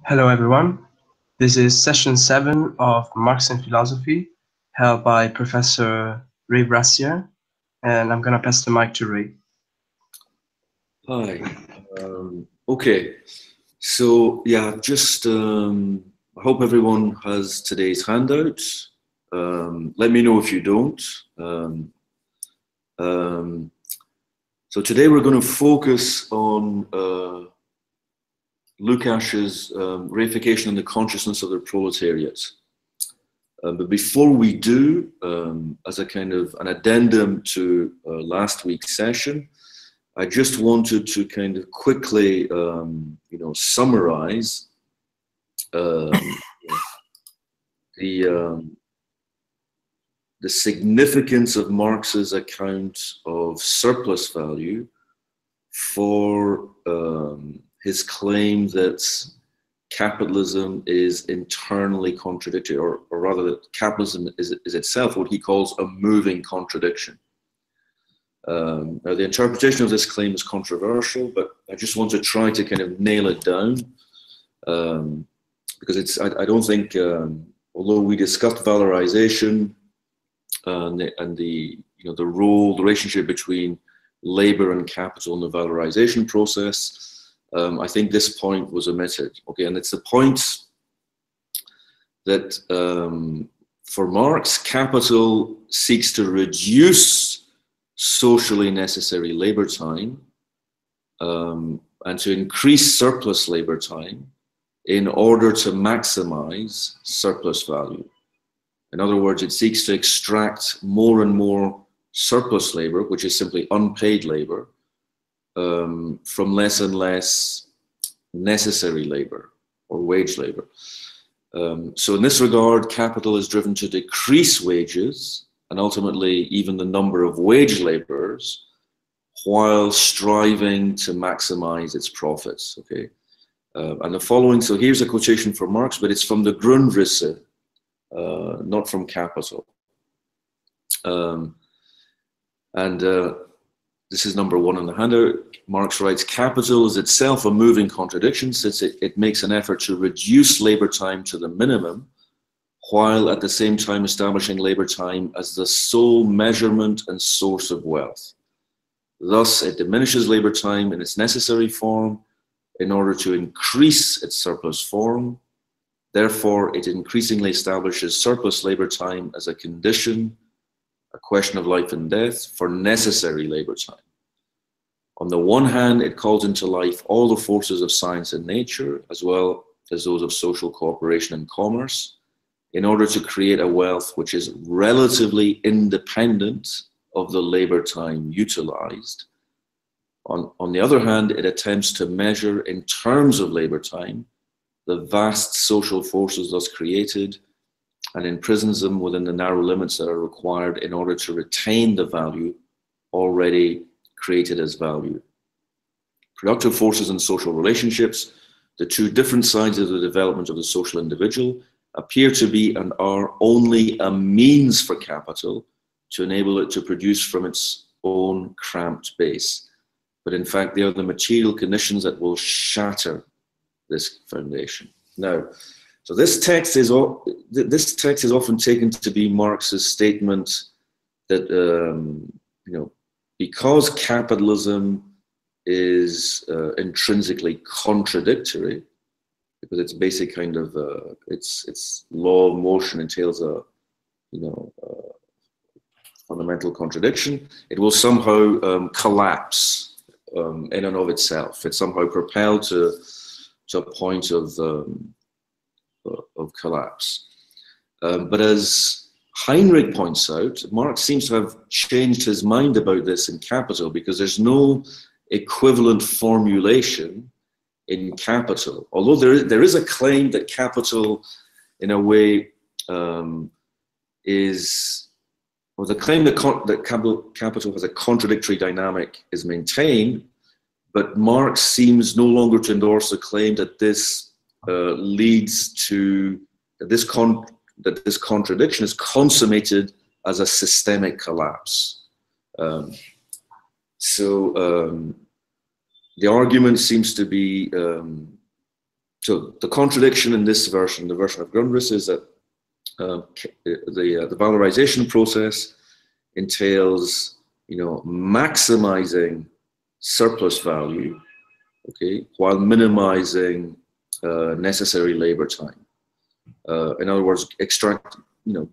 Hello everyone, this is session 7 of Marx and Philosophy, held by Professor Ray Brassier, and I'm going to pass the mic to Ray. Hi. Okay, so yeah, just I hope everyone has today's handout. Let me know if you don't. So today we're going to focus on Lukács's reification in the consciousness of the proletariat. But before we do, as a kind of an addendum to last week's session, I just wanted to kind of quickly, summarize the significance of Marx's account of surplus value for his claim that capitalism is internally contradictory, or rather that capitalism is itself what he calls a moving contradiction. Now, the interpretation of this claim is controversial, but I just want to try to kind of nail it down, because I don't think, although we discussed valorization and the role, the relationship between labor and capital in the valorization process, I think this point was omitted. Okay, and it's the point that for Marx, capital seeks to reduce socially necessary labor time and to increase surplus labor time in order to maximize surplus value. In other words, it seeks to extract more and more surplus labor, which is simply unpaid labor, from less and less necessary labor or wage labor. So in this regard, capital is driven to decrease wages and ultimately even the number of wage laborers, while striving to maximize its profits. Okay, and the following. So here's a quotation from Marx, but it's from the Grundrisse, not from Capital. This is number 1 on the handout. Marx writes, "Capital is itself a moving contradiction, since it makes an effort to reduce labor time to the minimum, while at the same time establishing labor time as the sole measurement and source of wealth. Thus, it diminishes labor time in its necessary form in order to increase its surplus form. Therefore, it increasingly establishes surplus labor time as a condition, a question of life and death, for necessary labor time. On the one hand, it calls into life all the forces of science and nature, as well as those of social cooperation and commerce, in order to create a wealth which is relatively independent of the labor time utilized. On the other hand, it attempts to measure in terms of labor time the vast social forces thus created and imprisons them within the narrow limits that are required in order to retain the value already created as value. Productive forces and social relationships, the two different sides of the development of the social individual, appear to be and are only a means for capital to enable it to produce from its own cramped base. But in fact, they are the material conditions that will shatter this foundation." Now, so this text is often taken to be Marx's statement that because capitalism is intrinsically contradictory, because its basic kind of its law of motion entails a fundamental contradiction, it will somehow collapse in and of itself. It's somehow propelled to a point of collapse. But as Heinrich points out, Marx seems to have changed his mind about this in Capital, because there's no equivalent formulation in Capital. Although there is a claim that Capital, in a way, the claim that capital has a contradictory dynamic is maintained, but Marx seems no longer to endorse the claim that this leads to that this contradiction is consummated as a systemic collapse. The argument seems to be So the contradiction in this version, the version of Grundrisse, is that the valorization process entails, maximizing surplus value, okay, while minimizing necessary labor time. In other words,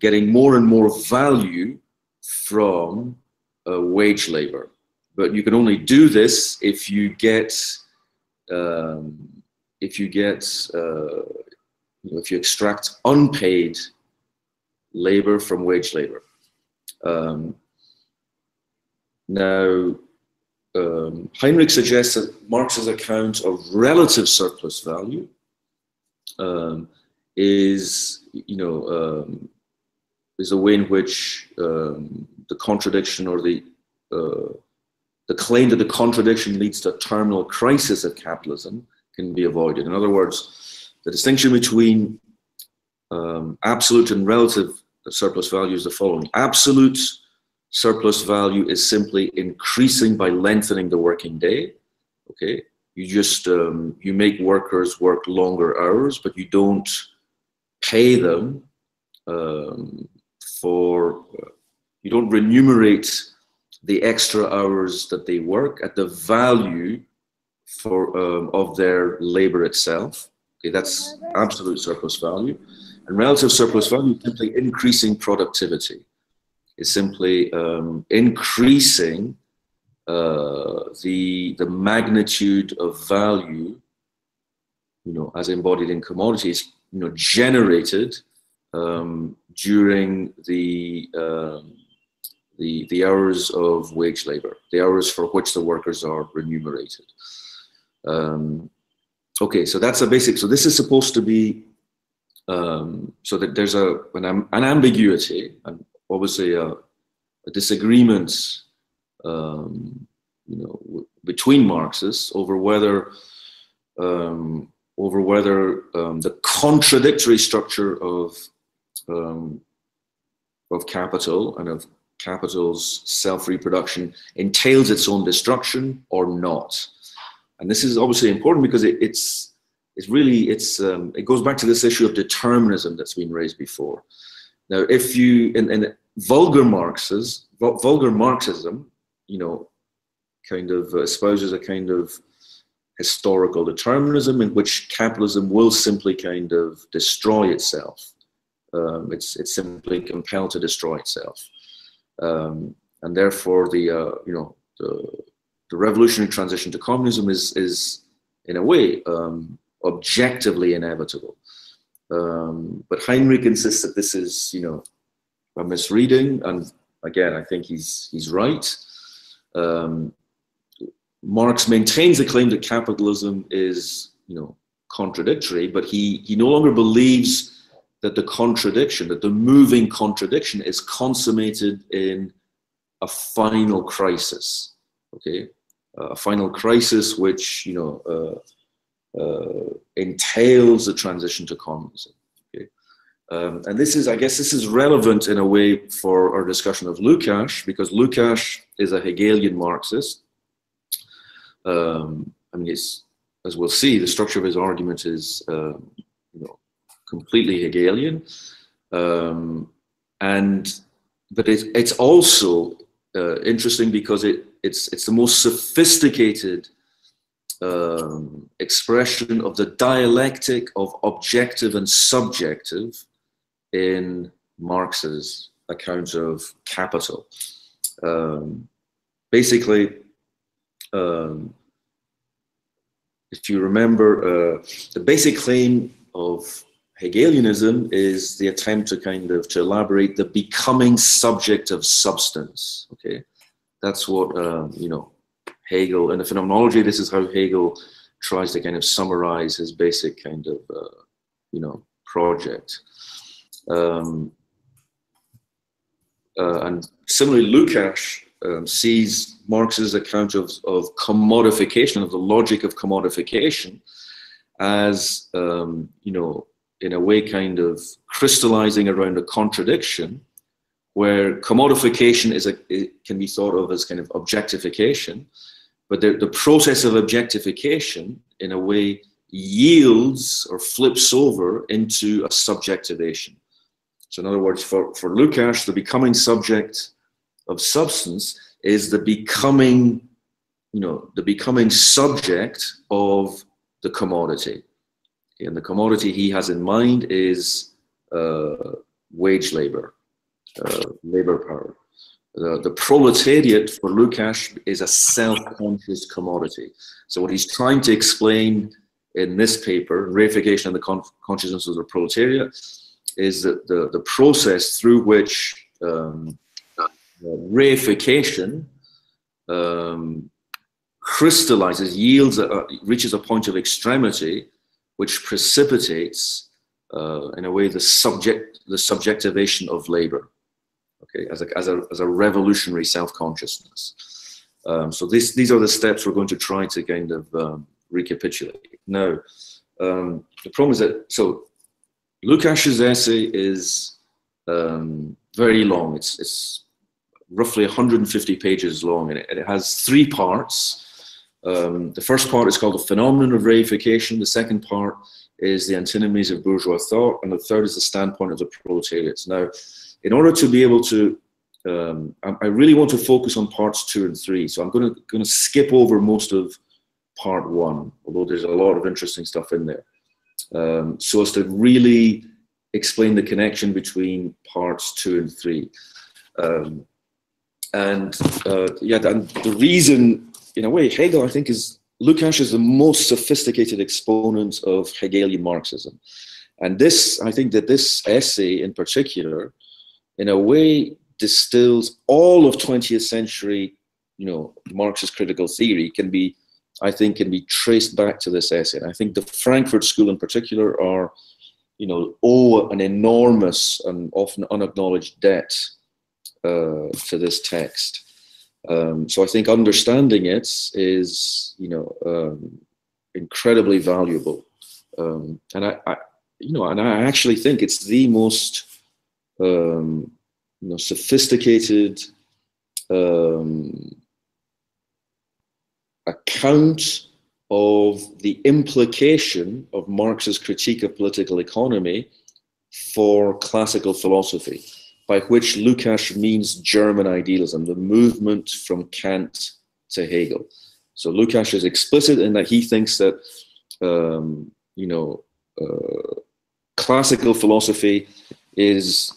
getting more and more value from wage labor. But you can only do this if you extract unpaid labor from wage labor. Heinrich suggests that Marx's account of relative surplus value is a way in which the contradiction, or the claim that the contradiction leads to a terminal crisis of capitalism, can be avoided. In other words, the distinction between absolute and relative surplus value is the following. Absolute surplus value is simply increasing by lengthening the working day. Okay, you just you make workers work longer hours, but you don't pay them you don't remunerate the extra hours that they work at the value of their labor itself. Okay, that's absolute surplus value. And relative surplus value is simply increasing productivity. It's simply increasing the magnitude of value, as embodied in commodities, generated during the hours of wage labor, the hours for which the workers are remunerated. Okay, so that's a basic. So this is supposed to be so that there's an ambiguity and obviously a disagreement, between Marxists over whether the contradictory structure of capital and of capital's self-reproduction entails its own destruction or not. And this is obviously important because it goes back to this issue of determinism that's been raised before. Now, if you in vulgar Marxism, kind of espouses a kind of historical determinism in which capitalism will simply kind of destroy itself. It's simply compelled to destroy itself, and therefore the revolutionary transition to communism is in a way objectively inevitable. But Heinrich insists that this is a misreading, and again I think he's right. Marx maintains the claim that capitalism is contradictory, but he no longer believes that the moving contradiction is consummated in a final crisis. Okay, a final crisis which entails the transition to communism. Okay, and this is relevant in a way for our discussion of Lukács, because Lukács is a Hegelian Marxist. As we'll see, the structure of his argument is completely Hegelian, but it's also interesting because it's the most sophisticated expression of the dialectic of objective and subjective in Marx's account of capital. Basically, if you remember, the basic claim of Hegelianism is the attempt to elaborate the becoming subject of substance. Okay, that's what Hegel, and the phenomenology. This is how Hegel tries to kind of summarize his basic kind of project. And similarly, Lukács sees Marx's account of commodification, of the logic of commodification, as in a way kind of crystallizing around a contradiction, where commodification can be thought of as kind of objectification, but the process of objectification in a way yields or flips over into a subjectivation. So in other words, for Lukács, the becoming subject of substance is the becoming, the becoming subject of the commodity. And the commodity he has in mind is wage labor, labor power. The proletariat for Lukács is a self-conscious commodity. So what he's trying to explain in this paper, Reification of the Consciousness of the Proletariat, is that the process through which reification crystallizes, yields, reaches a point of extremity, which precipitates, in a way, the subjectivation of labor. Okay, as a revolutionary self-consciousness. So these are the steps we're going to try to kind of recapitulate. Now, the problem is that, so Lukács's essay is very long. It's roughly 150 pages long, and it has 3 parts. The first part is called The Phenomenon of Reification. The second part is The Antinomies of Bourgeois Thought, and the third is The Standpoint of the Proletariat. Now, in order to be able to, I really want to focus on parts 2 and 3, so I'm going to skip over most of part 1, although there's a lot of interesting stuff in there, so as to really explain the connection between parts 2 and 3. And the reason, in a way, Hegel, I think, Lukács is the most sophisticated exponent of Hegelian Marxism. And this, I think that this essay in particular, in a way, distills all of 20th century, Marxist critical theory I think can be traced back to this essay. And I think the Frankfurt School in particular owe an enormous and often unacknowledged debt to this text. So I think understanding it is, incredibly valuable. And I actually think it's the most sophisticated account of the implication of Marx's critique of political economy for classical philosophy, by which Lukács means German idealism, the movement from Kant to Hegel. So Lukács is explicit in that he thinks that classical philosophy is,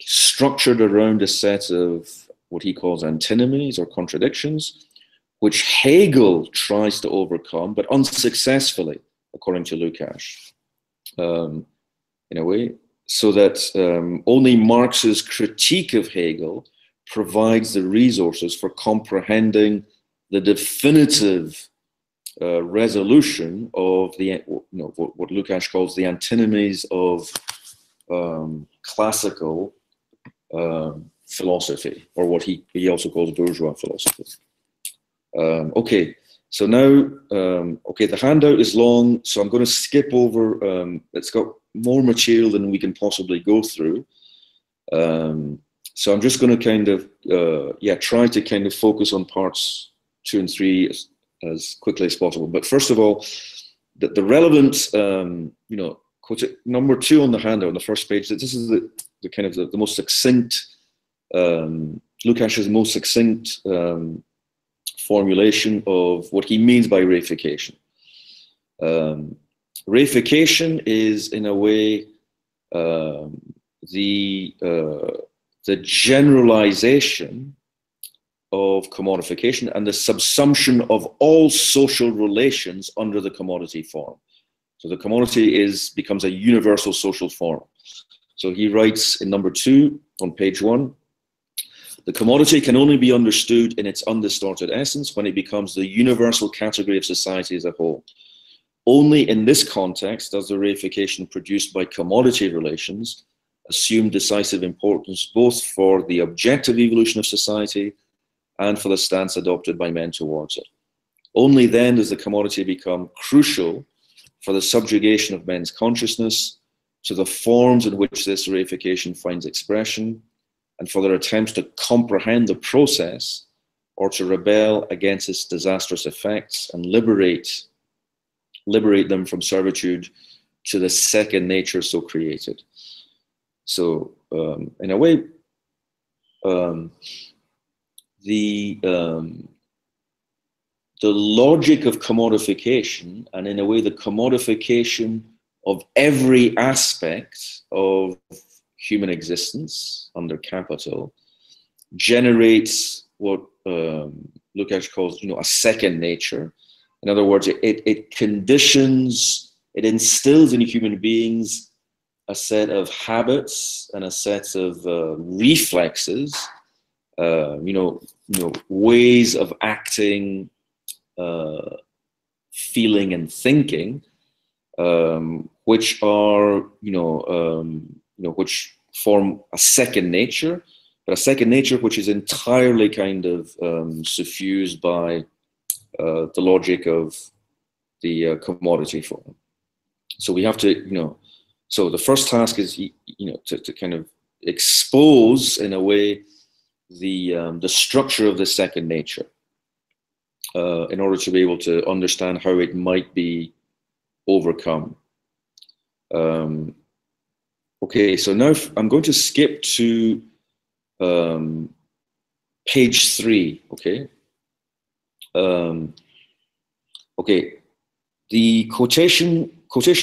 structured around a set of what he calls antinomies or contradictions, which Hegel tries to overcome, but unsuccessfully, according to Lukács, in a way, so that only Marx's critique of Hegel provides the resources for comprehending the definitive resolution of what Lukács calls the antinomies of classical philosophy, or what he also calls bourgeois philosophy. Okay, so now, the handout is long, so I'm going to skip over, it's got more material than we can possibly go through. So I'm just going to kind of, try to kind of focus on parts 2 and 3 as quickly as possible. But first of all, the relevant, number 2 on the handout on the first page, that this is the kind of the most succinct, Lukács's most succinct formulation of what he means by reification. Reification is, in a way, the generalization of commodification and the subsumption of all social relations under the commodity form. So the commodity becomes a universal social form. So he writes in number 2 on page 1, the commodity can only be understood in its undistorted essence when it becomes the universal category of society as a whole. Only in this context does the reification produced by commodity relations assume decisive importance both for the objective evolution of society and for the stance adopted by men towards it. Only then does the commodity become crucial for the subjugation of men's consciousness to the forms in which this reification finds expression, and for their attempts to comprehend the process or to rebel against its disastrous effects and liberate liberate them from servitude to the second nature so created. So in a way, the logic of commodification, and in a way the commodification of every aspect of human existence under capital, generates what Lukács calls, a second nature. In other words, it conditions, it instills in human beings a set of habits and a set of reflexes, ways of acting, feeling and thinking, which are, which form a second nature, but a second nature which is entirely kind of suffused by the logic of the commodity form. So we have to, so the first task is, to kind of expose, in a way, the structure of the second nature, in order to be able to understand how it might be overcome. Okay, so now I'm going to skip to page 3. Okay. Okay, the quotation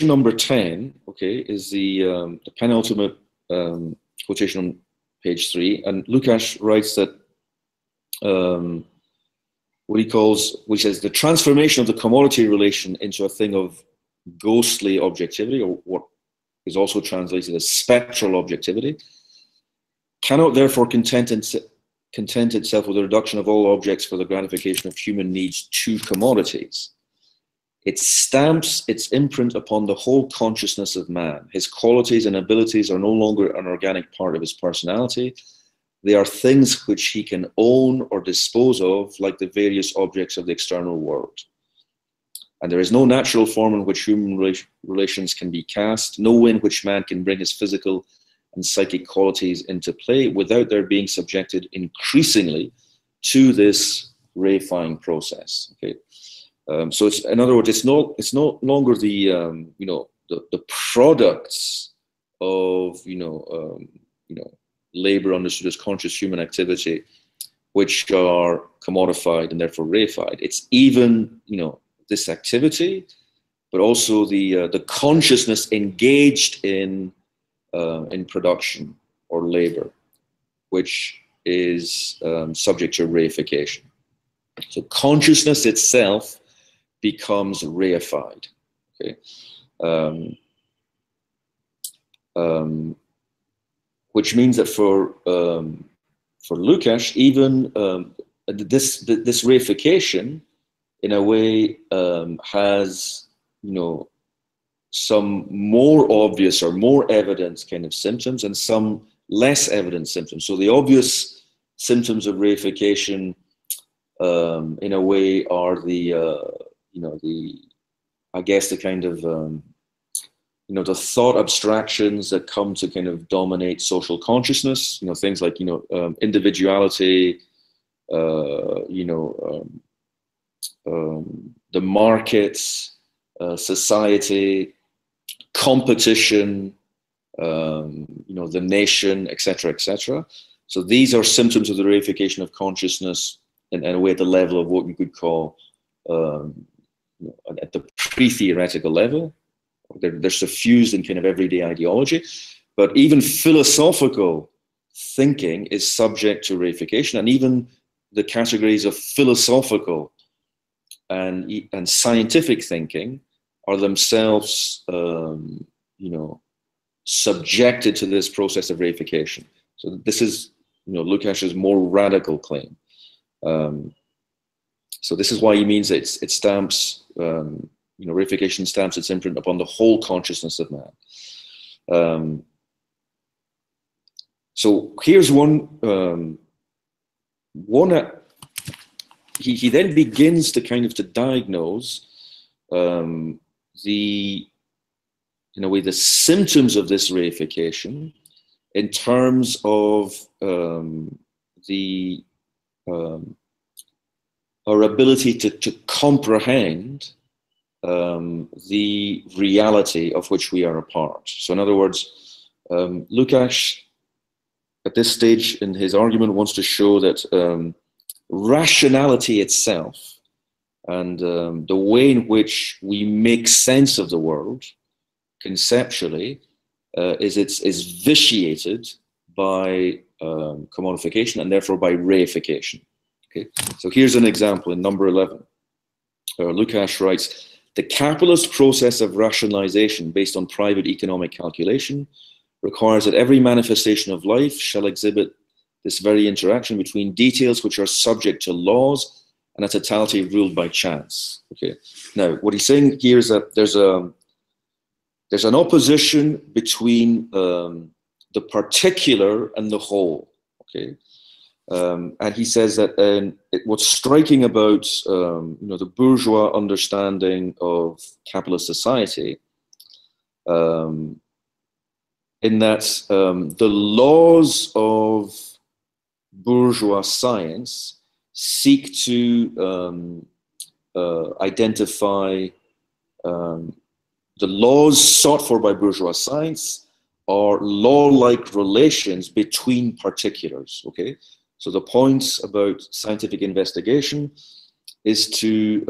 number 10, okay, is the penultimate quotation on page 3, and Lukács writes that which says the transformation of the commodity relation into a thing of ghostly objectivity, or what is also translated as spectral objectivity, cannot therefore content itself with the reduction of all objects for the gratification of human needs to commodities. It stamps its imprint upon the whole consciousness of man. His qualities and abilities are no longer an organic part of his personality. They are things which he can own or dispose of, like the various objects of the external world. And there is no natural form in which human relations can be cast, no way in which man can bring his physical and psychic qualities into play without their being subjected increasingly to this reifying process. Okay, so it's, in other words, it's no longer the the products of labor understood as conscious human activity, which are commodified and therefore reified. It's even this activity, but also the consciousness engaged in production or labor, which is subject to reification. So consciousness itself becomes reified. Okay, which means that for Lukács, even this reification, in a way, has some more obvious or more evident kind of symptoms and some less evident symptoms. So the obvious symptoms of reification, in a way, are I guess the kind of the thought abstractions that come to kind of dominate social consciousness. Things like individuality, the markets, society, competition, the nation, etc., etc. So these are symptoms of the reification of consciousness, in a way, at the level of what we could call, at the pre-theoretical level. They're suffused in kind of everyday ideology, but even philosophical thinking is subject to reification, and even the categories of philosophical and scientific thinking are themselves, subjected to this process of reification. So this is, Lukács's more radical claim. So this is why he means it stamps, reification stamps its imprint upon the whole consciousness of man. So here's he then begins to kind of to diagnose in a way, the symptoms of this reification in terms of our ability to comprehend the reality of which we are a part. So in other words, Lukács, at this stage in his argument, wants to show that rationality itself and the way in which we make sense of the world conceptually is vitiated by commodification and therefore by reification. Okay, so here's an example in number 11. Lukács writes, the capitalist process of rationalization based on private economic calculation requires that every manifestation of life shall exhibit this very interaction between details which are subject to laws and a totality ruled by chance. Okay. Now, what he's saying here is that there's an opposition between the particular and the whole. Okay. And he says that what's striking about the bourgeois understanding of capitalist society, in that the laws of bourgeois science seek to identify the laws sought for by bourgeois science are law-like relations between particulars. Okay. So the point about scientific investigation is to,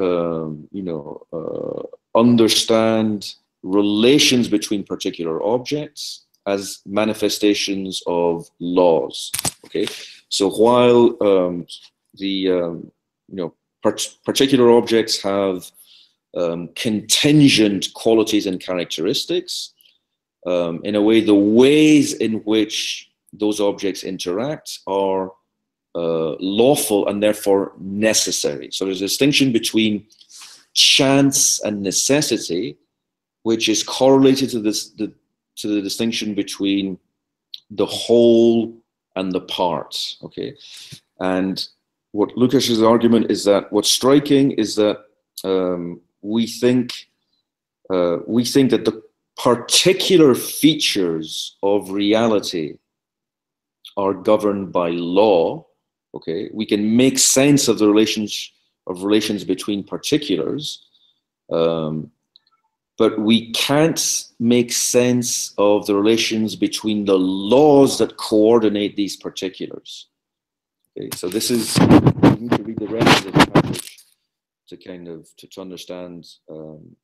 understand relations between particular objects as manifestations of laws. Okay, so while particular objects have contingent qualities and characteristics, in a way, the ways in which those objects interact are lawful and therefore necessary. So there's a distinction between chance and necessity, which is correlated to the distinction between the whole and the parts. Okay, and what Lukács's argument is that what's striking is that we think that the particular features of reality are governed by law. Okay, we can make sense of the relations between particulars, but we can't make sense of the relations between the laws that coordinate these particulars. Okay, so this is, you need to read the rest of the passage to understand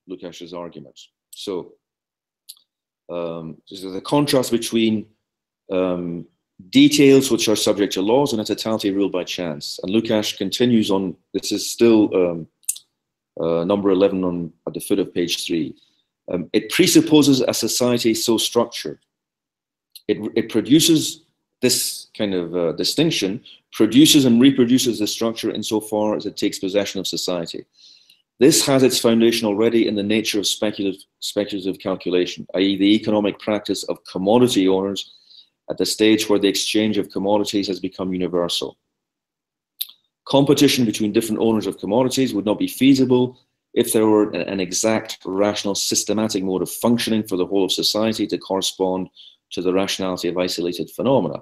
Lukács's argument. So this is the contrast between details which are subject to laws and a totality ruled by chance. And Lukács continues on, this is still number 11 at the foot of page 3. It presupposes a society so structured. It produces this kind of distinction, produces and reproduces the structure insofar as it takes possession of society. This has its foundation already in the nature of speculative calculation, i.e. the economic practice of commodity owners at the stage where the exchange of commodities has become universal. Competition between different owners of commodities would not be feasible if there were an exact, rational, systematic mode of functioning for the whole of society to correspond to the rationality of isolated phenomena.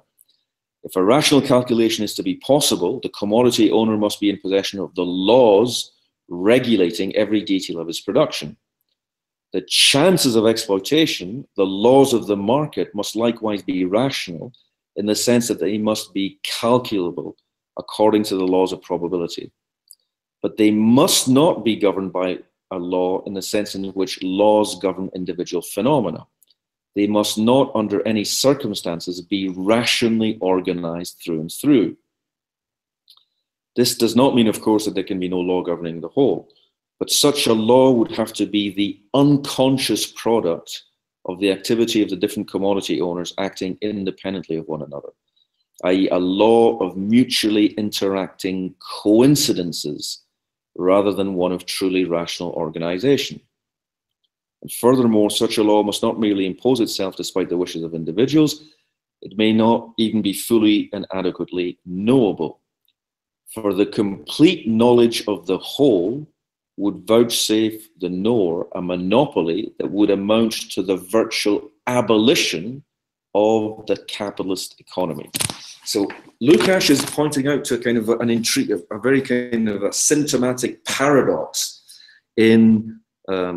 If a rational calculation is to be possible, the commodity owner must be in possession of the laws regulating every detail of his production. The chances of exploitation, the laws of the market, must likewise be rational in the sense that they must be calculable according to the laws of probability. But they must not be governed by a law in the sense in which laws govern individual phenomena. They must not, under any circumstances, be rationally organized through and through. This does not mean, of course, that there can be no law governing the whole, but such a law would have to be the unconscious product of the activity of the different commodity owners acting independently of one another, i.e. a law of mutually interacting coincidences rather than one of truly rational organization. And furthermore, such a law must not merely impose itself despite the wishes of individuals, it may not even be fully and adequately knowable. For the complete knowledge of the whole would vouchsafe the knower a monopoly that would amount to the virtual abolition of the capitalist economy. So Lukács is pointing out to kind of an intrigue, a very kind of a symptomatic paradox in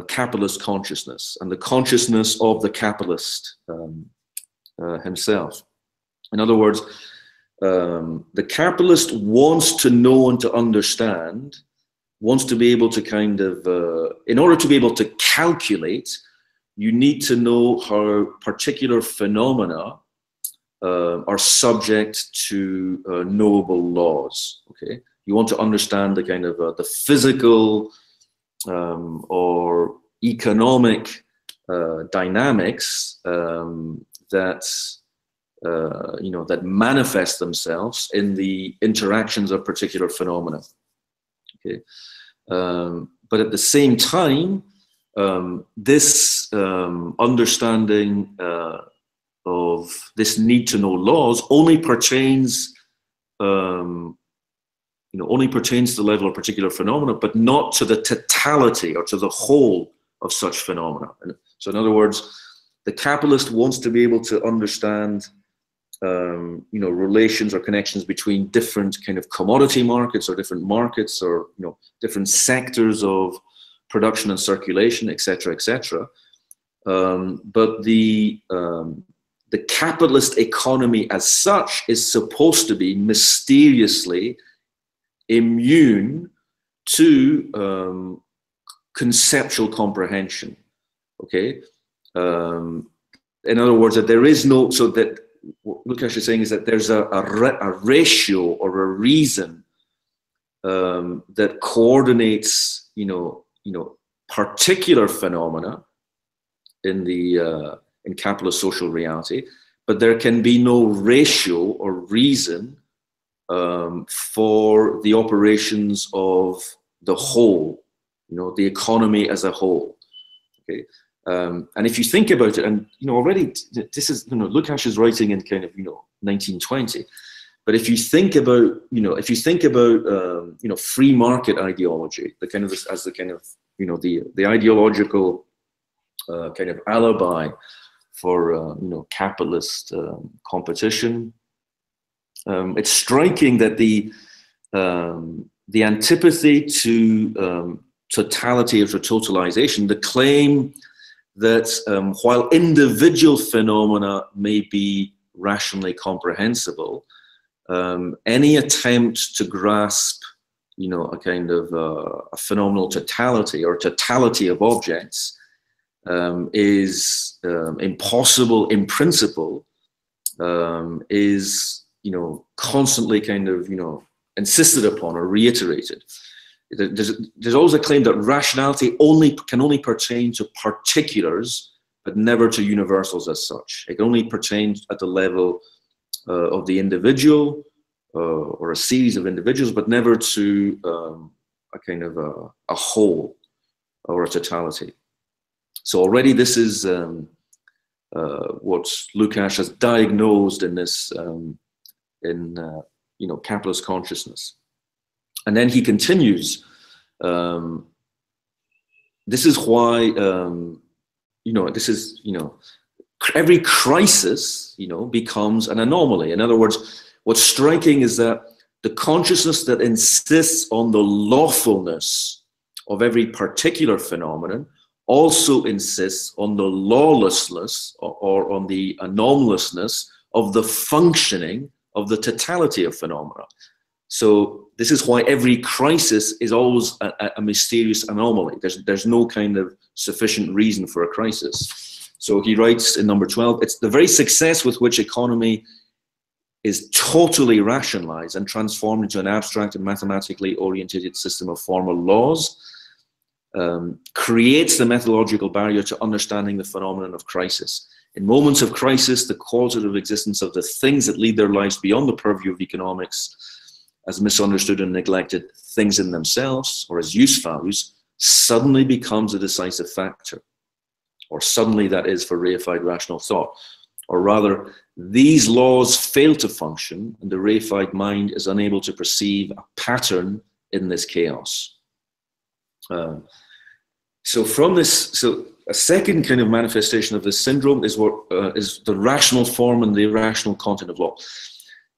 capitalist consciousness and the consciousness of the capitalist himself. In other words, the capitalist wants to know and to understand, wants to be able to kind of, in order to be able to calculate, you need to know how particular phenomena are subject to knowable laws. Okay, you want to understand the kind of the physical or economic dynamics that that manifest themselves in the interactions of particular phenomena. Okay, but at the same time, this understanding of this need to know laws only pertains, only pertains to the level of particular phenomena, but not to the totality or to the whole of such phenomena. And so, in other words, the capitalist wants to be able to understand, relations or connections between different kind of commodity markets or different markets or different sectors of production and circulation, etc., etc. But the capitalist economy as such is supposed to be mysteriously immune to conceptual comprehension. Okay, in other words, that there is no, so that what Lukács is saying is that there's a ratio or a reason that coordinates, particular phenomena in the in capitalist social reality, but there can be no ratio or reason for the operations of the whole, the economy as a whole. Okay, and if you think about it, and already this is Lukács is writing in kind of 1920, but if you think about free market ideology, the kind of as the kind of the ideological kind of alibi for capitalist competition. It's striking that the antipathy to totality or to totalization, the claim that while individual phenomena may be rationally comprehensible, any attempt to grasp a kind of a phenomenal totality or totality of objects is impossible in principle, is constantly kind of insisted upon or reiterated. There's always a claim that rationality can only pertain to particulars, but never to universals as such. It can only pertain at the level of the individual or a series of individuals, but never to a kind of a whole or a totality. So already this is what Lukács has diagnosed in this capitalist consciousness. And then he continues, this is why, every crisis, becomes an anomaly. In other words, what's striking is that the consciousness that insists on the lawfulness of every particular phenomenon also insists on the lawlessness or on the anomalousness of the functioning of the totality of phenomena. So this is why every crisis is always a mysterious anomaly. There's no kind of sufficient reason for a crisis. So he writes in number 12, it's the very success with which economy is totally rationalized and transformed into an abstract and mathematically oriented system of formal laws, creates the methodological barrier to understanding the phenomenon of crisis. In moments of crisis, the qualitative existence of the things that lead their lives beyond the purview of economics as misunderstood and neglected things in themselves or as use values suddenly becomes a decisive factor, or suddenly that is for reified rational thought. Or rather, these laws fail to function and the reified mind is unable to perceive a pattern in this chaos. So from this, so a second kind of manifestation of this syndrome is what is the rational form and the irrational content of law.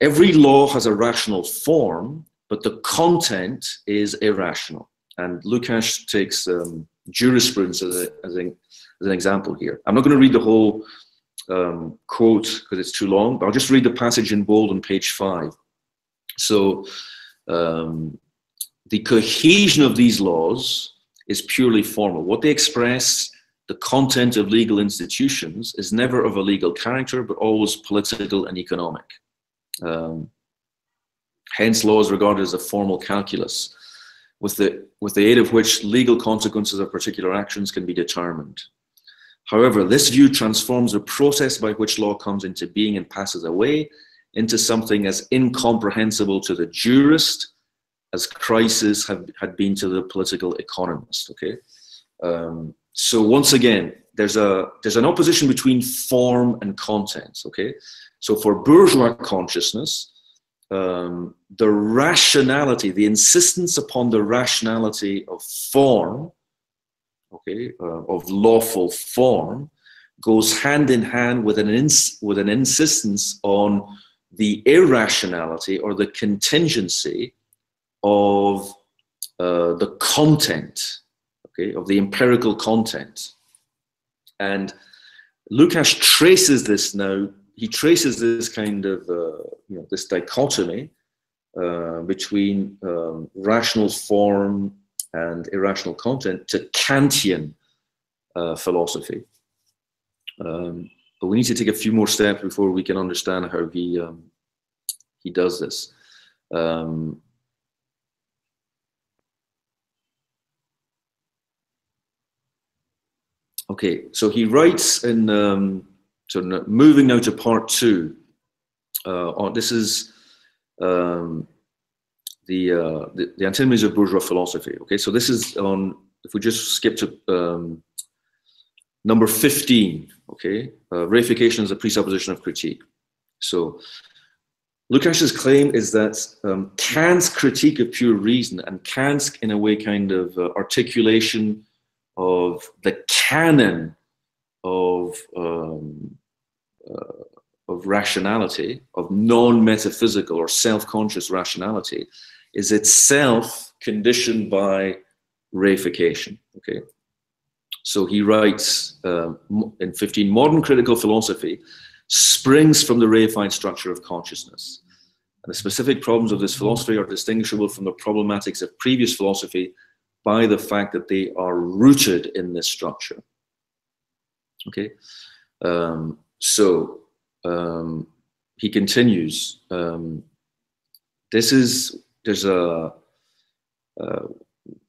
Every law has a rational form, but the content is irrational. And Lukács takes jurisprudence as an example here. I'm not going to read the whole quote because it's too long, but I'll just read the passage in bold on page 5. So the cohesion of these laws is purely formal. What they express, the content of legal institutions, is never of a legal character, but always political and economic. Hence, law is regarded as a formal calculus, with the aid of which legal consequences of particular actions can be determined. However, this view transforms the process by which law comes into being and passes away into something as incomprehensible to the jurist as crisis had been to the political economist. Okay, so once again, there's an opposition between form and content. Okay, so for bourgeois consciousness, the rationality, the insistence upon the rationality of form, okay, of lawful form, goes hand in hand with an insistence on the irrationality or the contingency of the content, okay, of the empirical content. And Lukács traces this now. He traces this kind of, this dichotomy between rational form and irrational content to Kantian philosophy. But we need to take a few more steps before we can understand how he does this. Okay, so he writes in. So moving now to part 2. This is the antinomies of bourgeois philosophy. Okay, so this is on. If we just skip to number 15. Okay, reification as a presupposition of critique. So Lukács's claim is that Kant's critique of pure reason and Kant's, in a way, kind of articulation of the canon of rationality, of non-metaphysical or self-conscious rationality, is itself conditioned by reification. Okay, so he writes in 15, modern critical philosophy springs from the reified structure of consciousness, and the specific problems of this philosophy are distinguishable from the problematics of previous philosophy by the fact that they are rooted in this structure. Okay, so he continues. There's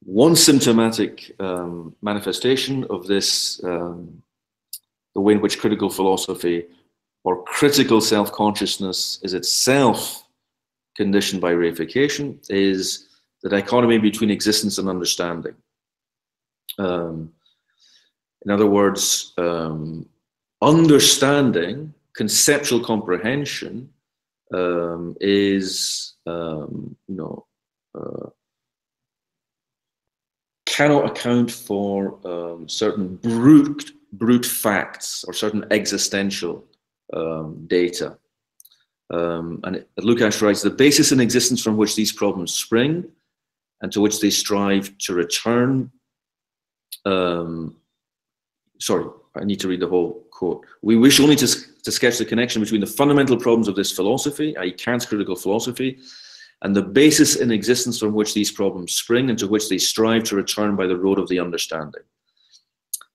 one symptomatic manifestation of this, the way in which critical philosophy or critical self-consciousness is itself conditioned by reification, is the dichotomy between existence and understanding. In other words, understanding, conceptual comprehension, is cannot account for certain brute facts or certain existential data. And Lukács writes, the basis in existence from which these problems spring and to which they strive to return. Sorry, I need to read the whole quote. We wish only to sketch the connection between the fundamental problems of this philosophy, i.e. Kant's critical philosophy, and the basis in existence from which these problems spring and to which they strive to return by the road of the understanding.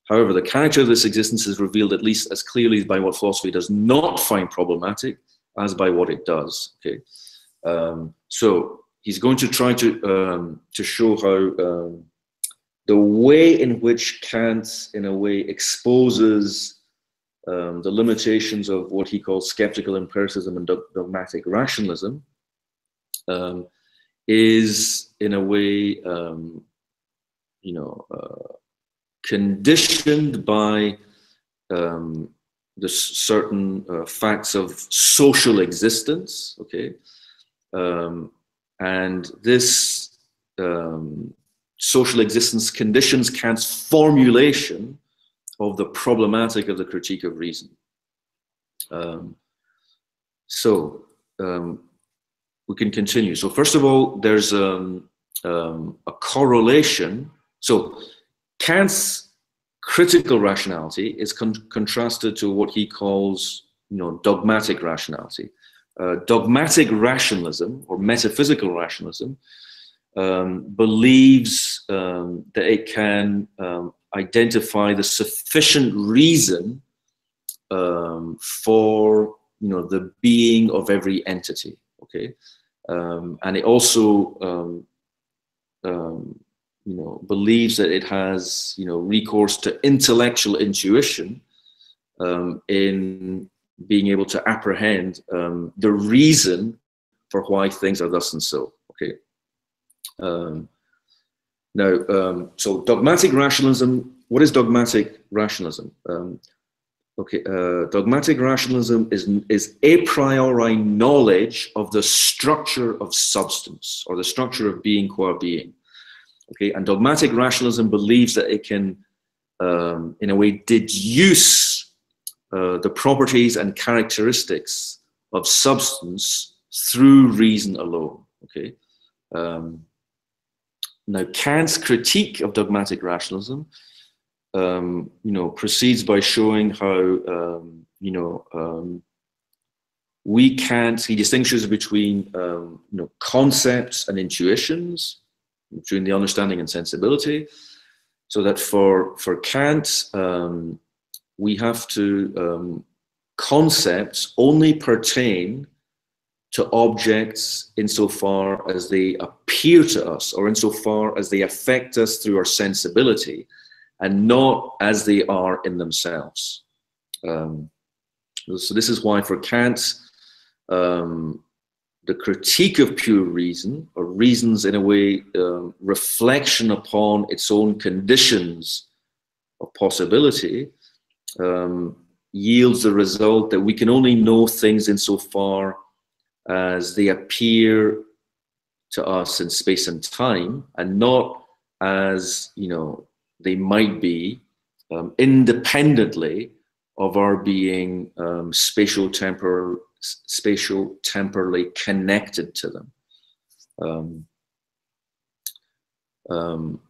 However, the character of this existence is revealed at least as clearly by what philosophy does not find problematic as by what it does. Okay, so he's going to try to show how the way in which Kant, in a way, exposes the limitations of what he calls skeptical empiricism and dogmatic rationalism is, in a way, conditioned by the certain facts of social existence. Okay, and this social existence conditions Kant's formulation of the problematic of the critique of reason. We can continue. So first of all, there's a correlation. So Kant's critical rationality is contrasted to what he calls, dogmatic rationality. Dogmatic rationalism, or metaphysical rationalism, believes that it can identify the sufficient reason for the being of every entity. Okay, and it also believes that it has recourse to intellectual intuition in being able to apprehend the reason for why things are thus and so. Okay. So dogmatic rationalism. What is dogmatic rationalism? Dogmatic rationalism is a priori knowledge of the structure of substance, or the structure of being qua being. Okay, and dogmatic rationalism believes that it can, in a way, deduce the properties and characteristics of substance through reason alone. Okay. Now, Kant's critique of dogmatic rationalism, proceeds by showing how, he distinguishes between, concepts and intuitions, between the understanding and sensibility, so that for Kant, we have to, concepts only pertain to objects insofar as they appear to us, or insofar as they affect us through our sensibility, and not as they are in themselves. So this is why for Kant, the critique of pure reason, or reason's in a way reflection upon its own conditions of possibility, yields the result that we can only know things insofar as they appear to us in space and time, and not as they might be independently of our being spatial-temporally connected to them.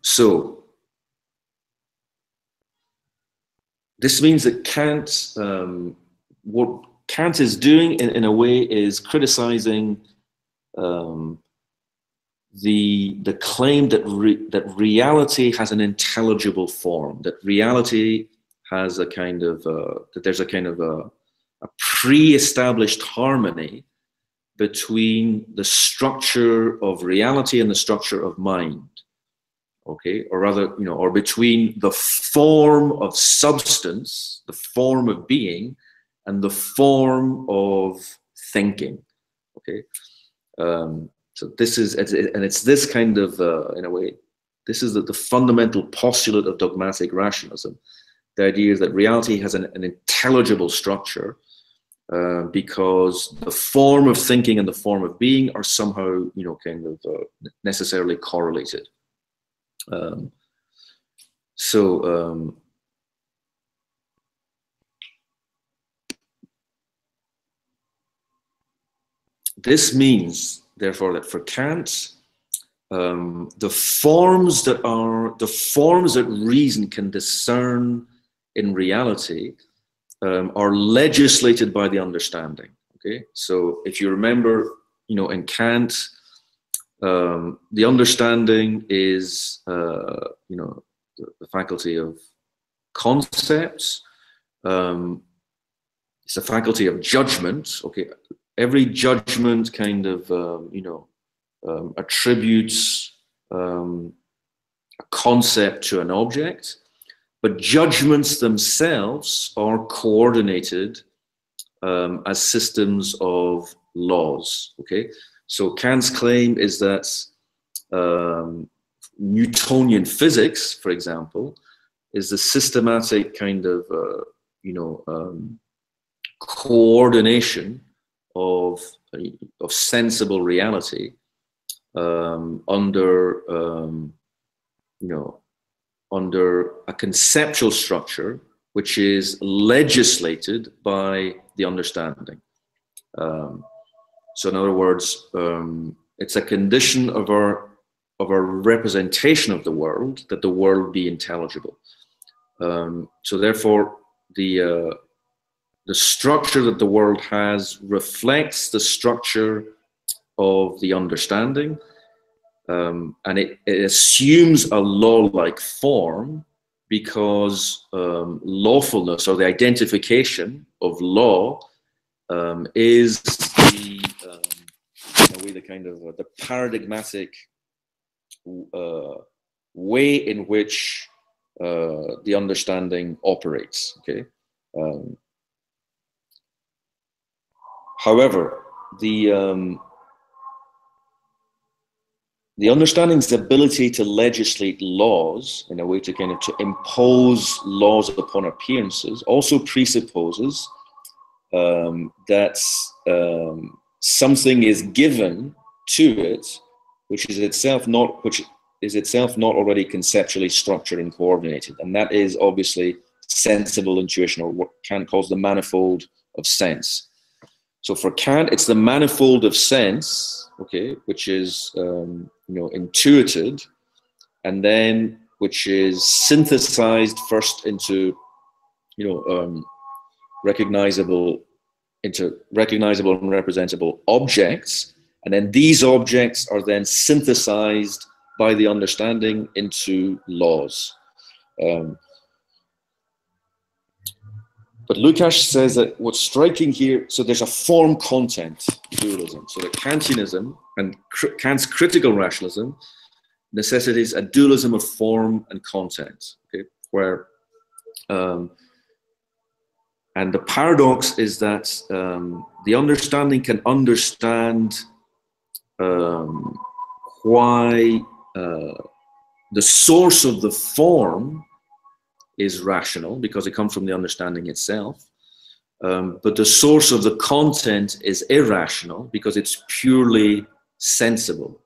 So this means that Kant, what Kant is doing in a way is criticizing the claim that reality has an intelligible form, that reality has a kind of that there's a kind of a pre-established harmony between the structure of reality and the structure of mind. Okay, or rather, or between the form of substance, the form of being, and the form of thinking. Okay, so this is, and it's this kind of, in a way, this is the fundamental postulate of dogmatic rationalism. The idea is that reality has an intelligible structure because the form of thinking and the form of being are somehow, kind of necessarily correlated. This means, therefore, that for Kant, the forms that reason can discern in reality are legislated by the understanding. Okay, so if you remember, in Kant, the understanding is, the faculty of concepts. It's a faculty of judgment. Okay, every judgment kind of, attributes a concept to an object, but judgments themselves are coordinated as systems of laws. Okay, so Kant's claim is that Newtonian physics, for example, is the systematic kind of coordination of sensible reality under under a conceptual structure which is legislated by the understanding. So in other words, it's a condition of our of a representation of the world, that the world be intelligible. So therefore, the structure that the world has reflects the structure of the understanding, and it assumes a law-like form, because lawfulness, or the identification of law, is the in a way the kind of the paradigmatic way in which the understanding operates. Okay. However, the understanding's ability to legislate laws in a way to kind of to impose laws upon appearances also presupposes that something is given to it which is itself not already conceptually structured and coordinated, and that is obviously sensible intuition, or what Kant calls the manifold of sense. So for Kant, it's the manifold of sense, okay, which is intuited, and then which is synthesized first into recognizable and representable objects, and then these objects are then synthesized by the understanding into laws. But Lukács says that what's striking here, so there's a form-content dualism. So that Kantianism and Kant's critical rationalism necessitates a dualism of form and content, okay, where and the paradox is that the understanding can understand why the source of the form is rational, because it comes from the understanding itself, but the source of the content is irrational because it's purely sensible,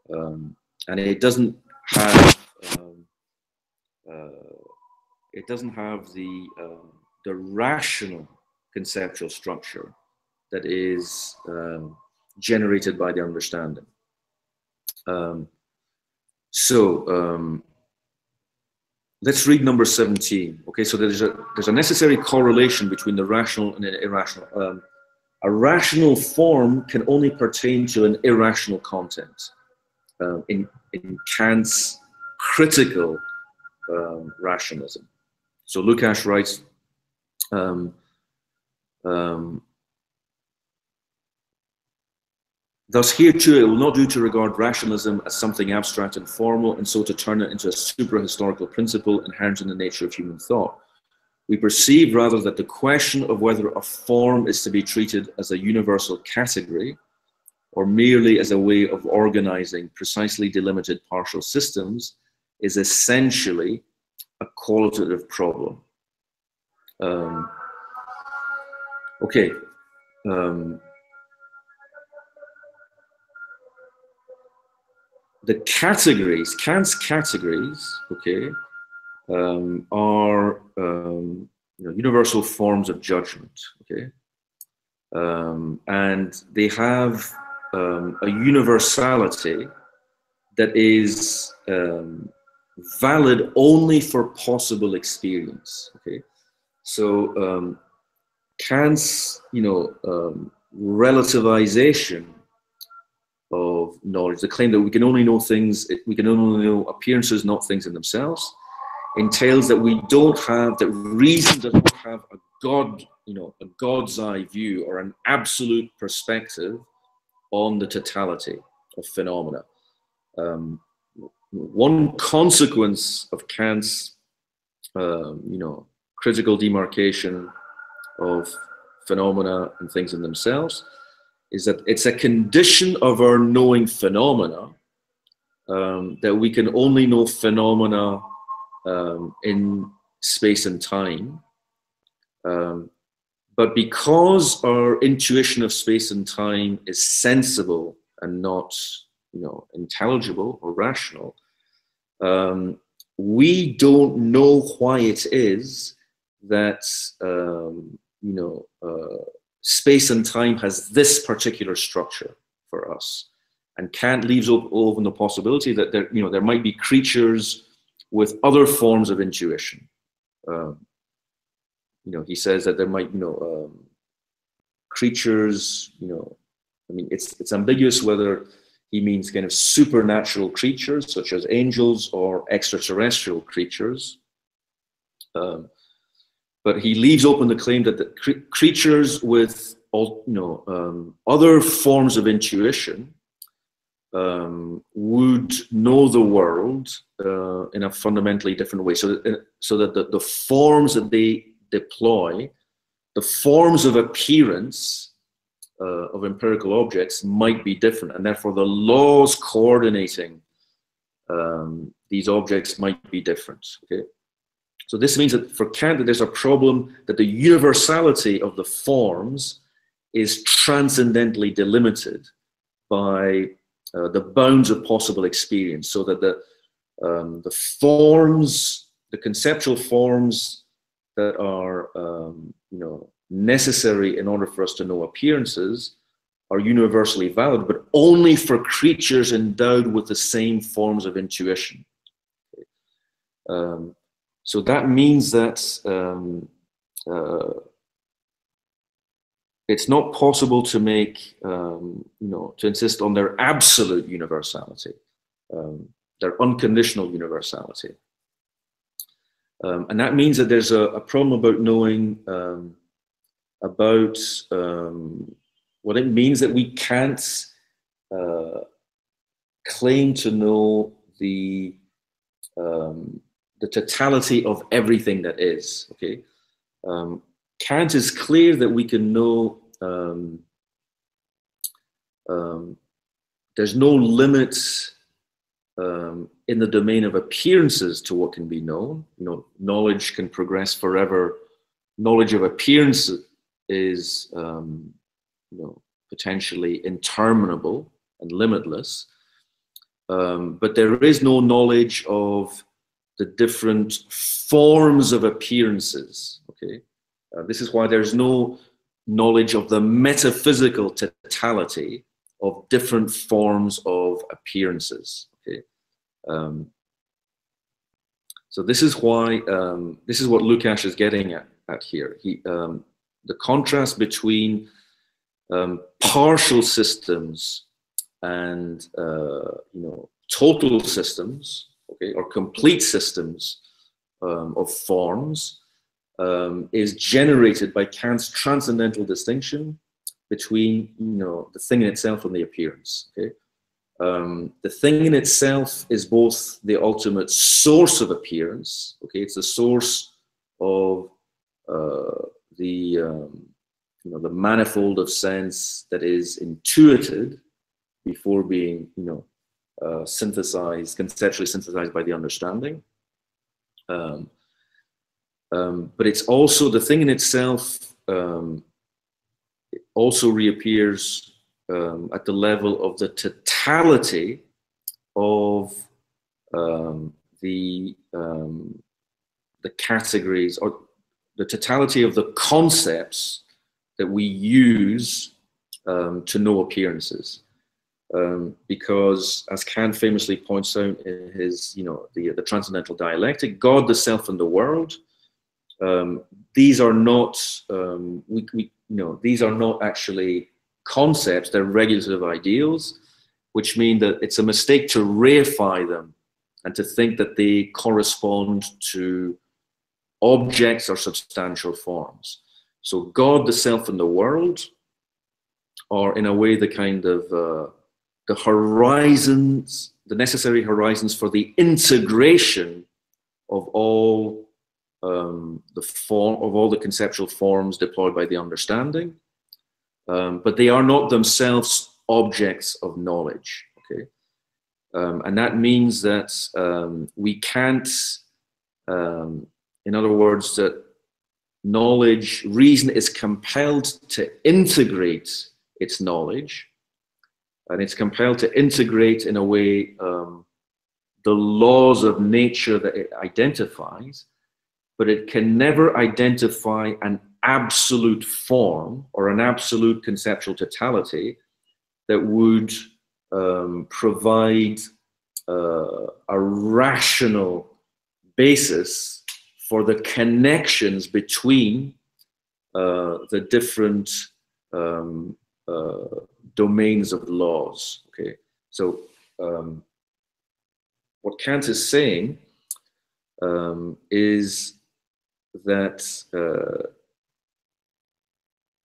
and it doesn't have the rational conceptual structure that is generated by the understanding. Let's read number 17. Okay, so there's a necessary correlation between the rational and the irrational. A rational form can only pertain to an irrational content in Kant's critical rationalism. So Lukács writes, thus here too it will not do to regard rationalism as something abstract and formal, and so to turn it into a supra-historical principle inherent in the nature of human thought. We perceive rather that the question of whether a form is to be treated as a universal category or merely as a way of organizing precisely delimited partial systems is essentially a qualitative problem. The categories, Kant's categories, okay, are universal forms of judgment, okay, and they have a universality that is valid only for possible experience, okay. So Kant's relativization of knowledge, the claim that we can only know things, we can only know appearances, not things in themselves, entails that we don't have, that reason does not have a God, a God's eye view or an absolute perspective on the totality of phenomena. One consequence of Kant's, critical demarcation of phenomena and things in themselves is that it's a condition of our knowing phenomena that we can only know phenomena in space and time. But because our intuition of space and time is sensible and not, intelligible or rational, we don't know why it is that, space and time has this particular structure for us. And Kant leaves open the possibility that there might be creatures with other forms of intuition. He says that there might, creatures, I mean, it's ambiguous whether he means kind of supernatural creatures such as angels or extraterrestrial creatures. But he leaves open the claim that the creatures with other forms of intuition would know the world in a fundamentally different way. So that the forms that they deploy, the forms of appearance of empirical objects might be different, and therefore the laws coordinating these objects might be different. Okay, so this means that for Kant, that there's a problem that the universality of the forms is transcendently delimited by the bounds of possible experience, so that the forms, the conceptual forms that are necessary in order for us to know appearances are universally valid, but only for creatures endowed with the same forms of intuition. So that means that it's not possible to make, to insist on their absolute universality, their unconditional universality. And that means that there's a problem about knowing about what it means that we can't claim to know the totality of everything that is. Okay, Kant is clear that we can know. There's no limits in the domain of appearances to what can be known. Knowledge can progress forever. Knowledge of appearance is, potentially interminable and limitless. But there is no knowledge of the different forms of appearances. Okay, this is why there's no knowledge of the metaphysical totality of different forms of appearances. Okay, so this is why this is what Lukács is getting at here. The contrast between partial systems and total systems, okay, or complete systems of forms, is generated by Kant's transcendental distinction between the thing in itself and the appearance. Okay, the thing in itself is both the ultimate source of appearance. Okay, it's the source of the manifold of sense that is intuited before being synthesized, conceptually synthesized by the understanding. But it's also the thing in itself. It also reappears at the level of the totality of the categories, or the totality of the concepts that we use to know appearances. Because, as Kant famously points out in his, the transcendental dialectic, God, the self, and the world, these are not these are not actually concepts; they're regulative ideals, which mean that it's a mistake to reify them and to think that they correspond to objects or substantial forms. So God, the self, and the world are, in a way, the kind of the horizons, the necessary horizons for the integration of all the conceptual forms deployed by the understanding, but they are not themselves objects of knowledge. Okay, and that means that we can't, in other words, that reason is compelled to integrate its knowledge, and it's compelled to integrate, in a way, the laws of nature that it identifies, but it can never identify an absolute form or an absolute conceptual totality that would provide a rational basis for the connections between the different domains of laws. Okay, so what Kant is saying is that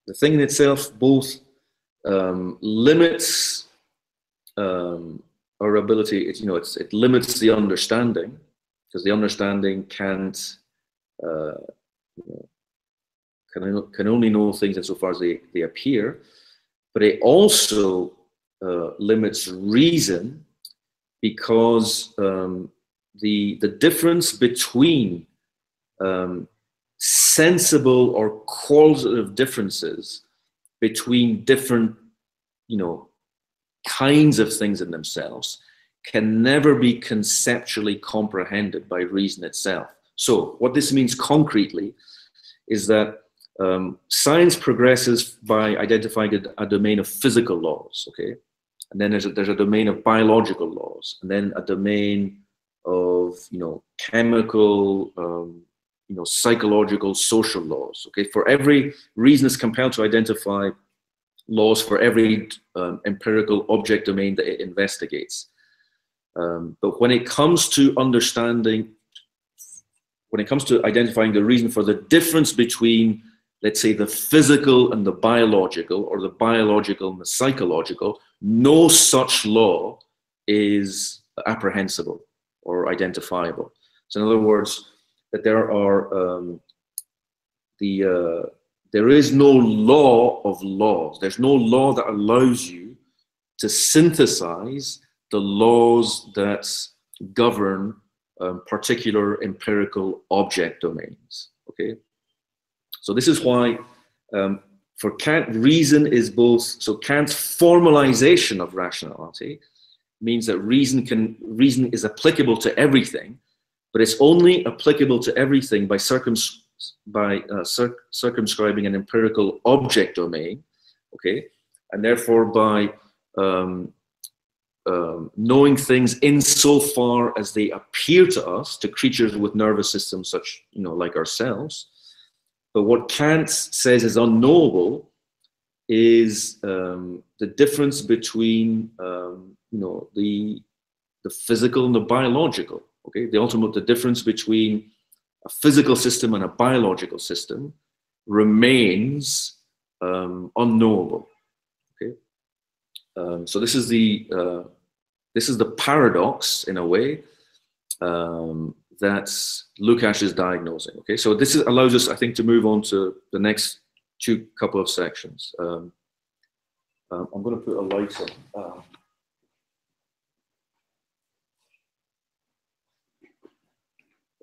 the thing in itself both limits our ability. It limits the understanding, because the understanding can't can only know things insofar as they appear, but it also limits reason, because the difference between sensible or qualitative differences between different, kinds of things in themselves can never be conceptually comprehended by reason itself. So what this means concretely is that science progresses by identifying a domain of physical laws, okay? And then there's a domain of biological laws, and then a domain of, chemical, psychological, social laws, okay? For every reason is compelled to identify laws for every empirical object domain that it investigates. But when it comes to identifying the reason for the difference between, let's say, the physical and the biological, or the biological and the psychological, no such law is apprehensible or identifiable. So in other words, that there is no law of laws. There's no law that allows you to synthesize the laws that govern particular empirical object domains, okay? So this is why for Kant, reason is both, so Kant's formalization of rationality means that reason is applicable to everything, but it's only applicable to everything by circumscribing an empirical object domain, okay? And therefore by knowing things insofar as they appear to us, to creatures with nervous systems such, like ourselves. But what Kant says is unknowable is the difference between, the physical and the biological, okay? The difference between a physical system and a biological system remains unknowable, okay? So this is the paradox, in a way, that Lukács is diagnosing. Okay, so this allows us, I think, to move on to the next couple of sections. I'm going to put a light on.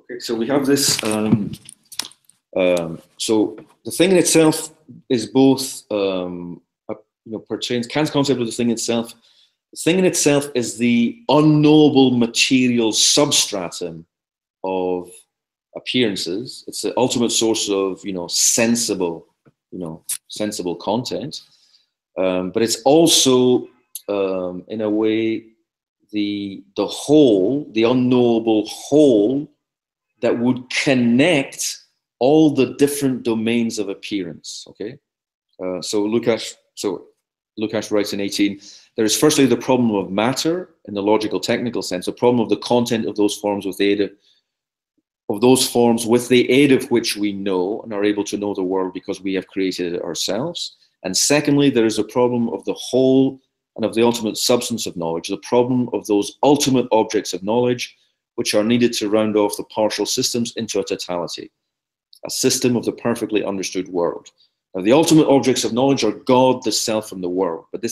Okay, so we have this. So the thing in itself is both, pertains Kant's concept of the thing itself. The thing in itself is the unknowable material substratum of appearances. It's the ultimate source of, sensible content. But it's also, in a way, the whole, the unknowable whole that would connect all the different domains of appearance. Okay, so Lukács writes in 18. There is firstly the problem of matter in the logical technical sense, the problem of the content of those forms with the aid of which we know and are able to know the world because we have created it ourselves. And secondly, there is a problem of the whole and of the ultimate substance of knowledge, the problem of those ultimate objects of knowledge which are needed to round off the partial systems into a totality, a system of the perfectly understood world. Now, the ultimate objects of knowledge are God, the self, and the world. But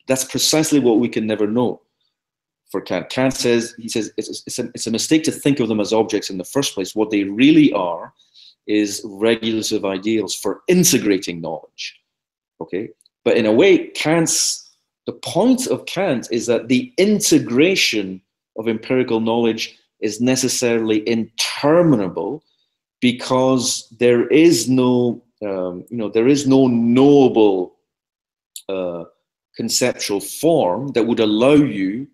that's precisely what we can never know for Kant. Kant says, it's a mistake to think of them as objects in the first place. What they really are is regulative ideals for integrating knowledge. Okay, but in a way, the point of Kant is that the integration of empirical knowledge is necessarily interminable, because there is no, there is no knowable conceptual form that would allow you,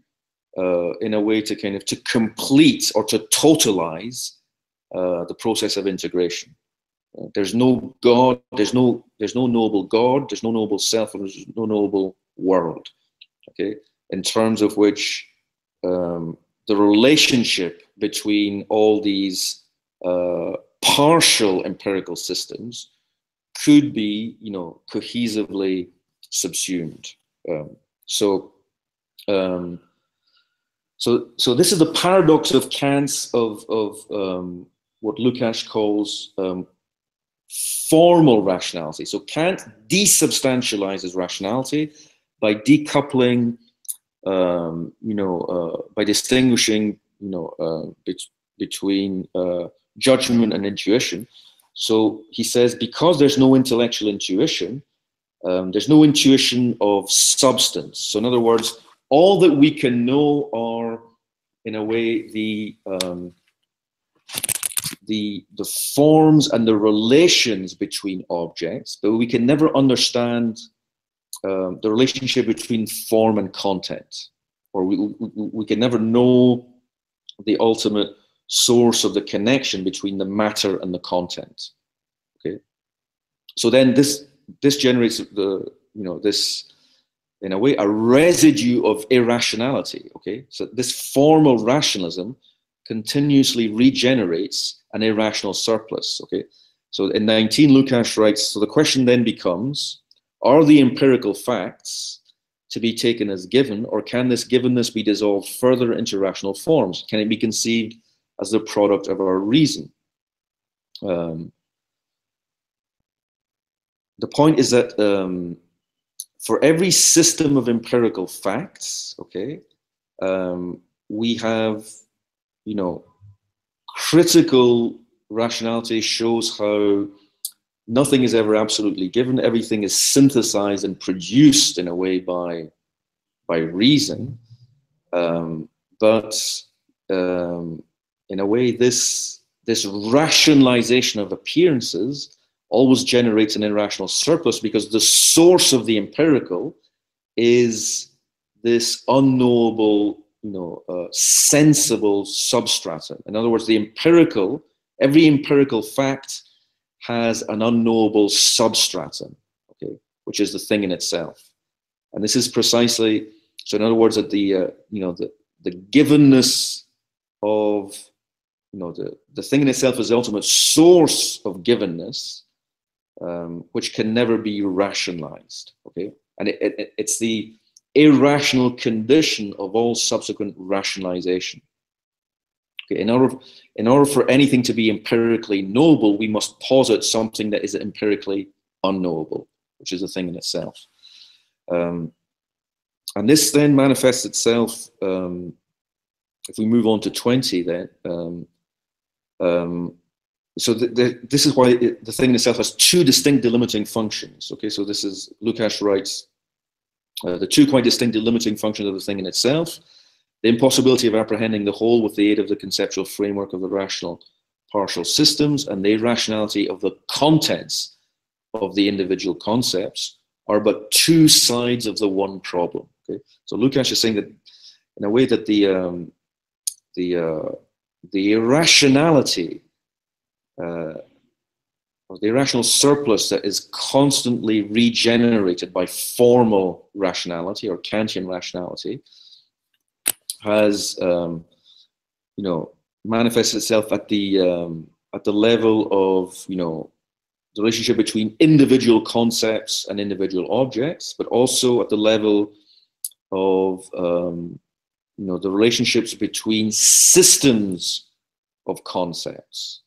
in a way, to kind of to complete or to totalize the process of integration. There's no God, there's no knowable God, there's no knowable self, and there's no knowable world. Okay, in terms of which the relationship between all these partial empirical systems could be, you know, cohesively subsumed. So this is the paradox of Kant's of what Lukács calls formal rationality. So Kant desubstantializes rationality by decoupling, by distinguishing, between judgment and intuition. So he says, because there's no intellectual intuition, there's no intuition of substance. So in other words, all that we can know are, in a way, the forms and the relations between objects, but we can never understand the relationship between form and content, or we can never know the ultimate source of the connection between the matter and the content. Okay, so then this generates this, in a way, a residue of irrationality. Okay, so this formal rationalism continuously regenerates an irrational surplus. Okay, so in 19, Lukács writes, so the question then becomes, are the empirical facts to be taken as given, or can this givenness be dissolved further into rational forms? Can it be conceived as the product of our reason? The point is that for every system of empirical facts, okay, we have, critical rationality shows how nothing is ever absolutely given. Everything is synthesized and produced in a way by reason. But in a way, this rationalization of appearances always generates an irrational surplus, because the source of the empirical is this unknowable, sensible substratum. In other words, every empirical fact has an unknowable substratum, okay, which is the thing in itself. And this is precisely, so in other words, that the givenness of, the thing in itself is the ultimate source of givenness, which can never be rationalized, okay? And it's the irrational condition of all subsequent rationalization. Okay, in order for anything to be empirically knowable, we must posit something that is empirically unknowable, which is a thing in itself. And this then manifests itself, if we move on to 20 then, so this is why the thing in itself has two distinct delimiting functions. Okay, so this is, Lukács writes, the two quite distinct delimiting functions of the thing in itself: the impossibility of apprehending the whole with the aid of the conceptual framework of the rational partial systems, and the irrationality of the contents of the individual concepts, are but two sides of the one problem. Okay, so Lukács is saying that, in a way, that the irrationality, or the irrational surplus that is constantly regenerated by formal rationality or Kantian rationality, has manifests itself at the level of the relationship between individual concepts and individual objects, but also at the level of the relationships between systems of concepts.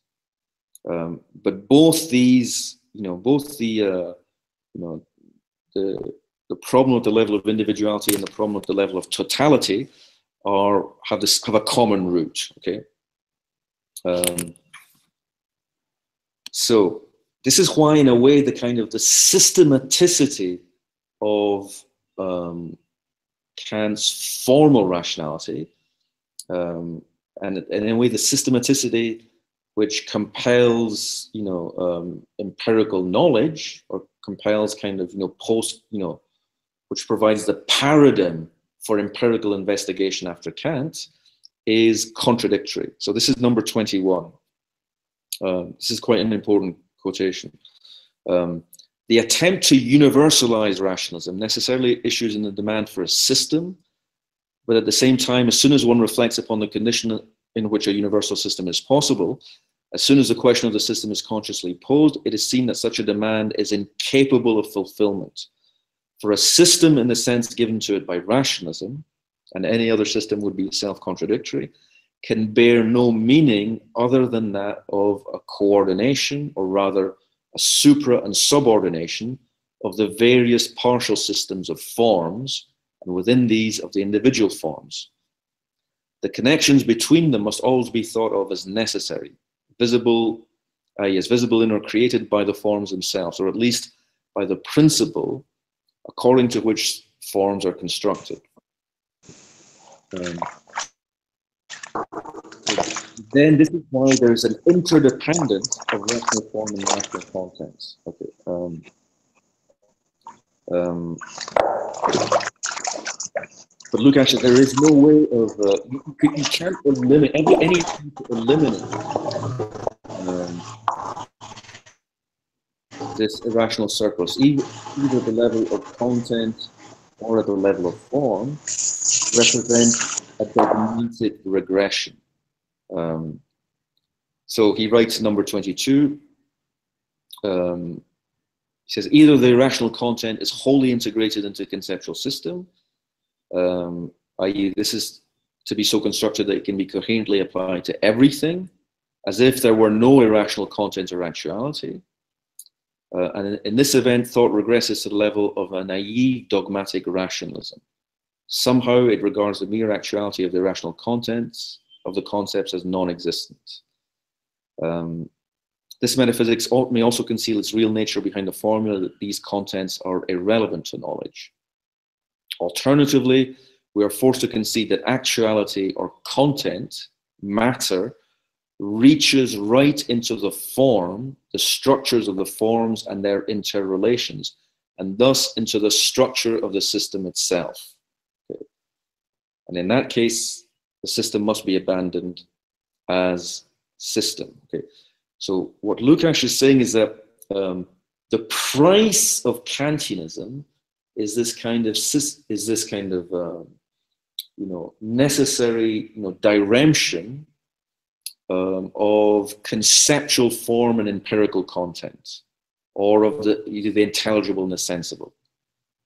But both these, both the problem at the level of individuality and the problem at the level of totality have a common root. Okay. So this is why, in a way, the kind of the systematicity of Kant's formal rationality, and in a way, the systematicity which compels, empirical knowledge, or compels kind of, which provides the paradigm for empirical investigation after Kant, is contradictory. So this is number 21. This is quite an important quotation. The attempt to universalize rationalism necessarily issues in the demand for a system, but at the same time, as soon as one reflects upon the condition in which a universal system is possible, as soon as the question of the system is consciously posed, it is seen that such a demand is incapable of fulfillment. For a system in the sense given to it by rationalism, and any other system would be self-contradictory, can bear no meaning other than that of a coordination, or rather a supra and subordination of the various partial systems of forms, and within these of the individual forms. The connections between them must always be thought of as necessary, visible, i.e. as visible in or created by the forms themselves, or at least by the principle according to which forms are constructed. Then this is why there's an interdependence of rational form and rational contents. Okay. But look, actually, there is no way of you can't eliminate any attempt to eliminate this irrational surplus, either at the level of content or at the level of form, represent a dogmatic regression. So he writes number 22. He says either the irrational content is wholly integrated into a conceptual system, i.e. this is to be so constructed that it can be coherently applied to everything, as if there were no irrational content or actuality. And in this event, thought regresses to the level of a naive dogmatic rationalism. Somehow it regards the mere actuality of the irrational contents of the concepts as non-existent. This metaphysics may also conceal its real nature behind the formula that these contents are irrelevant to knowledge. Alternatively, we are forced to concede that actuality or content, matter, reaches right into the form, the structures of the forms and their interrelations, and thus into the structure of the system itself. Okay. And in that case, the system must be abandoned as system. Okay. So what Lukács is saying is that the price of Kantianism is this kind of necessary diremption of conceptual form and empirical content, or of the intelligible and the sensible.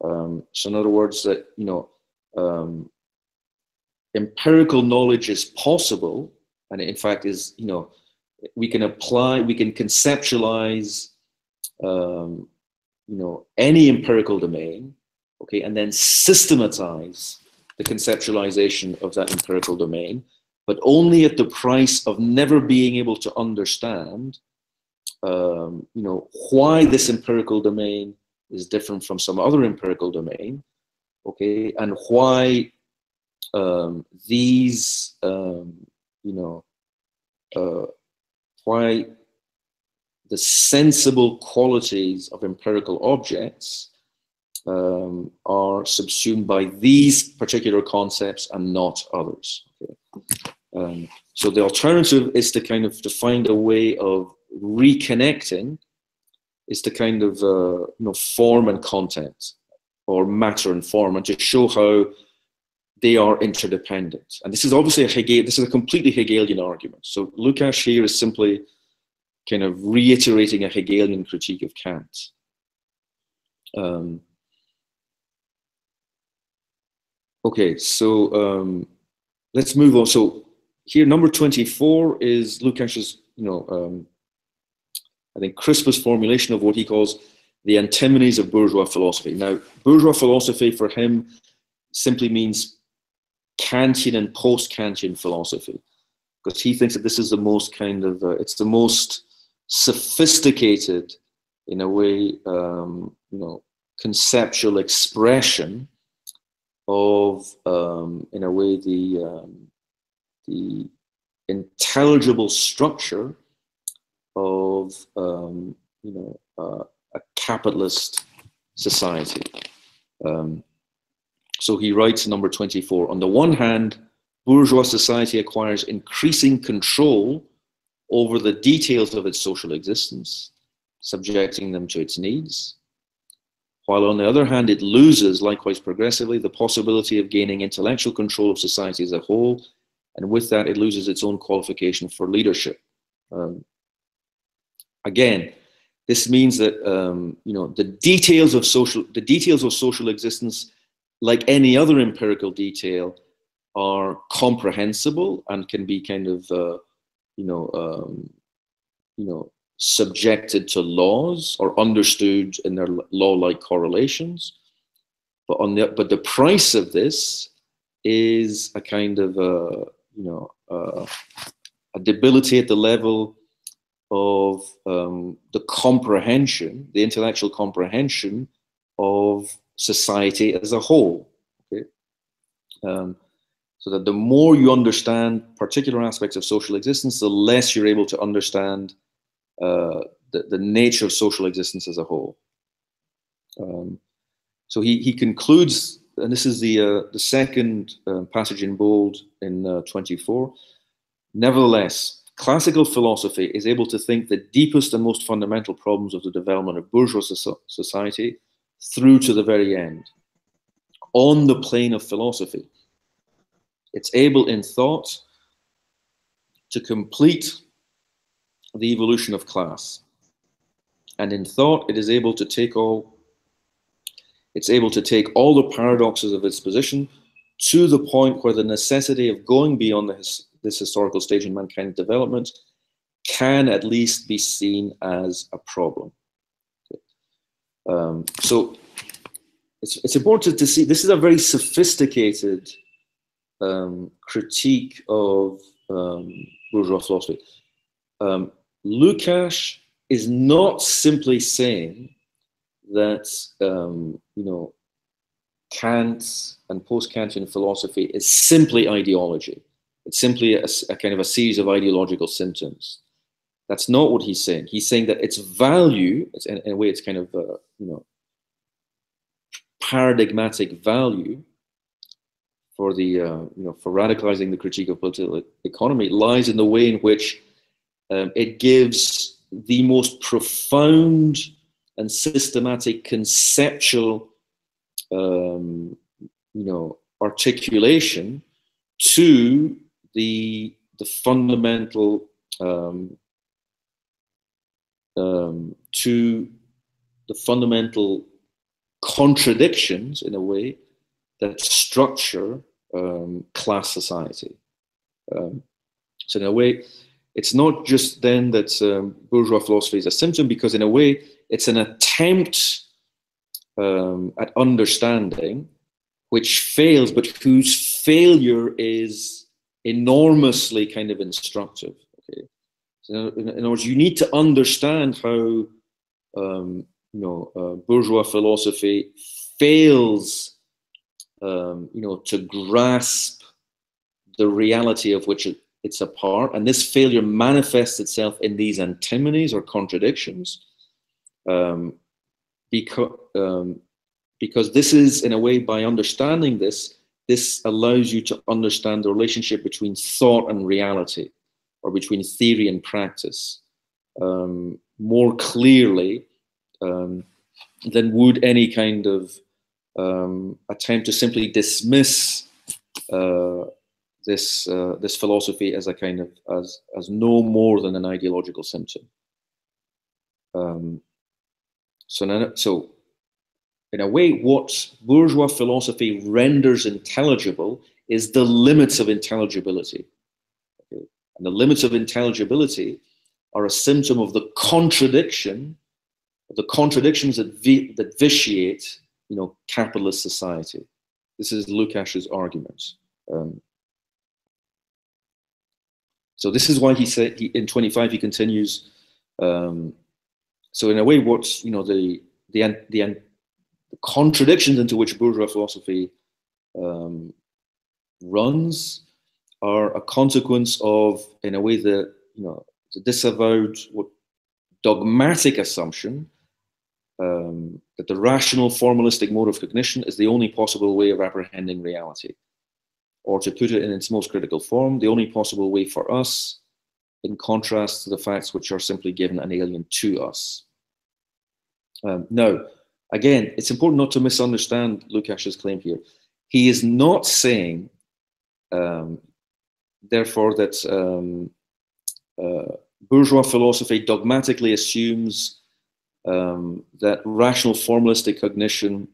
So in other words, that empirical knowledge is possible, and in fact is we can conceptualize any empirical domain, okay, and then systematize the conceptualization of that empirical domain, but only at the price of never being able to understand, why this empirical domain is different from some other empirical domain, okay, and why why the sensible qualities of empirical objects are subsumed by these particular concepts and not others. Okay. So the alternative is to find a way of reconnecting, is to kind of form and content, or matter and form, and to show how they are interdependent. And this is obviously this is a completely Hegelian argument. So Lukács here is simply kind of reiterating a Hegelian critique of Kant. Okay, so let's move on. So here, number 24 is Lukács's, I think, crispest formulation of what he calls the antinomies of bourgeois philosophy. Now, bourgeois philosophy for him simply means Kantian and post-Kantian philosophy, because he thinks that this is the most it's the most sophisticated, in a way, conceptual expression of, in a way, the intelligible structure of, a capitalist society. So he writes number 24, on the one hand, bourgeois society acquires increasing control over the details of its social existence, subjecting them to its needs, while on the other hand, it loses, likewise progressively, the possibility of gaining intellectual control of society as a whole, and with that, it loses its own qualification for leadership. Again, this means that the details of social existence, like any other empirical detail, are comprehensible and can be kind of subjected to laws or understood in their law-like correlations. But the price of this is a kind of a debility at the level of the comprehension, the intellectual comprehension of society as a whole. Okay? So that the more you understand particular aspects of social existence, the less you're able to understand the nature of social existence as a whole. So he concludes, and this is the second passage in bold in 24. Nevertheless, classical philosophy is able to think the deepest and most fundamental problems of the development of bourgeois society through to the very end. On the plane of philosophy, it's able in thought to complete the evolution of class. And in thought, it is able to take all the paradoxes of its position to the point where the necessity of going beyond this historical stage in mankind's development can at least be seen as a problem. So it's important to see, this is a very sophisticated critique of bourgeois philosophy. Lukács is not simply saying that Kant and post-Kantian philosophy is simply ideology. It's simply a kind of a series of ideological symptoms. That's not what he's saying. He's saying that its value, in a way, it's kind of paradigmatic value for the for radicalizing the critique of political economy lies in the way in which it gives the most profound and systematic conceptual articulation to the fundamental contradictions, in a way, that structure class society. So in a way, it's not just then that bourgeois philosophy is a symptom, because in a way, it's an attempt at understanding which fails, but whose failure is enormously kind of instructive. Okay? So in other words, you need to understand how bourgeois philosophy fails to grasp the reality of which it's a part, and this failure manifests itself in these antinomies or contradictions, because this is, in a way, by understanding this allows you to understand the relationship between thought and reality, or between theory and practice, more clearly than would any kind of attempt to simply dismiss this philosophy as a kind of as no more than an ideological symptom. So in a way, what bourgeois philosophy renders intelligible is the limits of intelligibility. Okay? And the limits of intelligibility are a symptom of the contradictions that vitiate, capitalist society. This is Lukács's argument. So this is why he said in 25 he continues. So in a way, what the contradictions into which bourgeois philosophy runs are a consequence of, in a way, the disavowed dogmatic assumption that the rational formalistic mode of cognition is the only possible way of apprehending reality. Or to put it in its most critical form, the only possible way for us, in contrast to the facts which are simply given and alien to us. Now, again, it's important not to misunderstand Lukasz's claim here. He is not saying, therefore, that bourgeois philosophy dogmatically assumes that rational formalistic cognition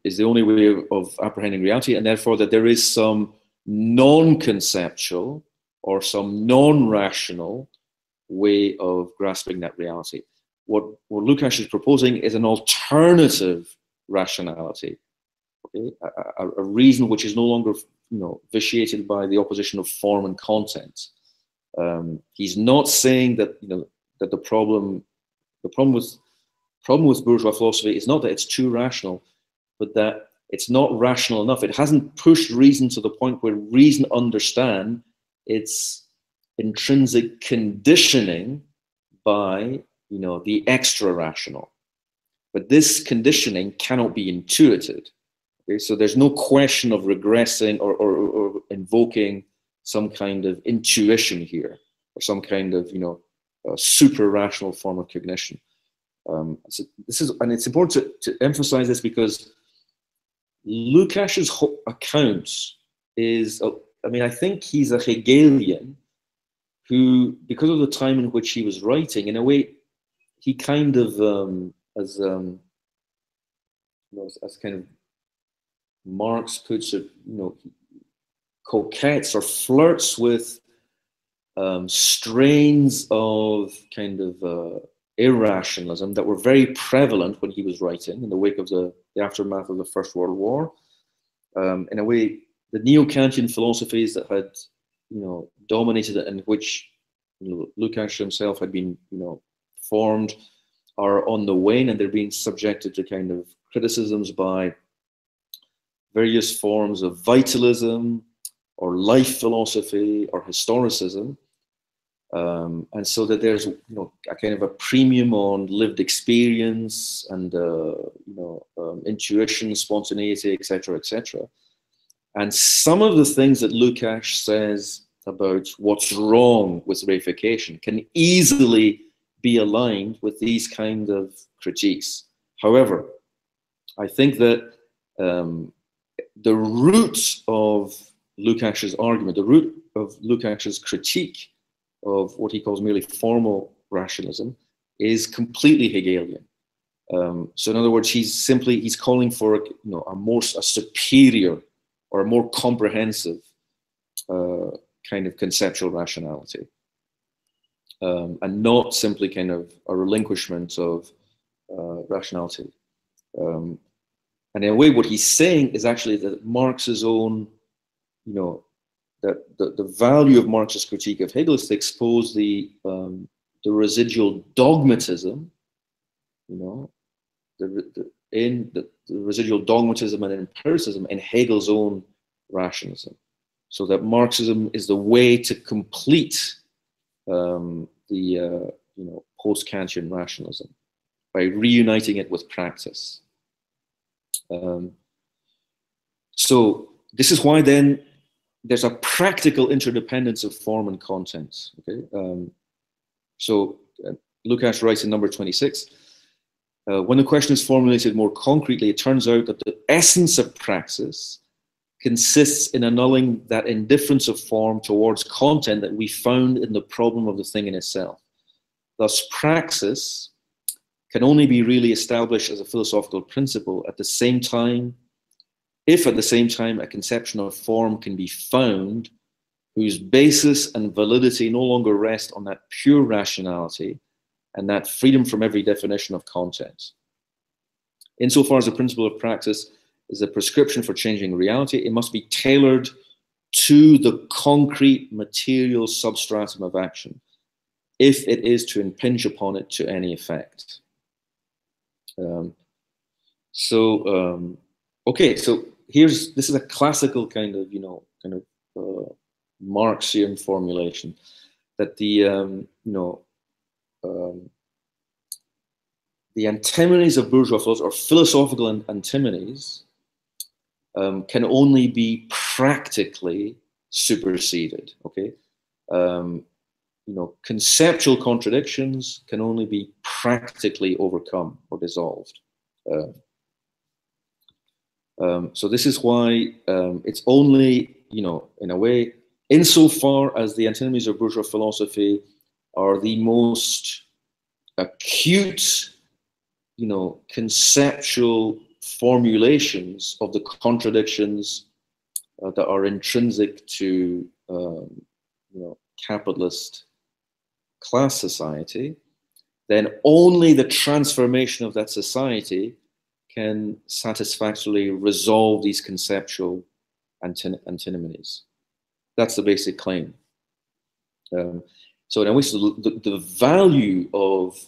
is the only way of apprehending reality, and therefore that there is some non-conceptual or some non-rational way of grasping that reality. What Lukács is proposing is an alternative rationality, okay? A reason which is no longer, vitiated by the opposition of form and content. He's not saying that that the problem with bourgeois philosophy is not that it's too rational, but that it's not rational enough. It hasn't pushed reason to the point where reason understand its intrinsic conditioning by the extra rational. But this conditioning cannot be intuited. Okay? So there's no question of regressing or invoking some kind of intuition here, or some kind of super rational form of cognition. So this is, and it's important to emphasize this because Lukács's account is, I think he's a Hegelian who, because of the time in which he was writing, in a way, he kind of, as kind of Marx puts it, coquettes or flirts with strains of kind of irrationalism that were very prevalent when he was writing in the wake of the aftermath of the First World War. In a way, the neo-Kantian philosophies that had, dominated it, and which Lukács himself had been, formed, are on the wane, and they're being subjected to kind of criticisms by various forms of vitalism or life philosophy or historicism. And so that there's a kind of a premium on lived experience and intuition, spontaneity, etc., etc. And some of the things that Lukács says about what's wrong with reification can easily be aligned with these kind of critiques. However, I think that the root of Lukács's argument, the root of Lukács's critique of what he calls merely formal rationalism, is completely Hegelian. So in other words, he's calling for a superior or a more comprehensive kind of conceptual rationality, and not simply kind of a relinquishment of rationality. And in a way, what he's saying is actually that Marx's own, that the value of Marx's critique of Hegel is to expose the residual dogmatism, the residual dogmatism and empiricism in Hegel's own rationalism, so that Marxism is the way to complete the post-Kantian rationalism by reuniting it with practice. So this is why then there's a practical interdependence of form and content. Okay, so Lukács writes in number 26, when the question is formulated more concretely, it turns out that the essence of praxis consists in annulling that indifference of form towards content that we found in the problem of the thing in itself. Thus, praxis can only be really established as a philosophical principle at the same time, if at the same time a conception of form can be found whose basis and validity no longer rest on that pure rationality and that freedom from every definition of content. Insofar as the principle of praxis is a prescription for changing reality, it must be tailored to the concrete material substratum of action, if it is to impinge upon it to any effect. Okay, so this is a classical kind of Marxian formulation that the the antinomies of bourgeois philosophy, or philosophical antinomies, can only be practically superseded. Okay, conceptual contradictions can only be practically overcome or dissolved. So this is why it's only, in a way, insofar as the antinomies of bourgeois philosophy are the most acute, conceptual formulations of the contradictions that are intrinsic to, capitalist class society, then only the transformation of that society can satisfactorily resolve these conceptual antinomies. That's the basic claim. So in a way, the value of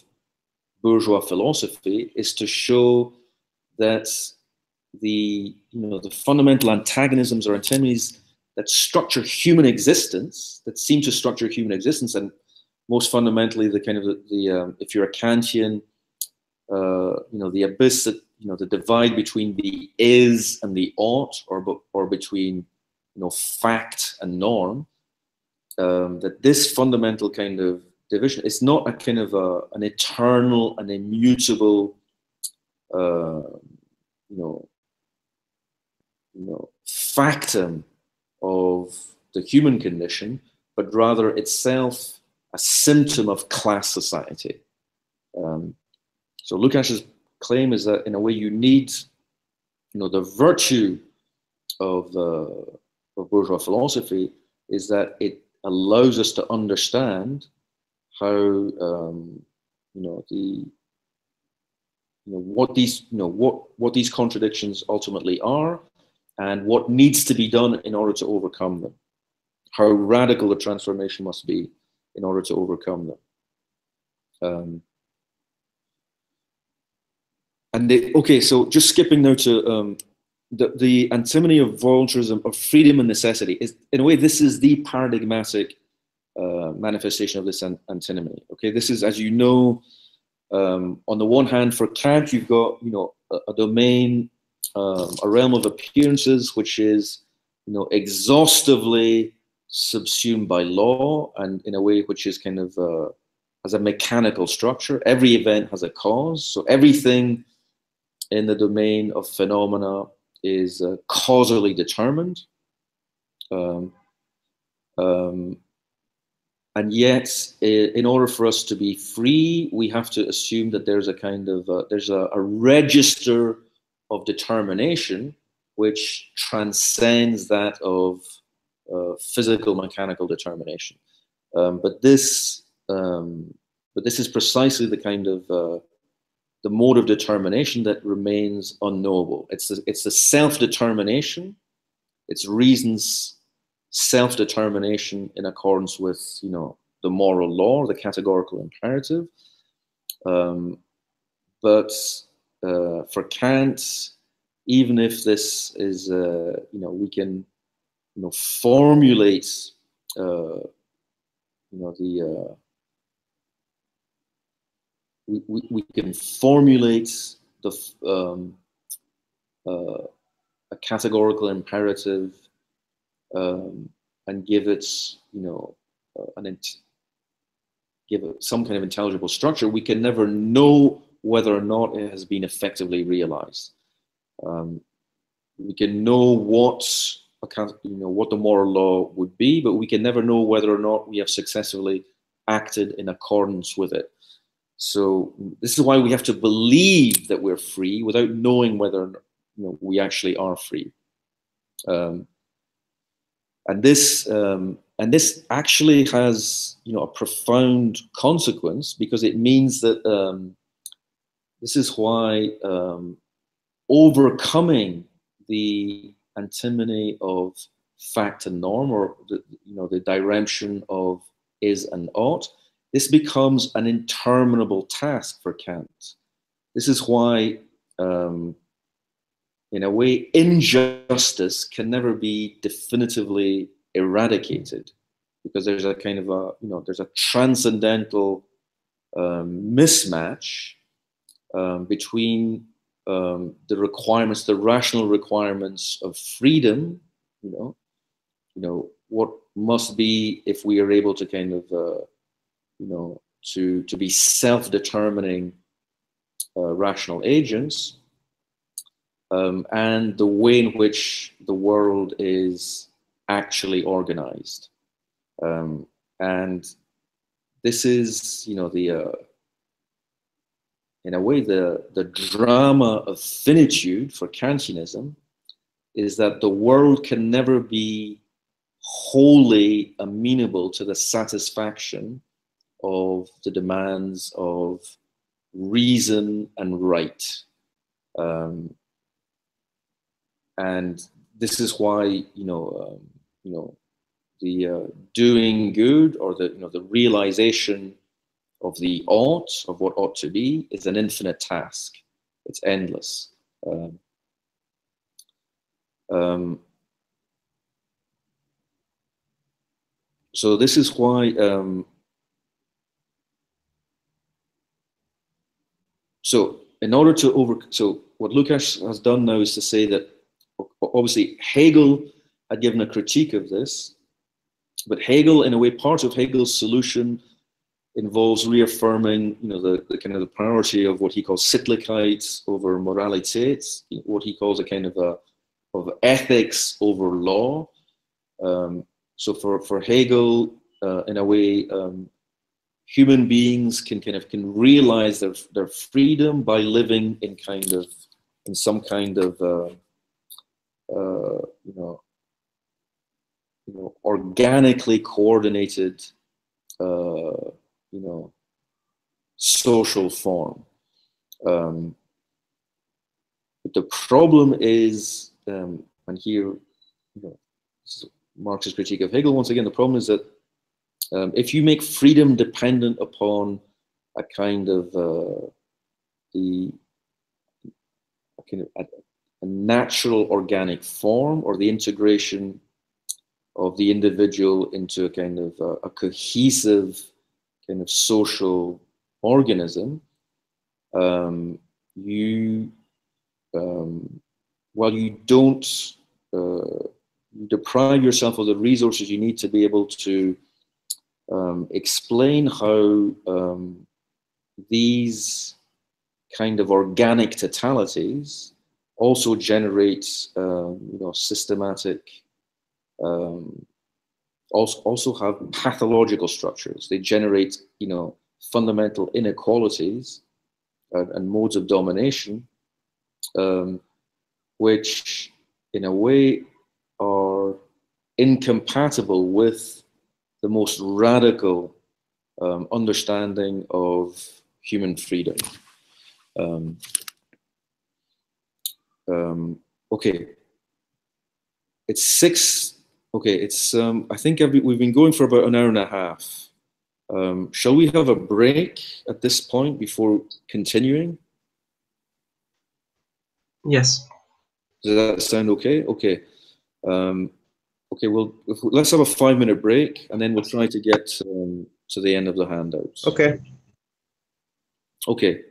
bourgeois philosophy is to show that the fundamental antagonisms or antinomies that structure human existence, that seem to structure human existence, and most fundamentally the kind of the if you're a Kantian, the abyss, that the divide between the is and the ought, or between fact and norm, that this fundamental kind of division is not a kind of an eternal and immutable factum of the human condition, but rather itself a symptom of class society. So Lukács's claim is that in a way you need, the virtue of bourgeois philosophy is that it allows us to understand how what these contradictions ultimately are, and what needs to be done in order to overcome them. How radical the transformation must be in order to overcome them. Okay, so just skipping now to the antinomy of voluntarism, of freedom and necessity, is, in a way, this is the paradigmatic manifestation of this antinomy. Okay, this is, as you know, on the one hand, for Kant, you've got a domain, a realm of appearances, which is exhaustively subsumed by law, and in a way which is kind of has a mechanical structure. Every event has a cause, so everything in the domain of phenomena is causally determined. And yet, in order for us to be free, we have to assume that there's a kind of there's a register of determination which transcends that of physical mechanical determination. But this is precisely the kind of the mode of determination that remains unknowable. It's the self-determination. It's reason's self-determination in accordance with the moral law, the categorical imperative. But for Kant, even if this is we can formulate we can formulate a categorical imperative and give it, give it some kind of intelligible structure. We can never know whether or not it has been effectively realized. We can know what what the moral law would be, but we can never know whether or not we have successfully acted in accordance with it. So this is why we have to believe that we're free without knowing whether we actually are free. And this actually has a profound consequence, because it means that this is why overcoming the antinomy of fact and norm, or the direction of is and ought, this becomes an interminable task for Kant. This is why, in a way, injustice can never be definitively eradicated, because there's a kind of there's a transcendental mismatch between the requirements, the rational requirements of freedom, you know, what must be if we are able to kind of, to be self-determining rational agents, and the way in which the world is actually organized. And this is, in a way, the drama of finitude for Kantianism is that the world can never be wholly amenable to the satisfaction of the demands of reason and right. And this is why, the doing good, or the realization of the ought, of what ought to be, is an infinite task. It's endless. So this is why, so in order to so what Lukács has done now is to say that, obviously Hegel had given a critique of this, but Hegel, in a way, part of Hegel's solution involves reaffirming, the kind of the priority of what he calls Sittlichkeit over Moralität, what he calls a kind of ethics over law. So for Hegel, in a way, human beings can realize their freedom by living in some kind of organically coordinated social form. But the problem is, and here, this is Marx's critique of Hegel once again, the problem is that if you make freedom dependent upon a kind of a natural organic form, or the integration of the individual into a kind of a cohesive kind of social organism, while you don't deprive yourself of the resources you need to be able to explain how these kind of organic totalities also generate systematic, also have pathological structures. They generate fundamental inequalities and modes of domination, which in a way are incompatible with the most radical understanding of human freedom. Okay, it's 6. Okay, it's I think we've been going for about an hour and a half. Shall we have a break at this point before continuing? Yes. Does that sound okay? Okay. Okay, well, let's have a 5-minute break, and then we'll try to get to the end of the handouts. Okay. Okay.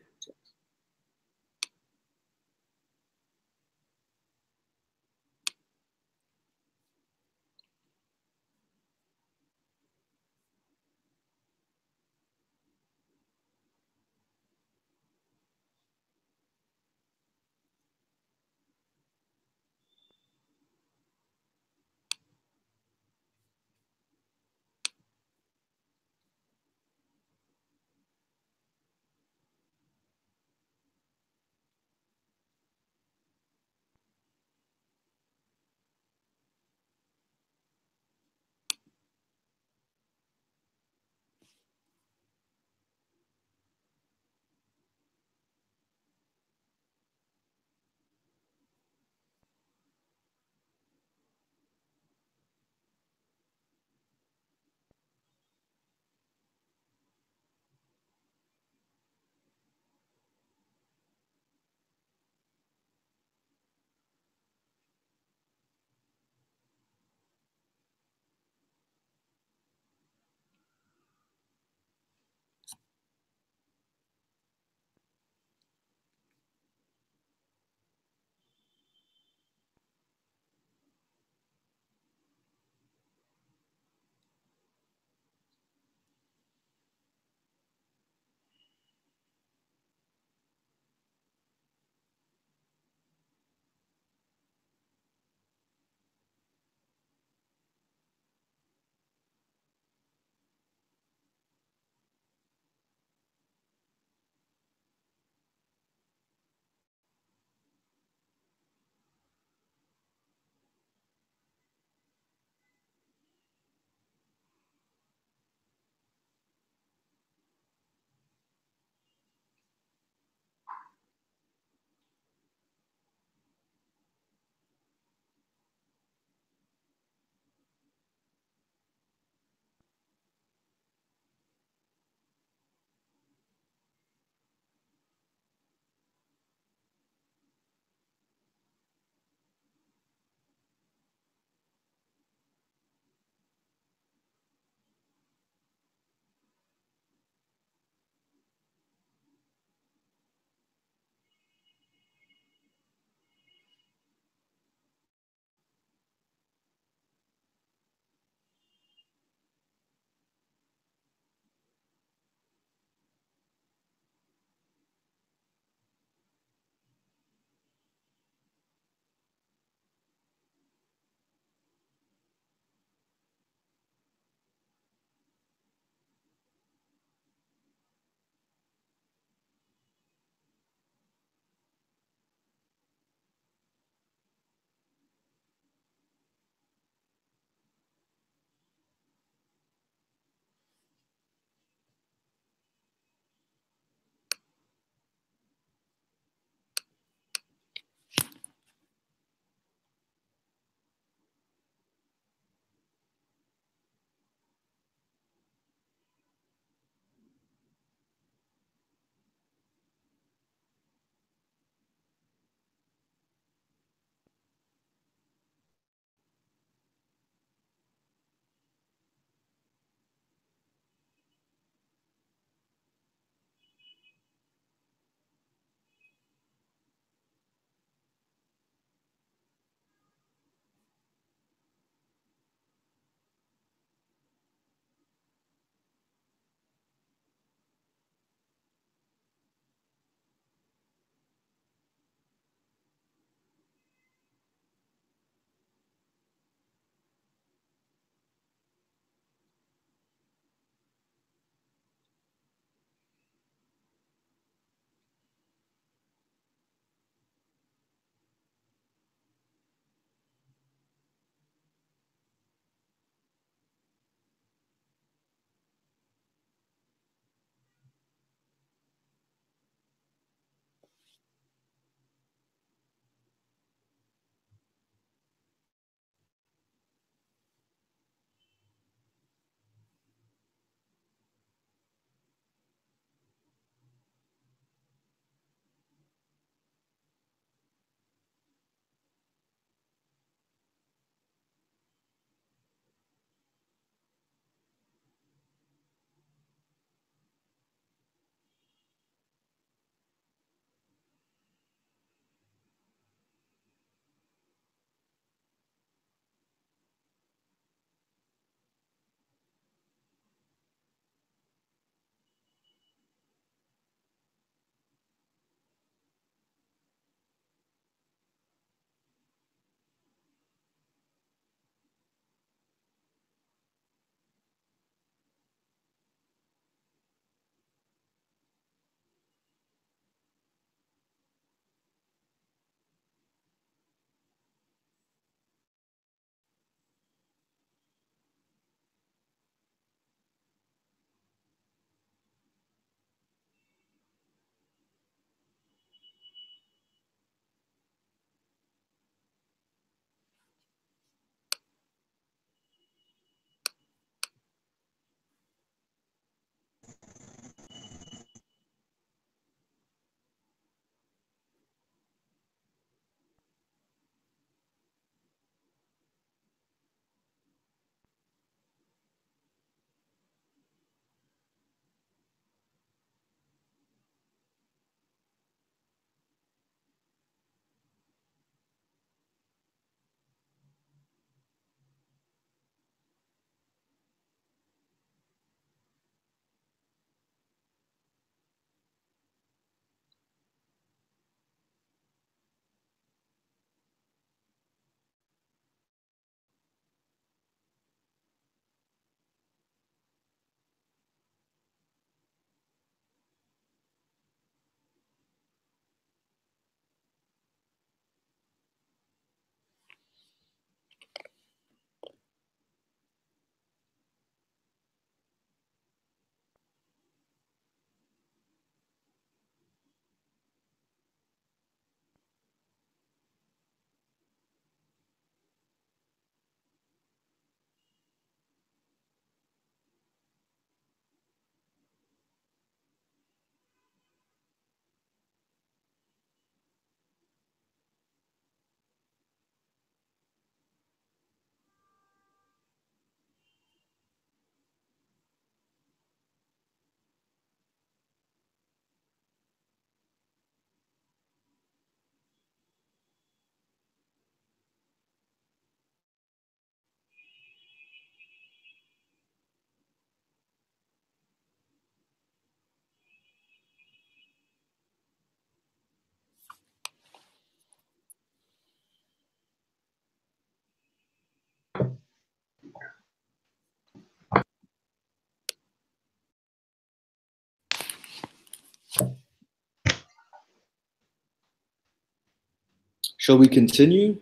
Shall we continue?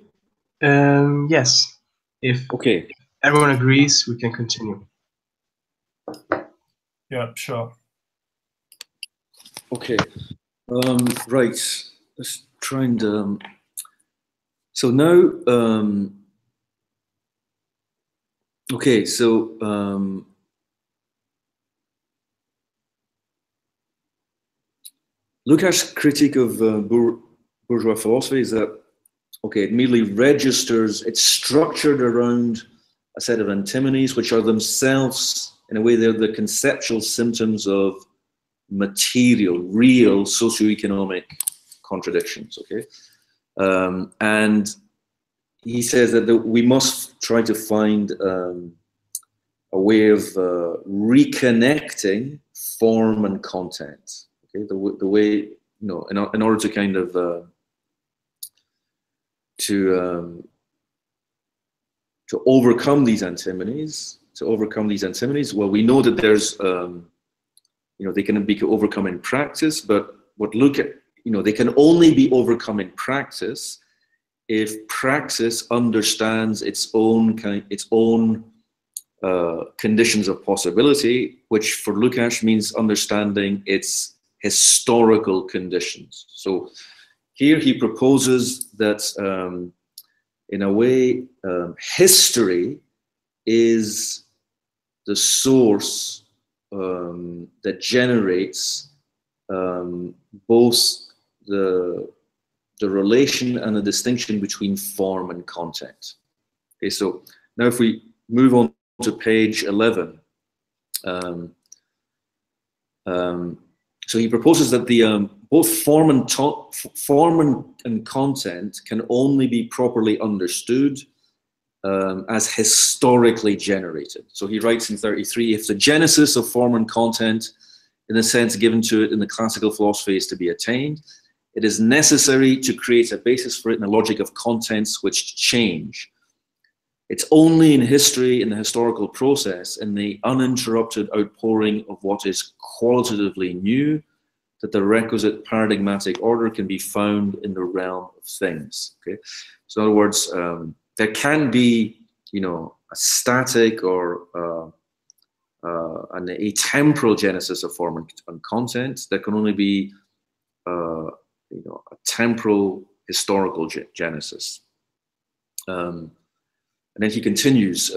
Yes. If Okay. everyone agrees, we can continue. Yeah, sure. Okay. Right. Let's try and. So now. Okay. So. Lukács' critique of bourgeois philosophy is that, okay, it merely registers, it's structured around a set of antinomies, which are themselves, in a way, they're the conceptual symptoms of material, real socioeconomic contradictions, okay? And he says that we must try to find a way of reconnecting form and content. Okay, the way, you know, in order to kind of to overcome these antinomies, well, we know that there's, you know, they can be overcome in practice, but you know, they can only be overcome in practice if praxis understands its own conditions of possibility, which for Lukács means understanding its historical conditions. So here he proposes that in a way, history is the source that generates both the relation and the distinction between form and content. Okay, so now if we move on to page 11, so he proposes that the both form and content can only be properly understood as historically generated. So he writes in 33, if the genesis of form and content, in the sense given to it in the classical philosophy, is to be attained, it is necessary to create a basis for it in a logic of contents which change. It's only in history, in the historical process, in the uninterrupted outpouring of what is qualitatively new, that the requisite paradigmatic order can be found in the realm of things. Okay, so in other words, there can be, you know, a static or an atemporal genesis of form and content. There can only be, you know, a temporal historical genesis. And then he continues,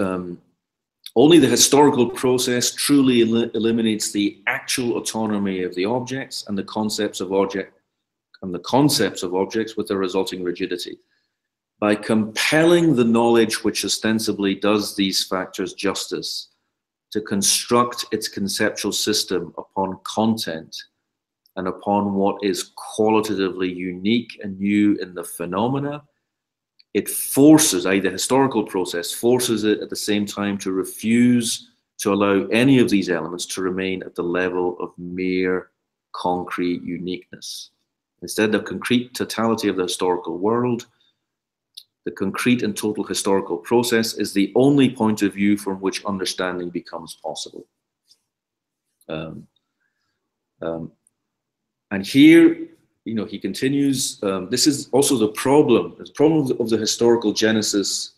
only the historical process truly eliminates the actual autonomy of the objects and the concepts of objects with the resulting rigidity. By compelling the knowledge which ostensibly does these factors justice to construct its conceptual system upon content and upon what is qualitatively unique and new in the phenomena, it forces, i.e. the historical process, forces it at the same time to refuse to allow any of these elements to remain at the level of mere concrete uniqueness. Instead, the concrete totality of the historical world, the concrete and total historical process, is the only point of view from which understanding becomes possible. And here, you know, he continues, this is also the problem of the historical genesis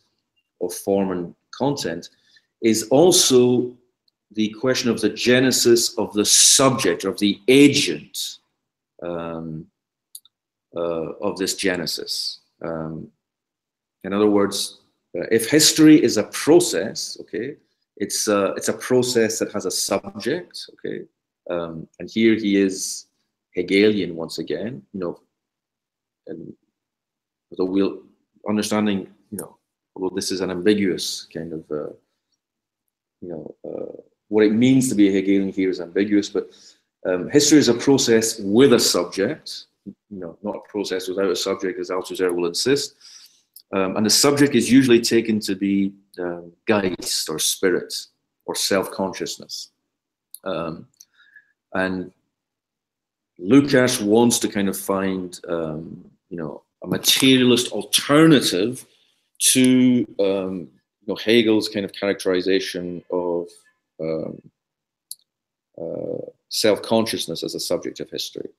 of form and content is also the question of the genesis of the subject, of the agent of this genesis. In other words, if history is a process, okay, it's a process that has a subject, okay, and here he is Hegelian once again, you know, and although we'll understanding, you know, although this is an ambiguous kind of, you know, what it means to be a Hegelian here is ambiguous, but history is a process with a subject, you know, not a process without a subject, as Althusser will insist, and the subject is usually taken to be Geist or spirit or self-consciousness, and Lukács wants to kind of find, you know, a materialist alternative to, you know, Hegel's kind of characterization of self-consciousness as a subject of history.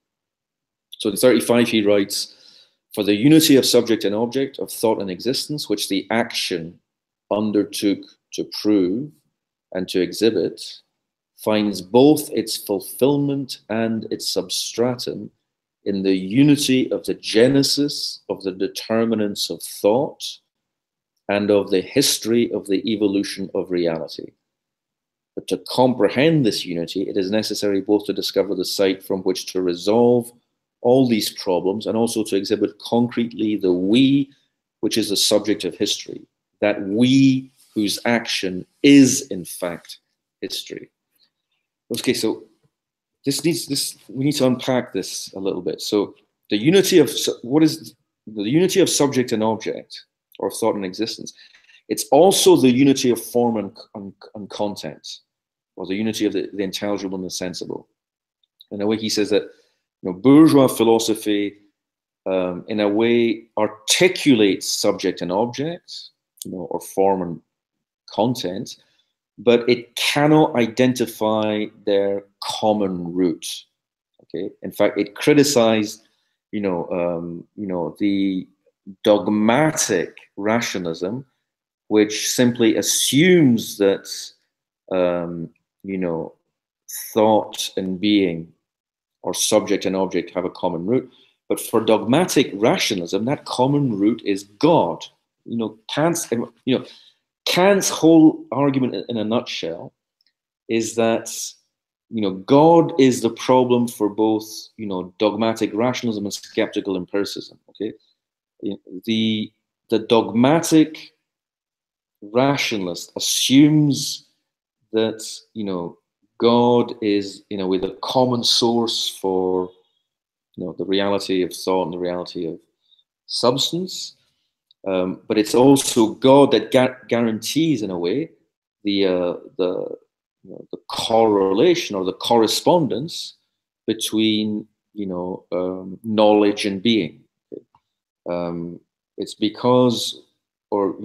So in 35 he writes, For the unity of subject and object, of thought and existence, which the action undertook to prove and to exhibit, finds both its fulfillment and its substratum in the unity of the genesis of the determinants of thought and of the history of the evolution of reality. But to comprehend this unity, it is necessary both to discover the site from which to resolve all these problems and also to exhibit concretely the we, which is the subject of history, that we whose action is in fact history. Okay, so we need to unpack this a little bit. So the unity of, what is the unity of subject and object, or thought and existence? It's also the unity of form and content, or the unity of the intelligible and the sensible. In a way, he says that, you know, bourgeois philosophy, in a way, articulates subject and object, you know, or form and content, but it cannot identify their common root. Okay, in fact, it criticized, the dogmatic rationalism, which simply assumes that, thought and being, or subject and object, have a common root. But for dogmatic rationalism, that common root is God. Kant's whole argument in a nutshell is that, God is the problem for both, dogmatic rationalism and skeptical empiricism. Okay, the dogmatic rationalist assumes that, God is, in a way, the common source for, the reality of thought and the reality of substance. But it's also God that guarantees, in a way, the correlation or the correspondence between, knowledge and being. It's because, or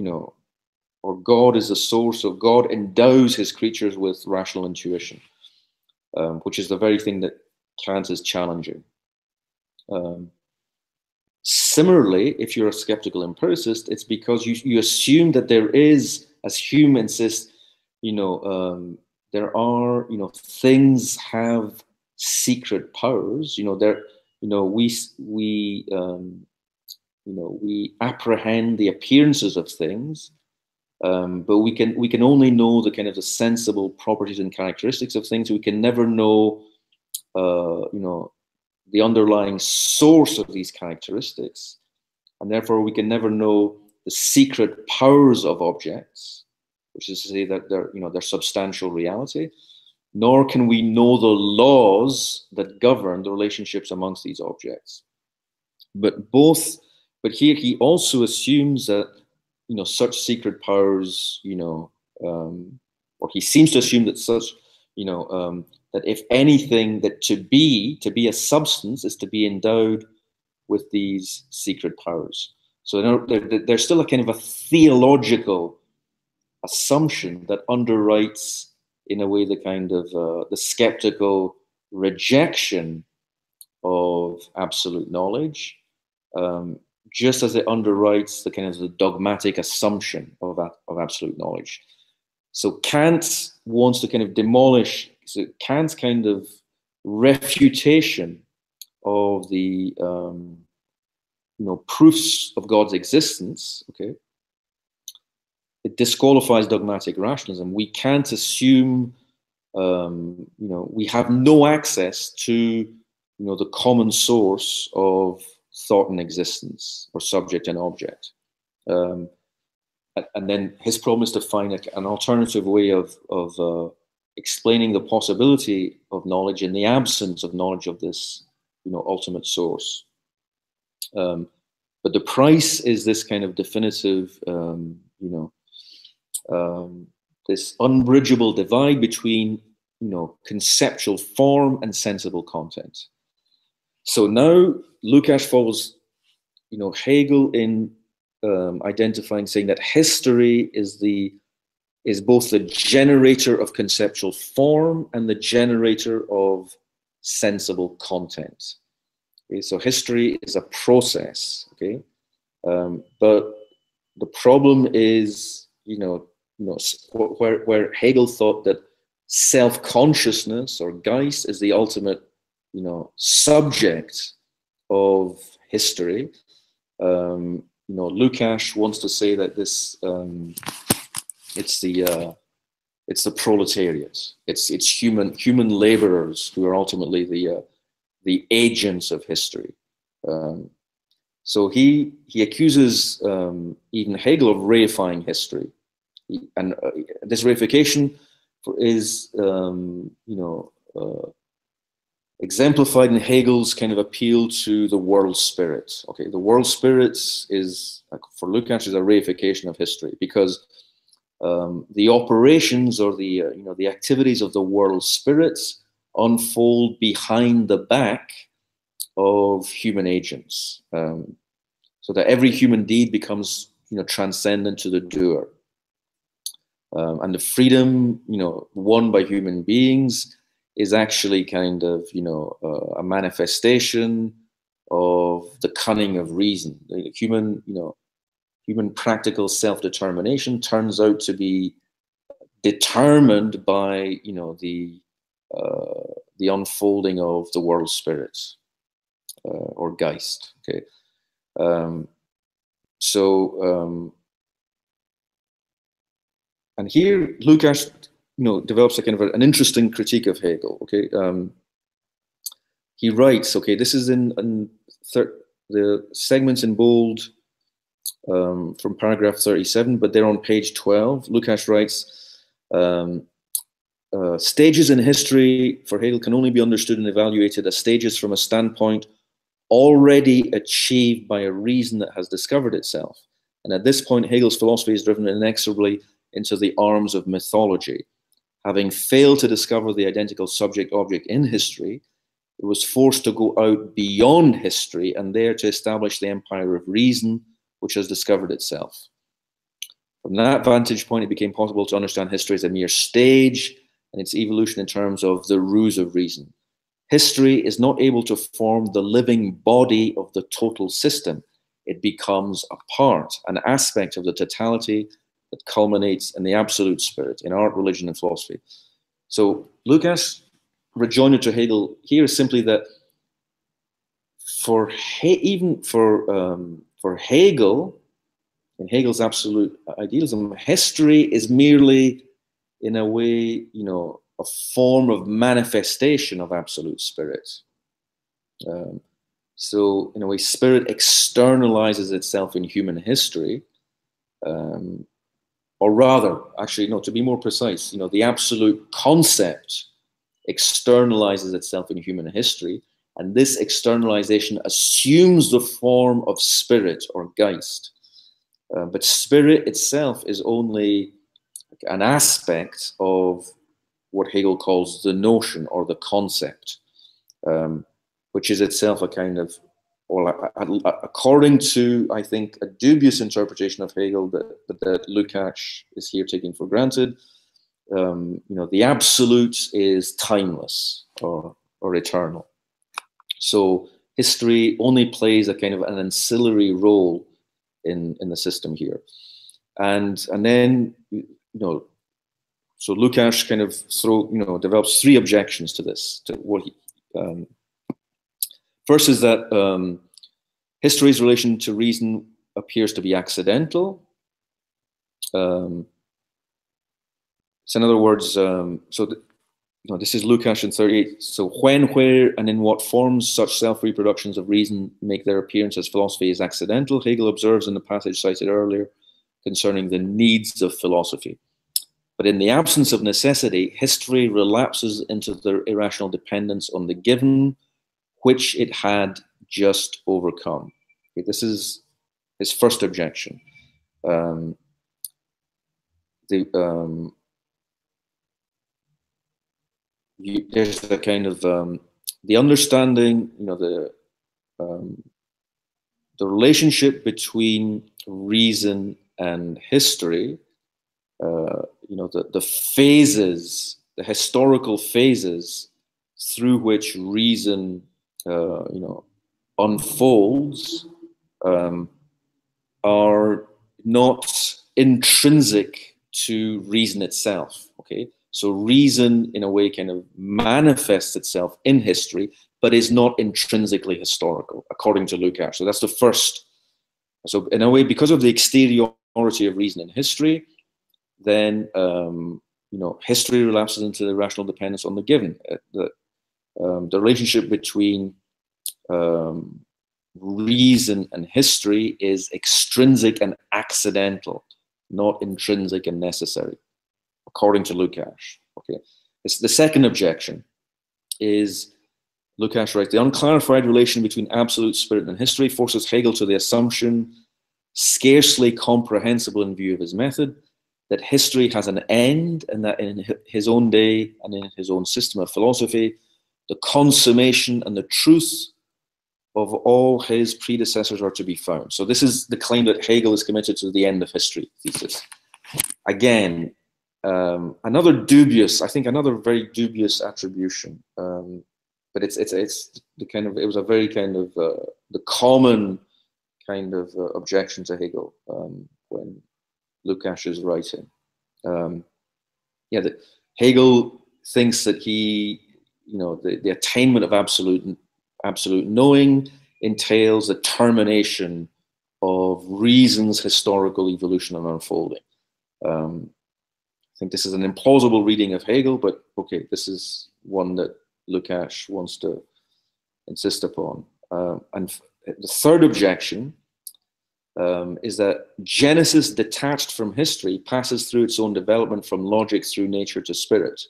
God is the source of, God endows his creatures with rational intuition, which is the very thing that Kant is challenging. Similarly, if you're a skeptical empiricist, it's because you assume that there is, as Hume insists, there are, things have secret powers. We apprehend the appearances of things, but we can only know the kind of the sensible properties and characteristics of things. We can never know, the underlying source of these characteristics, and therefore we can never know the secret powers of objects, which is to say that their substantial reality, nor can we know the laws that govern the relationships amongst these objects. But here he also assumes that, such secret powers, or he seems to assume that such, that if anything, that to be a substance is to be endowed with these secret powers. So there's still a kind of a theological assumption that underwrites, in a way, the kind of the skeptical rejection of absolute knowledge, just as it underwrites the kind of the dogmatic assumption of absolute knowledge. So Kant wants to kind of demolish, so Kant's kind of refutation of the proofs of God's existence. Okay, it disqualifies dogmatic rationalism. We can't assume, we have no access to, the common source of thought and existence, or subject and object. And then his problem is to find an alternative way of explaining the possibility of knowledge in the absence of knowledge of this, ultimate source. But the price is this kind of definitive, this unbridgeable divide between, conceptual form and sensible content. So now Lukács follows, Hegel in identifying, saying that history is both the generator of conceptual form and the generator of sensible content. Okay? So history is a process. Okay, but the problem is, where Hegel thought that self-consciousness or Geist is the ultimate, subject of history. Lukács wants to say that this it's the proletariat. It's human laborers who are ultimately the agents of history. So he accuses even Hegel of reifying history, and this reification is exemplified in Hegel's kind of appeal to the world spirit. Okay, the world spirit is, for Lukács, is a reification of history, because the operations or the activities of the world spirit unfold behind the back of human agents, so that every human deed becomes transcendent to the doer, and the freedom won by human beings is actually kind of a manifestation of the cunning of reason. The human practical self-determination turns out to be determined by the unfolding of the world spirit, or Geist. Okay, and here Lukács develops a kind of an interesting critique of Hegel. Okay, he writes. Okay, this is in the segments in bold from paragraph 37, but they're on page 12. Lukács writes, stages in history for Hegel can only be understood and evaluated as stages from a standpoint already achieved by a reason that has discovered itself. And at this point, Hegel's philosophy is driven inexorably into the arms of mythology. Having failed to discover the identical subject-object in history, it was forced to go out beyond history and there to establish the empire of reason, which has discovered itself. From that vantage point, it became possible to understand history as a mere stage and its evolution in terms of the ruse of reason. History is not able to form the living body of the total system. It becomes a part, an aspect of the totality that culminates in the absolute spirit, in art, religion, and philosophy. So Lukács' rejoinder to Hegel here is simply that for Hegel, in Hegel's absolute idealism, history is merely, in a way, a form of manifestation of absolute spirit. So, in a way, spirit externalizes itself in human history, or rather, actually, no, to be more precise, the absolute concept externalizes itself in human history, and this externalization assumes the form of spirit or Geist. But spirit itself is only an aspect of what Hegel calls the notion or the concept, which is itself a kind of, well, according to, I think, a dubious interpretation of Hegel that Lukács is here taking for granted, the absolute is timeless or eternal. So history only plays a kind of an ancillary role in the system here, and then so Lukács kind of develops three objections to this. To what he first is that history's relation to reason appears to be accidental. So in other words, this is Lukács in 38. So when, where, and in what forms such self-reproductions of reason make their appearance as philosophy is accidental, Hegel observes in the passage cited earlier concerning the needs of philosophy. But in the absence of necessity, history relapses into the irrational dependence on the given, which it had just overcome. Okay, this is his first objection. There's a kind of the understanding, the relationship between reason and history. The phases, the historical phases through which reason, unfolds are not intrinsic to reason itself, okay? So reason, in a way, kind of manifests itself in history, but is not intrinsically historical, according to Lukács. So that's the first. So in a way, because of the exteriority of reason in history, then history relapses into the rational dependence on the given. The relationship between reason and history is extrinsic and accidental, not intrinsic and necessary, according to Lukács. Okay, it's the second objection is Lukács writes, the unclarified relation between absolute spirit and history forces Hegel to the assumption, scarcely comprehensible in view of his method, that history has an end, and that in his own day and in his own system of philosophy, the consummation and the truth of all his predecessors are to be found. So this is the claim that Hegel is committed to the end of history thesis. Again, another very dubious attribution. But it's the kind of, it was a very kind of the common kind of objection to Hegel when Lukács is writing. That Hegel thinks that he, the attainment of absolute knowing entails the termination of reason's historical evolution and unfolding. I think this is an implausible reading of Hegel, but okay, this is one that Lukács wants to insist upon. And the third objection is that Genesis detached from history passes through its own development from logic through nature to spirit.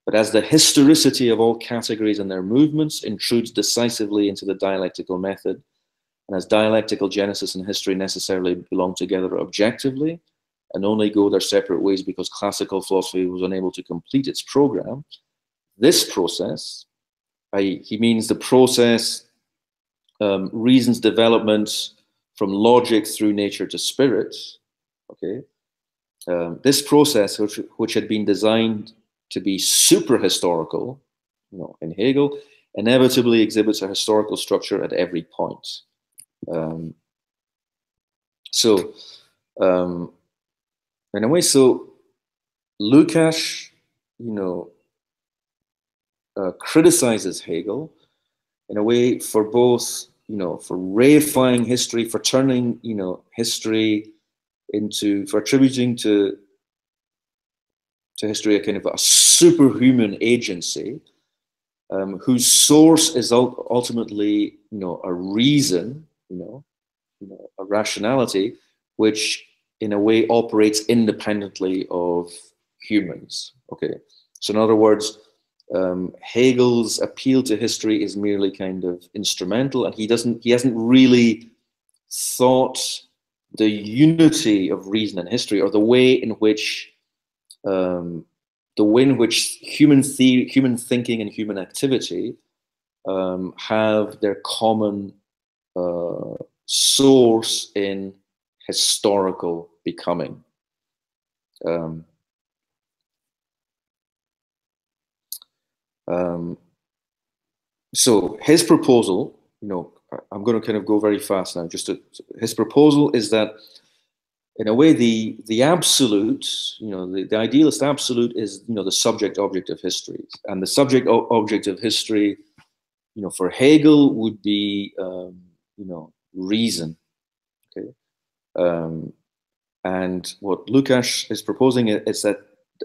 But as the historicity of all categories and their movements intrudes decisively into the dialectical method, and as dialectical genesis and history necessarily belong together objectively, and only go their separate ways because classical philosophy was unable to complete its program, this process, he means the process, reason's development from logic through nature to spirit, okay? This process, which had been designed to be super-historical, in Hegel, inevitably exhibits a historical structure at every point. In a way, so Lukács, criticizes Hegel in a way for both, for reifying history, for turning, history into, for attributing to history a kind of a superhuman agency, whose source is ultimately, a reason, a rationality, which in a way operates independently of humans. Okay, so in other words, Hegel's appeal to history is merely kind of instrumental, and he hasn't really thought the unity of reason and history, or the way in which human thinking and human activity have their common source in historical becoming. So his proposal, I'm going to kind of go very fast now. His proposal is that, in a way, the absolute, the idealist absolute is, the subject-object of history, and the subject-object of history, for Hegel would be, reason. Okay, and what Lukács is proposing is that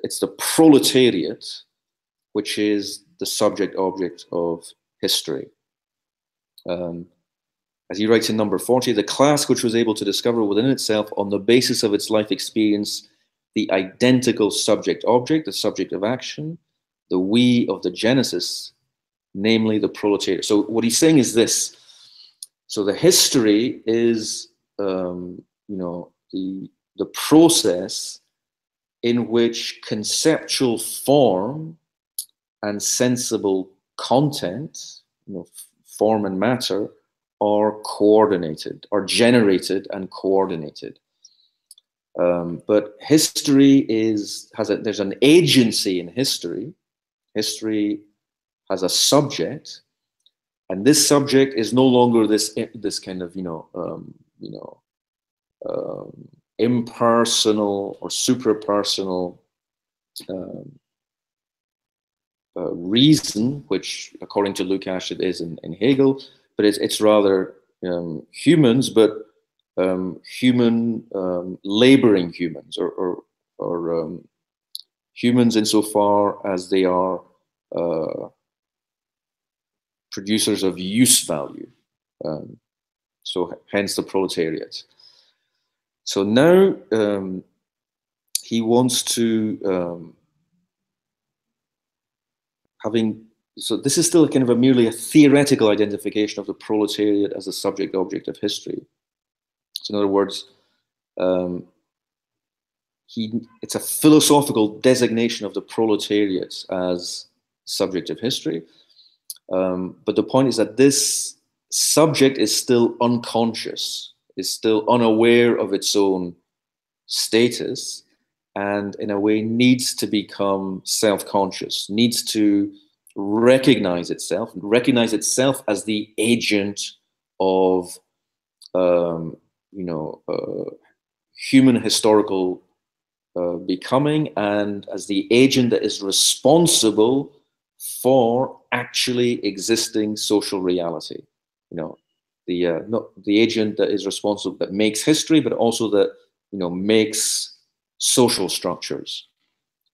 it's the proletariat which is the subject-object of history. As he writes in number 40, the class which was able to discover within itself, on the basis of its life experience, the identical subject-object, the subject of action, the we of the Genesis, namely the proletariat. So what he's saying is this. So the history is, the process in which conceptual form and sensible content, form and matter, are coordinated, are generated and coordinated. But history there's an agency in history. History has a subject, And this subject is no longer this kind of impersonal or suprapersonal reason, which according to Lukács it is in Hegel, but it's rather humans, but human laboring humans, or humans insofar as they are producers of use value. So hence the proletariat. So now he wants to so this is still kind of merely a theoretical identification of the proletariat as a subject object of history. So in other words, it's a philosophical designation of the proletariat as subject of history. But the point is that this subject is still unconscious, is still unaware of its own status, and in a way needs to become self-conscious, needs to recognize itself as the agent of human historical becoming, and as the agent that is responsible for actually existing social reality. Not the agent that is responsible, that makes history, but also that makes social structures.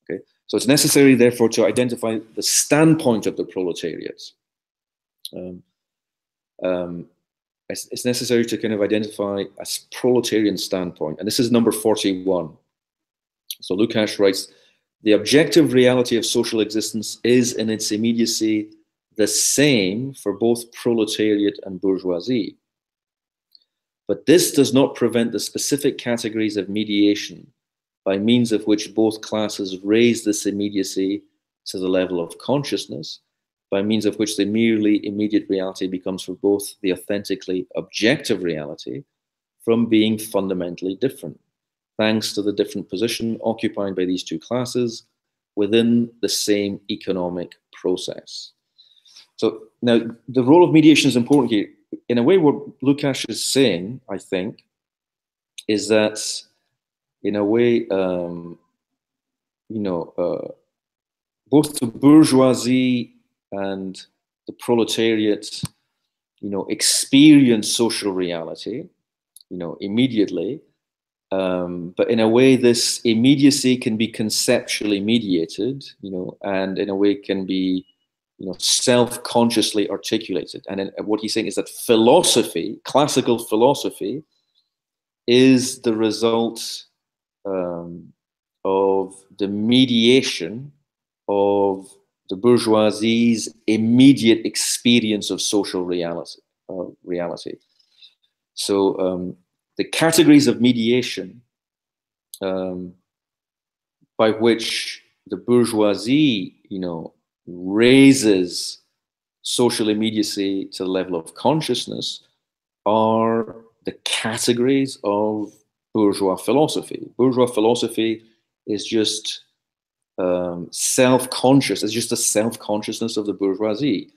Okay, so it's necessary, therefore, to identify the standpoint of the proletariat. It's necessary to kind of identify a proletarian standpoint, and this is number 41. So Lukács writes, the objective reality of social existence is in its immediacy the same for both proletariat and bourgeoisie. But this does not prevent the specific categories of mediation by means of which both classes raise this immediacy to the level of consciousness, by means of which the merely immediate reality becomes for both the authentically objective reality from being fundamentally different, thanks to the different position occupied by these two classes within the same economic process. So now the role of mediation is important here. In a way, what Lukács is saying, I think, is that in a way, both the bourgeoisie and the proletariat, experience social reality, immediately. But in a way, this immediacy can be conceptually mediated, and in a way can be, self-consciously articulated. And what he's saying is that philosophy, classical philosophy, is the result of the mediation of the bourgeoisie's immediate experience of social reality. So the categories of mediation by which the bourgeoisie, raises social immediacy to the level of consciousness are the categories of bourgeois philosophy. Bourgeois philosophy is just self-conscious. It's just a self-consciousness of the bourgeoisie.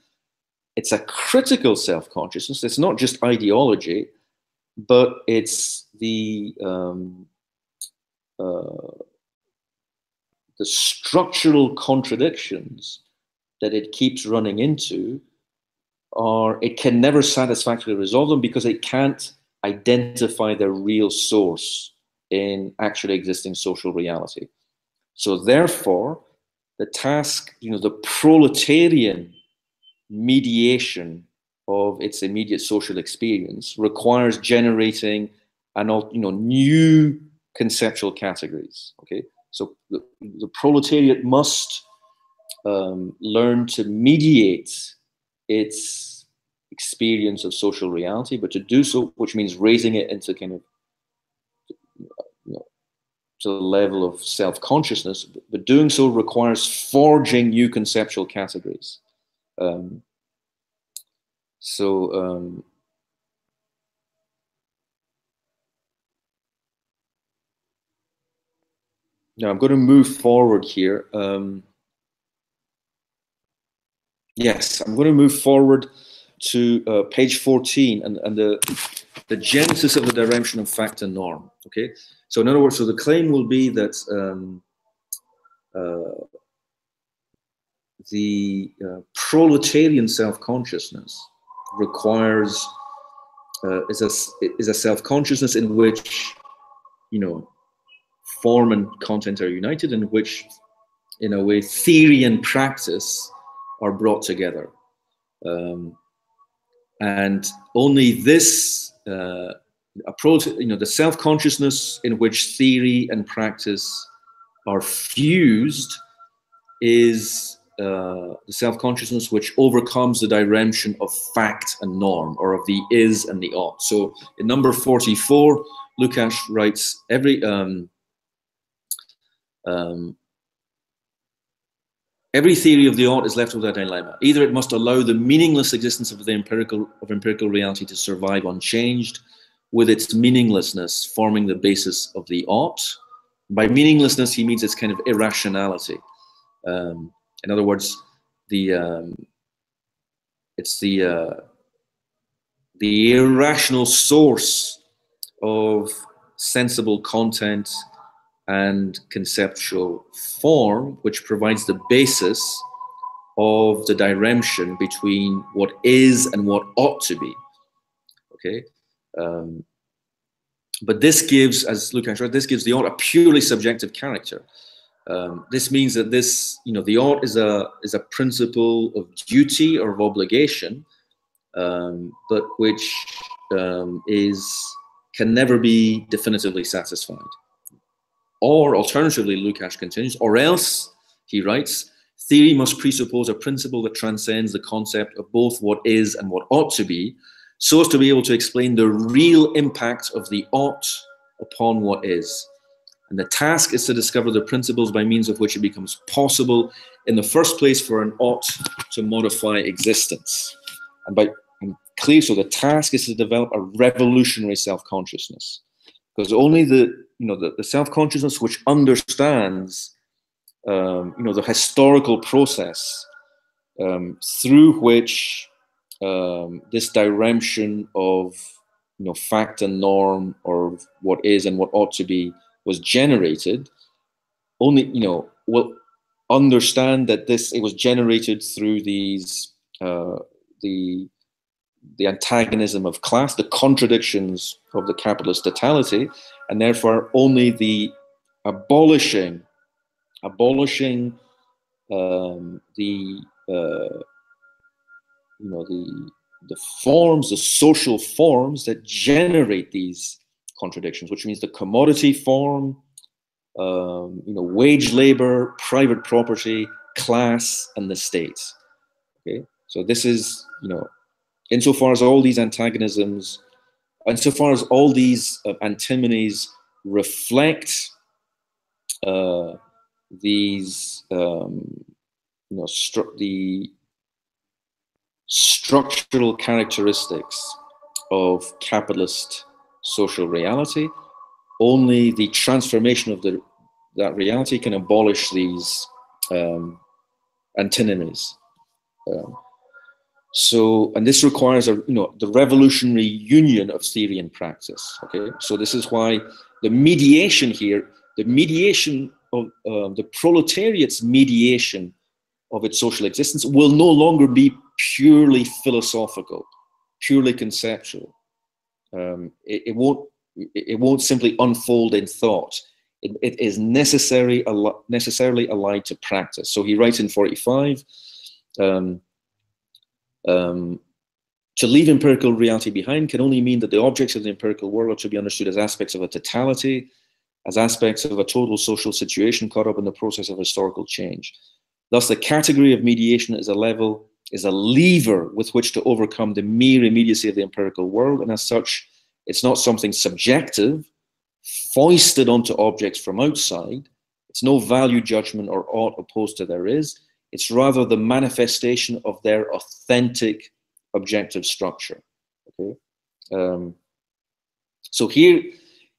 It's a critical self-consciousness. It's not just ideology, but it's the structural contradictions that it keeps running into, or it can never satisfactorily resolve them because it can't identify their real source in actually existing social reality. So therefore, the task, the proletarian mediation of its immediate social experience requires generating new conceptual categories. Okay, so the proletariat must learn to mediate its experience of social reality, but to do so, which means raising it into kind of to the level of self-consciousness, but doing so requires forging new conceptual categories. Now I'm going to move forward here. Yes, I'm going to move forward to page 14 and the genesis of the direction of fact and norm. Okay, so in other words, so the claim will be that the proletarian self-consciousness requires is a self-consciousness in which, you know, form and content are united, in which, in a way, theory and practice are brought together, and only this approach, you know, the self-consciousness in which theory and practice are fused is the self-consciousness which overcomes the dimension of fact and norm, or of the is and the ought. So in number 44, Lukács writes, every theory of the ought is left with a dilemma. Either it must allow the meaningless existence of the empirical reality to survive unchanged, with its meaninglessness forming the basis of the ought. By meaninglessness, he means its kind of irrationality. In other words, it's the irrational source of sensible content and conceptual form, which provides the basis of the direction between what is and what ought to be. Okay, but this gives, as Lukács wrote, this gives the ought a purely subjective character. This means that this, you know, the ought is a principle of duty or of obligation, but which can never be definitively satisfied. Or alternatively, Lukács continues, or else, he writes, theory must presuppose a principle that transcends the concept of both what is and what ought to be, so as to be able to explain the real impact of the ought upon what is. And the task is to discover the principles by means of which it becomes possible, in the first place, for an ought to modify existence. And clear, so the task is to develop a revolutionary self-consciousness, because only the self-consciousness which understands, the historical process through which this direction of, fact and norm, or what is and what ought to be, was generated, only, will understand that it was generated through these, the antagonism of class, the contradictions of the capitalist totality, and therefore only the abolishing the forms, the social forms that generate these contradictions, which means the commodity form, wage labor, private property, class, and the state. Okay, so this is, insofar as all these antagonisms, insofar as all these antinomies reflect these, the structural characteristics of capitalist social reality, only the transformation of that reality can abolish these antinomies. And this requires the revolutionary union of theory and practice. Okay, so this is why the mediation here, the mediation of the proletariat's mediation of its social existence, will no longer be purely philosophical, purely conceptual. It won't simply unfold in thought. It is necessarily allied to practice. So he writes in 45. To leave empirical reality behind can only mean that the objects of the empirical world are to be understood as aspects of a totality, as aspects of a total social situation caught up in the process of historical change. Thus, the category of mediation is a lever with which to overcome the mere immediacy of the empirical world, and as such, it's not something subjective, foisted onto objects from outside. It's no value judgment or ought opposed to there is. It's rather the manifestation of their authentic objective structure. Okay, so here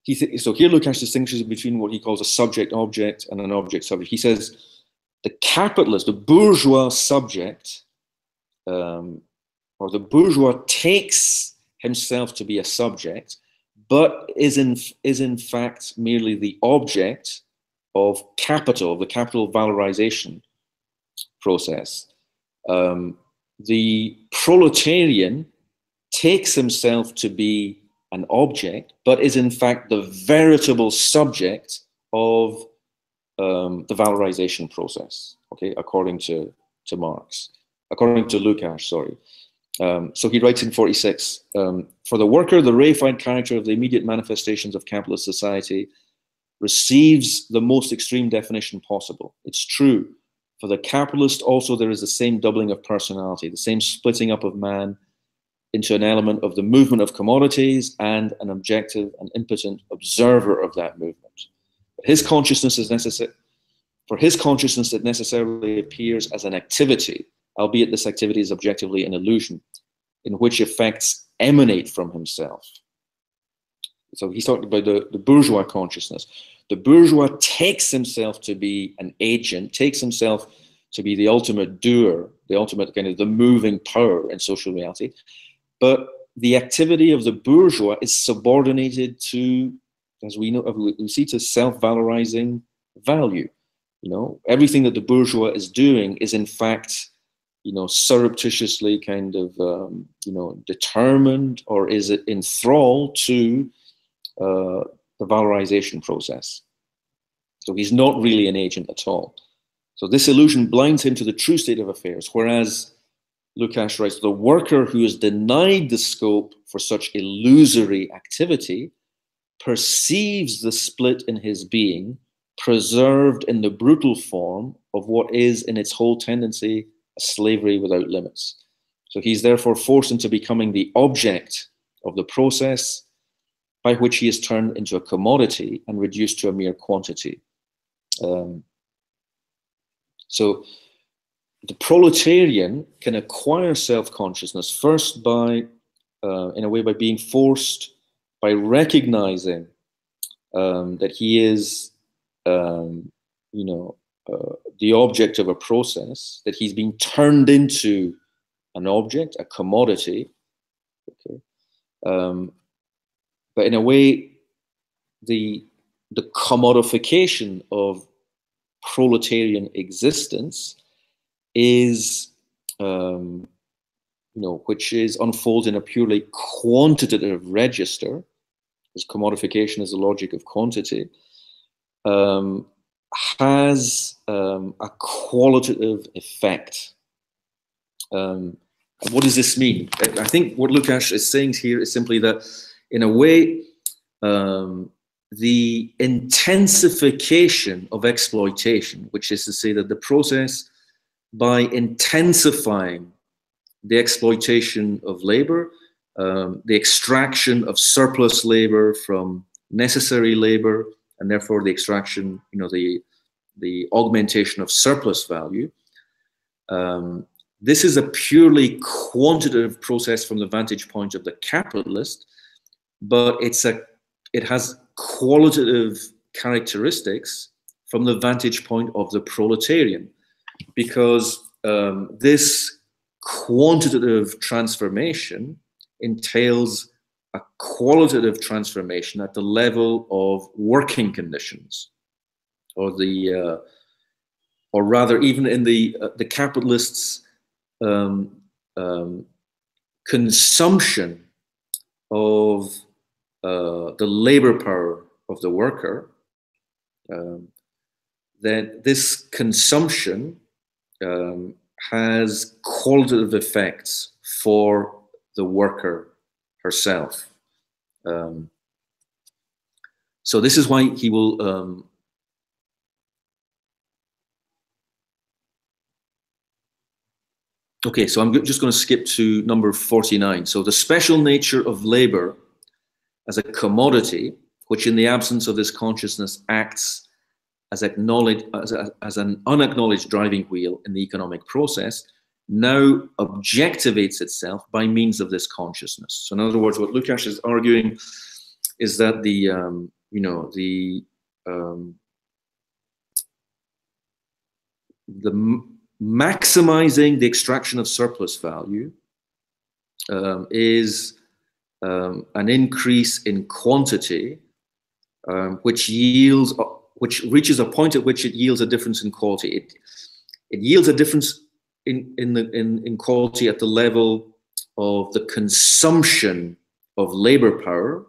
Lukács distinguishes between what he calls a subject-object and an object-subject. He says the capitalist, the bourgeois subject, or the bourgeois takes himself to be a subject, but is in fact merely the object of capital, the capital valorization process. The proletarian takes himself to be an object, but is in fact the veritable subject of the valorization process, okay, according to Marx, according to Lukács, sorry. So he writes in 46, for the worker, the reified character of the immediate manifestations of capitalist society receives the most extreme definition possible. It's true. For the capitalist also there is the same doubling of personality, the same splitting up of man into an element of the movement of commodities and an objective and impotent observer of that movement. His consciousness is necessary. For his consciousness, it necessarily appears as an activity, albeit this activity is objectively an illusion, in which effects emanate from himself. So he's talking about the bourgeois consciousness. The bourgeois takes himself to be an agent, takes himself to be the ultimate doer, the ultimate kind of the moving power in social reality. But the activity of the bourgeois is subordinated to, as we know, we see, to self-valorizing value. You know, everything that the bourgeois is doing is in fact, you know, surreptitiously kind of, you know, determined, or is it enthralled to the valorization process. So he's not really an agent at all. So this illusion blinds him to the true state of affairs, whereas Lukács writes, the worker who is denied the scope for such illusory activity perceives the split in his being, preserved in the brutal form of what is in its whole tendency a slavery without limits. So he's therefore forced into becoming the object of the process by which he is turned into a commodity and reduced to a mere quantity. So the proletarian can acquire self-consciousness first by, in a way, by being forced, by recognizing that he is, you know, the object of a process, that he's being turned into an object, a commodity. Okay. But in a way, the commodification of proletarian existence is, you know, which is unfolded in a purely quantitative register, because commodification is the logic of quantity, has a qualitative effect. What does this mean? I think what Lukács is saying here is simply that, in a way, the intensification of exploitation, which is to say that the process, by intensifying the exploitation of labor, the extraction of surplus labor from necessary labor, and therefore the extraction, you know, the augmentation of surplus value. This is a purely quantitative process from the vantage point of the capitalist, but it has qualitative characteristics from the vantage point of the proletarian, because this quantitative transformation entails a qualitative transformation at the level of working conditions, or the, or rather, even in the capitalists' consumption of the labor power of the worker, then this consumption has qualitative effects for the worker herself. So this is why he will okay, so I'm just going to skip to number 49. So the special nature of labor as a commodity, which in the absence of this consciousness acts as an unacknowledged driving wheel in the economic process, now objectivates itself by means of this consciousness. So in other words, what Lukács is arguing is that the, you know, the maximizing the extraction of surplus value is an increase in quantity, which reaches a point at which it yields a difference in quality. It yields a difference in quality at the level of the consumption of labor power,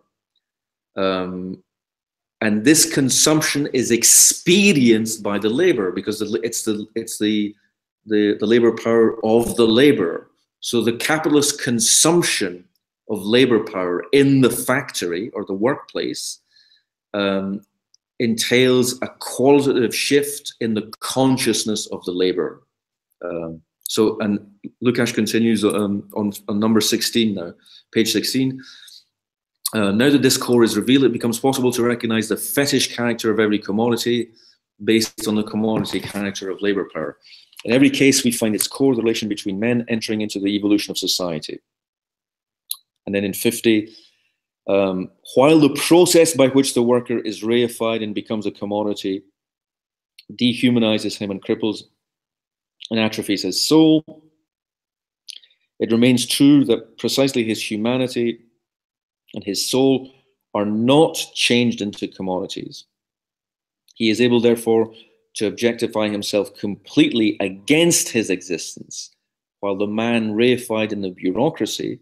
and this consumption is experienced by the laborer, because it's the labor power of the laborer. So the capitalist consumption of labor power in the factory or the workplace entails a qualitative shift in the consciousness of the laborer. And Lukács continues on number 16 now, page 16. Now that this core is revealed, it becomes possible to recognize the fetish character of every commodity based on the commodity character of labor power. In every case, we find its core, the relation between men entering into the evolution of society. And then in 50, while the process by which the worker is reified and becomes a commodity dehumanizes him and cripples and atrophies his soul, it remains true that precisely his humanity and his soul are not changed into commodities. He is able, therefore, to objectify himself completely against his existence, while the man reified in the bureaucracy,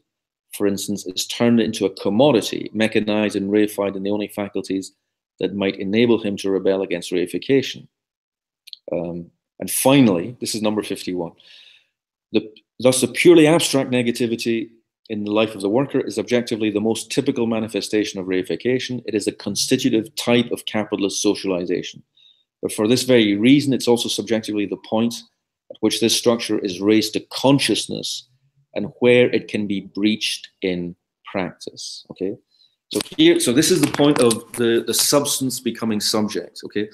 for instance, is turned into a commodity, mechanized and reified in the only faculties that might enable him to rebel against reification. And finally, this is number 51. Thus, the purely abstract negativity in the life of the worker is objectively the most typical manifestation of reification. It is a constitutive type of capitalist socialization. But for this very reason, it's also subjectively the point at which this structure is raised to consciousness and where it can be breached in practice. Okay, so this is the point of the substance becoming subject. Okay,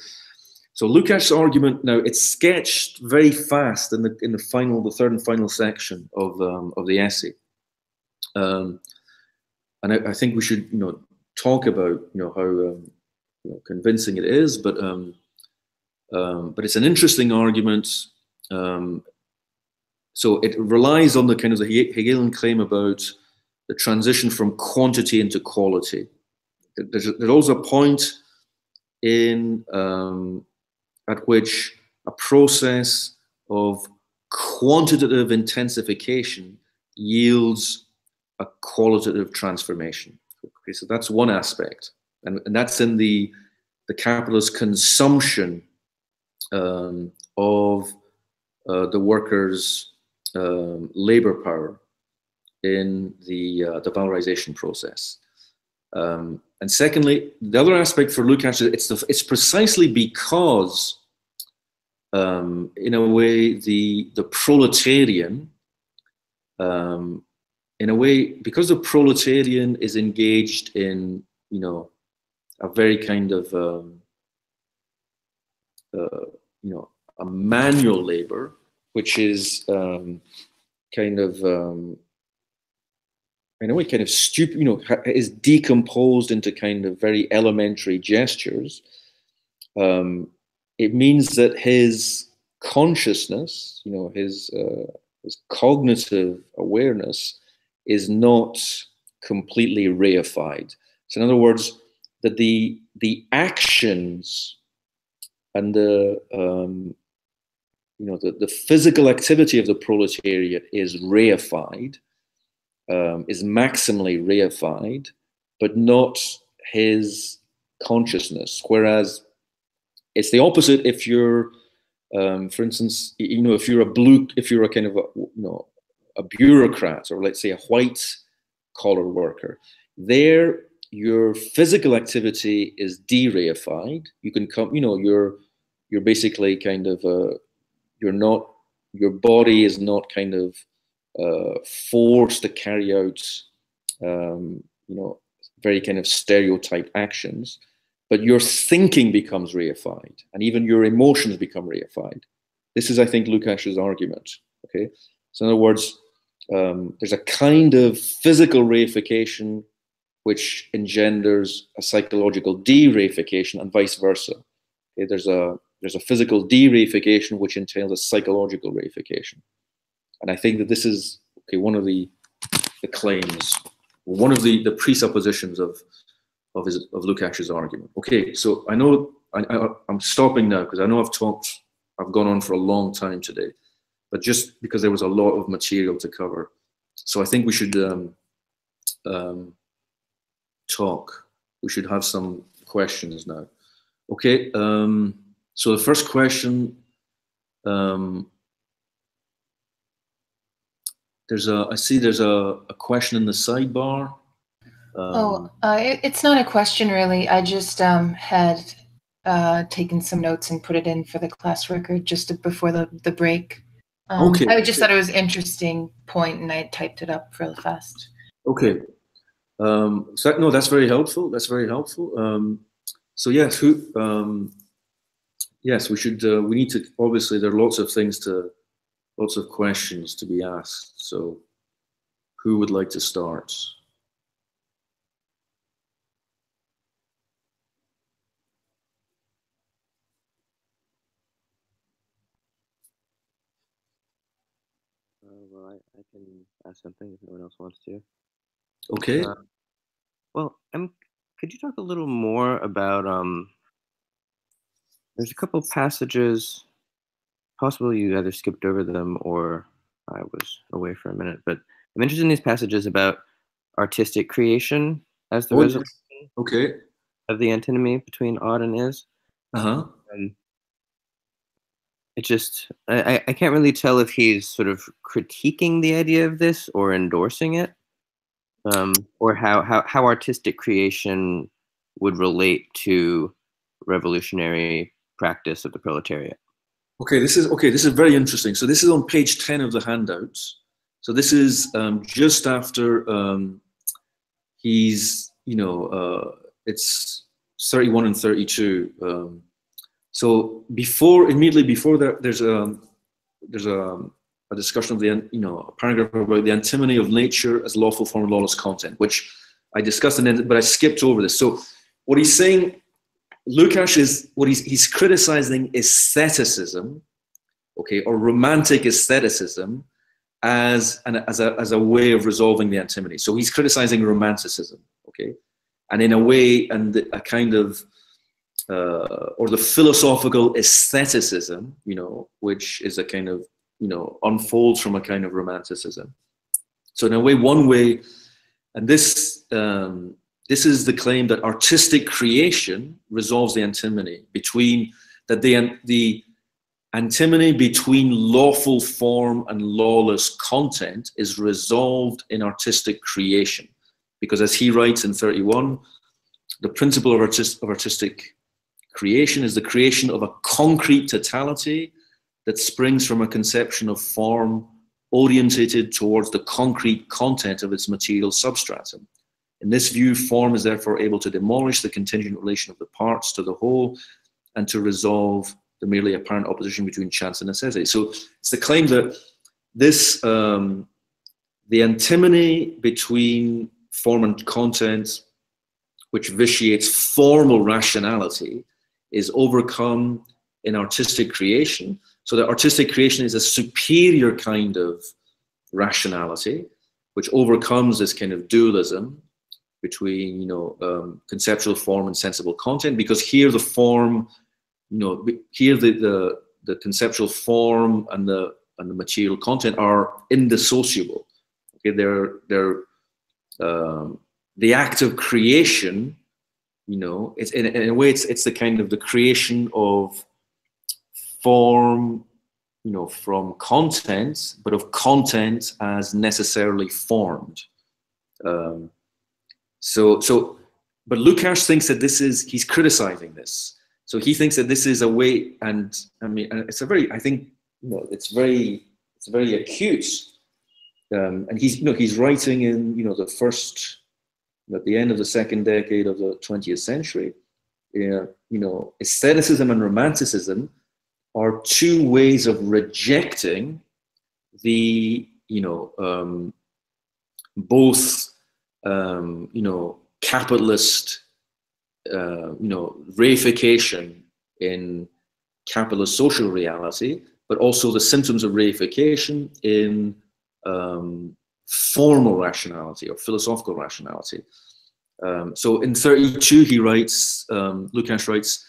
so Lukács' argument now, it's sketched very fast in the third and final section of the essay. And I think we should, talk about, how convincing it is, but it's an interesting argument. So it relies on the kind of the Hegelian claim about the transition from quantity into quality. There's also a point at which a process of quantitative intensification yields a qualitative transformation. Okay, so that's one aspect, and that's in the capitalist consumption of the workers' labor power in the valorization process. And secondly, the other aspect for Lukács is it's precisely because, in a way, the proletarian, in a way, because the proletarian is engaged in, a very kind of, a manual labor, which is kind of, in a way, kind of stupid, is decomposed into kind of very elementary gestures. It means that his consciousness, his cognitive awareness is not completely reified. So in other words, that the actions and the physical activity of the proletariat is reified, is maximally reified, but not his consciousness. Whereas it's the opposite if you're, for instance, if you're a kind of a bureaucrat, or let's say a white collar worker, there your physical activity is de-reified. You can come, you're basically kind of your body is not kind of forced to carry out, very kind of stereotyped actions, but your thinking becomes reified, and even your emotions become reified. This is, I think, Lukács' argument. Okay, so in other words, there's a kind of physical reification which engenders a psychological de-reification, and vice versa. Okay, there's a physical de-reification which entails a psychological reification. And I think that this is one of the the claims, one of the presuppositions of Lukács's argument. Okay, so I know I'm stopping now because I know I've gone on for a long time today, but just because there was a lot of material to cover, so I think we should talk. We should have some questions now. Okay, so the first question. I see there's a question in the sidebar. It's not a question really. I just had taken some notes and put it in for the class record just before the break. Okay. I just thought it was an interesting point, and I typed it up real fast. Okay. So no, that's very helpful. That's very helpful. So yes, yes, we should. We need to. Obviously, there are lots of questions to be asked. So, who would like to start? Well, I can ask something if no one else wants to. Okay. Well, could you talk a little more about there's a couple passages, possibly you either skipped over them or I was away for a minute, but I'm interested in these passages about artistic creation as the resolution of the antinomy between ought and is. It just, I can't really tell if he's sort of critiquing the idea of this or endorsing it, or how artistic creation would relate to revolutionary practice of the proletariat. Okay, this is very interesting. So this is on page 10 of the handouts. So this is just after he's, it's 31 and 32. So immediately before that, there's a discussion of the, a paragraph about the antinomy of nature as lawful form and lawless content, which I discussed, but I skipped over this. So what he's saying, Lukács, is what he's criticizing aestheticism, okay, or romantic aestheticism as a way of resolving the antinomy. So he's criticizing romanticism, okay, and in a way, and a kind of or the philosophical aestheticism, which is a kind of, unfolds from a kind of romanticism. So in a way, one way, and this is the claim that artistic creation resolves the antinomy between, that the antinomy between lawful form and lawless content is resolved in artistic creation. Because as he writes in 31, the principle of artistic creation is the creation of a concrete totality that springs from a conception of form orientated towards the concrete content of its material substratum. In this view, form is therefore able to demolish the contingent relation of the parts to the whole and to resolve the merely apparent opposition between chance and necessity. So it's the claim that this, the antinomy between form and content, which vitiates formal rationality, is overcome in artistic creation. So that artistic creation is a superior kind of rationality, which overcomes this kind of dualism between, conceptual form and sensible content, because here the form, here the conceptual form and the material content are indissociable. Okay, they're the act of creation. It's in a way, it's the kind of the creation of form, from content, but of content as necessarily formed. But Lukács thinks that he's criticizing this. So he thinks that this is a way, and I mean, it's a very, I think, it's very acute. And he's writing in, at the end of the second decade of the 20th century, aestheticism and romanticism are two ways of rejecting the, both, capitalist, reification in capitalist social reality, but also the symptoms of reification in formal rationality or philosophical rationality. So in 32, he writes, Lukács writes,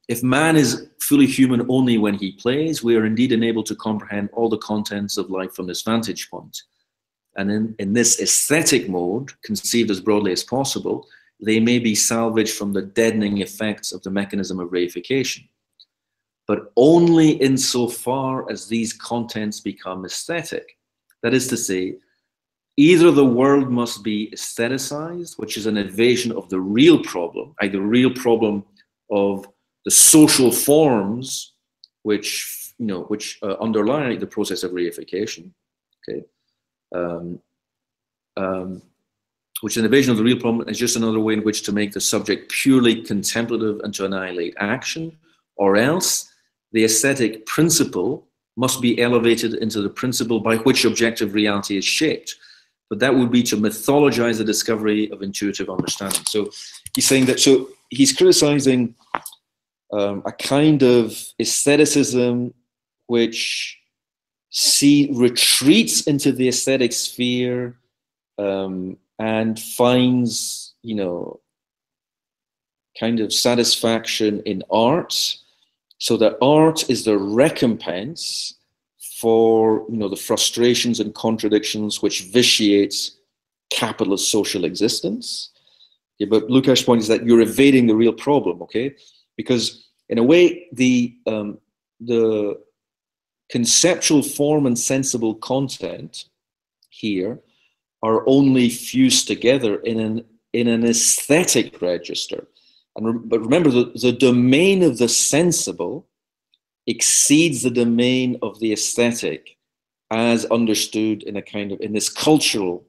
if man is fully human only when he plays, we are indeed enabled to comprehend all the contents of life from this vantage point. And in this aesthetic mode, conceived as broadly as possible, they may be salvaged from the deadening effects of the mechanism of reification. But only insofar as these contents become aesthetic. That is to say, either the world must be aestheticized, which is an evasion of the real problem, like the real problem of the social forms which underlie the process of reification, okay, which is an evasion of the real problem is just another way in which to make the subject purely contemplative and to annihilate action, or else the aesthetic principle must be elevated into the principle by which objective reality is shaped. But that would be to mythologize the discovery of intuitive understanding. So he's saying that, so he's criticizing a kind of aestheticism which retreats into the aesthetic sphere and finds, kind of satisfaction in art, so that art is the recompense for, the frustrations and contradictions which vitiate capitalist social existence. Okay, but Lukács' point is that you're evading the real problem, okay? Because in a way, the conceptual form and sensible content here are only fused together in an aesthetic register. But remember, the domain of the sensible exceeds the domain of the aesthetic as understood in a kind of, in this cultural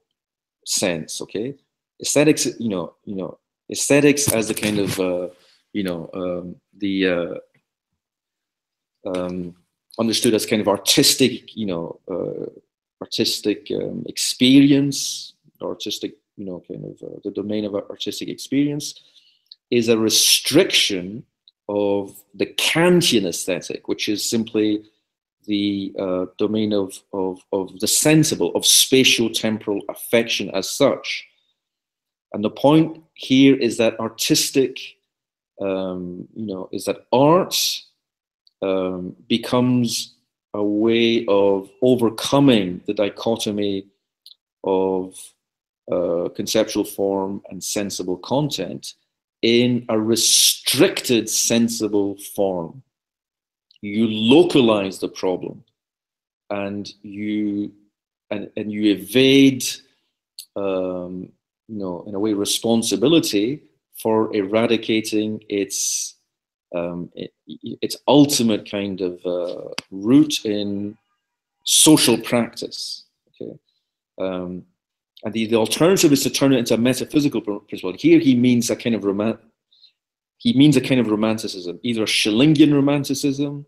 sense, okay? Aesthetics, aesthetics as a kind of, understood as kind of artistic, artistic experience, artistic, the domain of artistic experience is a restriction of the Kantian aesthetic, which is simply the domain of the sensible, of spatio-temporal affection as such. And the point here is that artistic, is that art becomes a way of overcoming the dichotomy of conceptual form and sensible content in a restricted sensible form. You localize the problem, and you evade, in a way, responsibility for eradicating its ultimate kind of root in social practice. Okay, and the alternative is to turn it into a metaphysical principle. Here he means a kind of romanticism, either a Schellingian romanticism,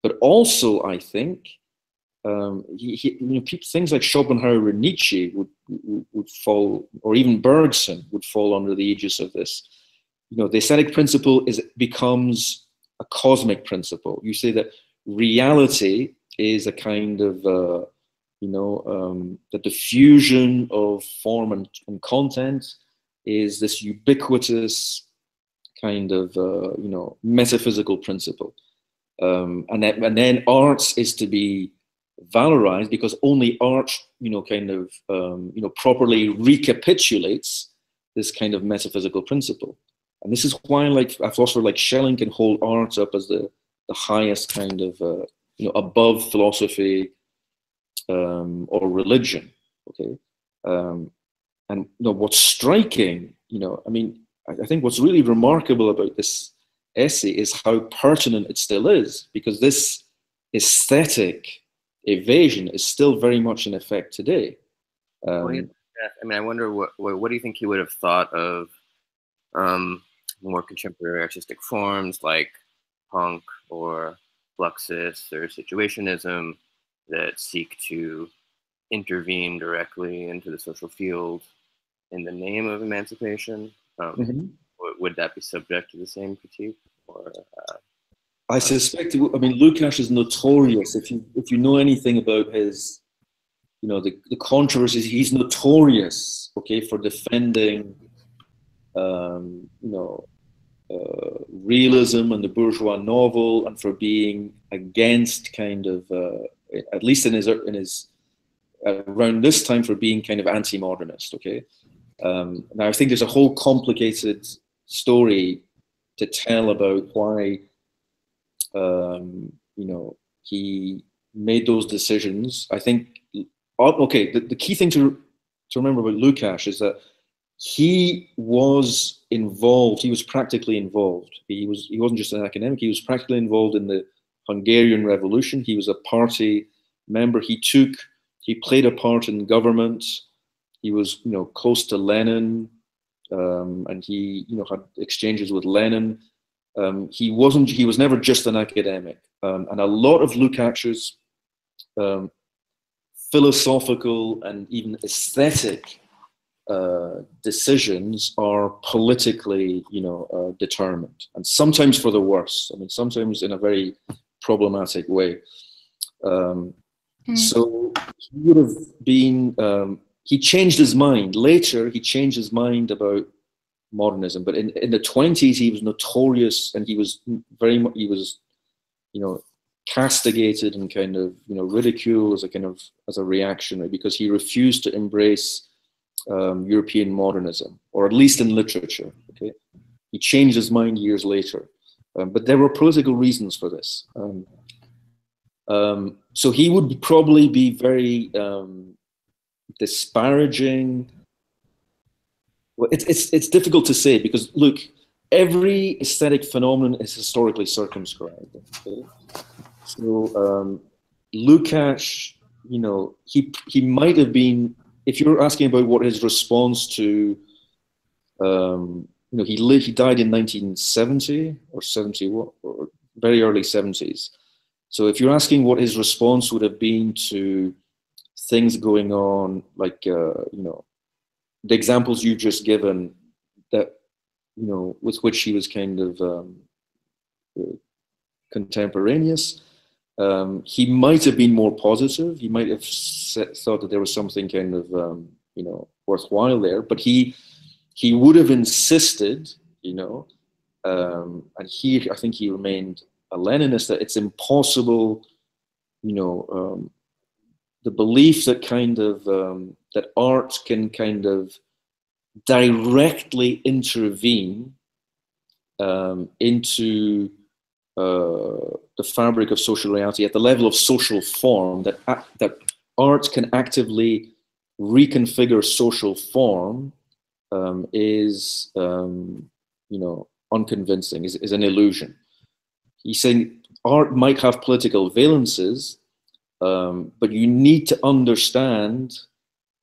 but also, I think, things like Schopenhauer and Nietzsche would fall, or even Bergson would fall under the aegis of this. The aesthetic principle becomes a cosmic principle. You say that reality is a kind of the diffusion of form and content is this ubiquitous kind of metaphysical principle, and then art is to be valorized because only art properly recapitulates this kind of metaphysical principle. And this is why, like, a philosopher like Schelling can hold art up as the highest kind of above philosophy or religion. Okay, and what's striking, I think what's really remarkable about this essay is how pertinent it still is, because this aesthetic evasion is still very much in effect today. I wonder what do you think he would have thought of more contemporary artistic forms like punk or fluxus or situationism that seek to intervene directly into the social field in the name of emancipation? Would that be subject to the same critique? Or I suspect, Lukács is notorious. If you know anything about his you know, the controversies. He's notorious, okay, for defending, you know, realism and the bourgeois novel, and for being against kind of, at least in his around this time, for being kind of anti-modernist. Okay, now I think there's a whole complicated story to tell about why, you know, he made those decisions. I think, okay, the key thing to remember about Lukács is that he was involved. He was practically involved. He wasn't just an academic. He was practically involved in the Hungarian Revolution. He was a party member. He played a part in government. He was, you know, close to Lenin, and he, you know, had exchanges with Lenin. He was never just an academic. And a lot of Lukács's philosophical and even aesthetic decisions are politically, you know, determined, and sometimes for the worse. I mean, sometimes in a very problematic way. So he would have been. He changed his mind later. He changed his mind about modernism, but in the 20s he was notorious, and he was you know, castigated and kind of, you know, ridiculed as a reactionary, because he refused to embrace European modernism, or at least in literature. Okay, he changed his mind years later, but there were political reasons for this. So he would probably be very disparaging. Well, it's difficult to say, because look, every aesthetic phenomenon is historically circumscribed. Okay? So Lukács, you know, he might have been. If you're asking about what his response to, you know, he died in 1970 or 71, or very early 70s. So if you're asking what his response would have been to things going on, like, you know, the examples you've just given, that, you know, with which he was kind of contemporaneous, he might have been more positive. He might have thought that there was something kind of, you know, worthwhile there. But he would have insisted, you know, and I think he remained a Leninist, that it's impossible, you know, the belief that kind of that art can kind of directly intervene into the fabric of social reality at the level of social form, that art can actively reconfigure social form, is, you know, unconvincing, is an illusion. He's saying art might have political valences, but you need to understand,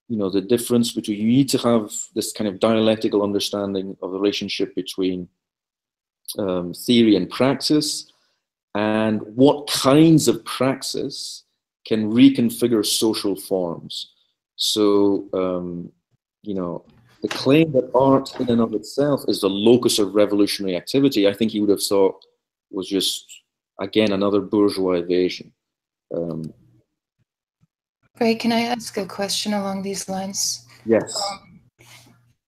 you know, the difference between, you need to have this kind of dialectical understanding of the relationship between theory and praxis, and what kinds of praxis can reconfigure social forms. So, you know, the claim that art in and of itself is the locus of revolutionary activity, I think he would have thought was just, again, another bourgeois evasion. Ray, can I ask a question along these lines? Yes.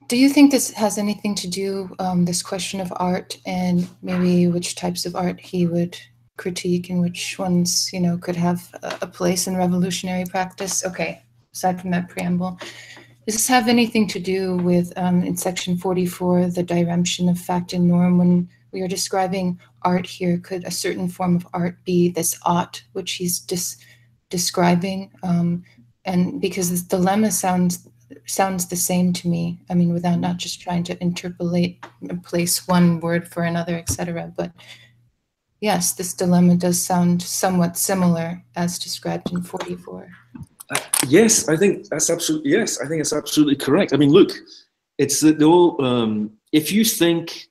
Do you think this has anything to do, this question of art, and maybe which types of art he would critique and which ones, you know, could have a place in revolutionary practice? Okay, aside from that preamble, does this have anything to do with, in section 44, the diremption of fact and norm? When we are describing art here, could a certain form of art be this ought, which he's describing? And because this dilemma sounds the same to me. I mean, without not just trying to interpolate and place one word for another, etc. But yes, this dilemma does sound somewhat similar as described in 44. Yes, I think that's absolutely, yes, I think it's absolutely correct. I mean, look, it's the whole, if you think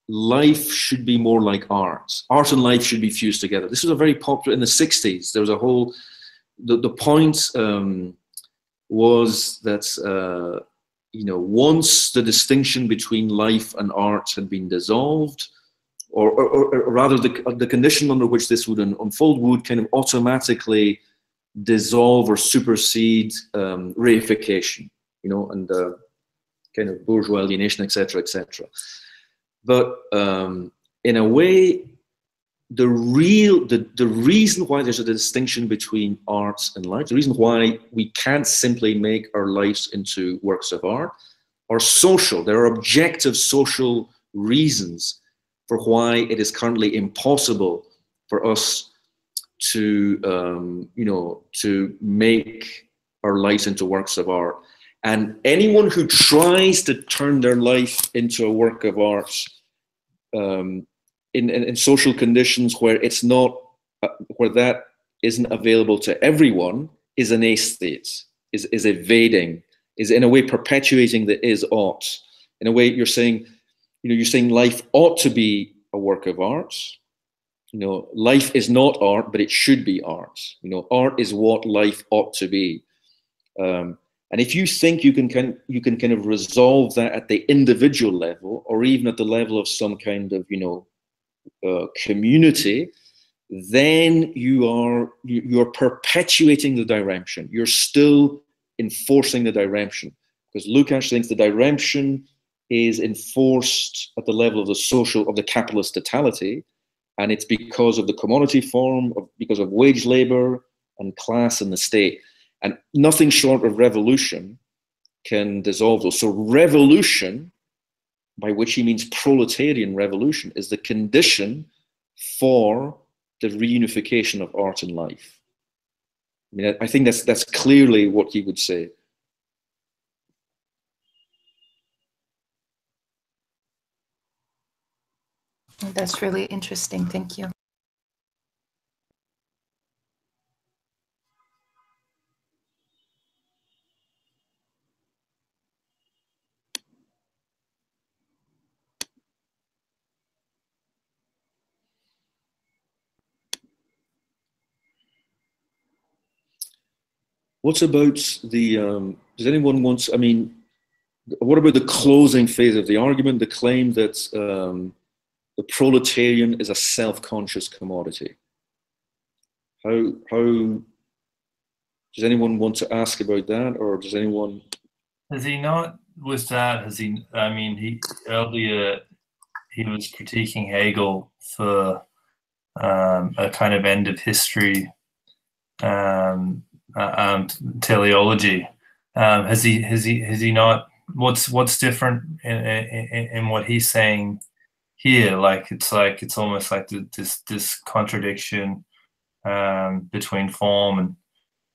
life should be more like art and life should be fused together. This was a very popular, in the 60s, there was a whole, the point was that, you know, once the distinction between life and art had been dissolved, or rather the condition under which this would unfold would kind of automatically dissolve or supersede reification, you know, and kind of bourgeois alienation, etc., etc. But in a way, the reason why there's a distinction between arts and life, the reason why we can't simply make our lives into works of art, are social. There are objective social reasons for why it is currently impossible for us to, you know, to make our lives into works of art. And anyone who tries to turn their life into a work of art in social conditions where it's not, where that isn't available to everyone, is an aesthete, is evading, is in a way perpetuating the is ought. In a way, you're saying, you know, you're saying life ought to be a work of art. You know, life is not art, but it should be art. You know, art is what life ought to be. And if you think you can kind of resolve that at the individual level, or even at the level of some kind of, you know, community, then you're perpetuating the direction. You're still enforcing the direction, because Lukács thinks the direction is enforced at the level of the social, of the capitalist totality, and it's because of the commodity form, because of wage labor and class and the state. And nothing short of revolution can dissolve those. So revolution, by which he means proletarian revolution, is the condition for the reunification of art and life. I mean, I think that's clearly what he would say. That's really interesting. Thank you. What about the, does anyone want, I mean, what about the closing phase of the argument, the claim that the proletarian is a self-conscious commodity? How does anyone want to ask about that, or does anyone? Has he not, with that, has he, I mean, he earlier, he was critiquing Hegel for a kind of end of history teleology. Has he not? What's different in what he's saying here? It's almost like this contradiction between form and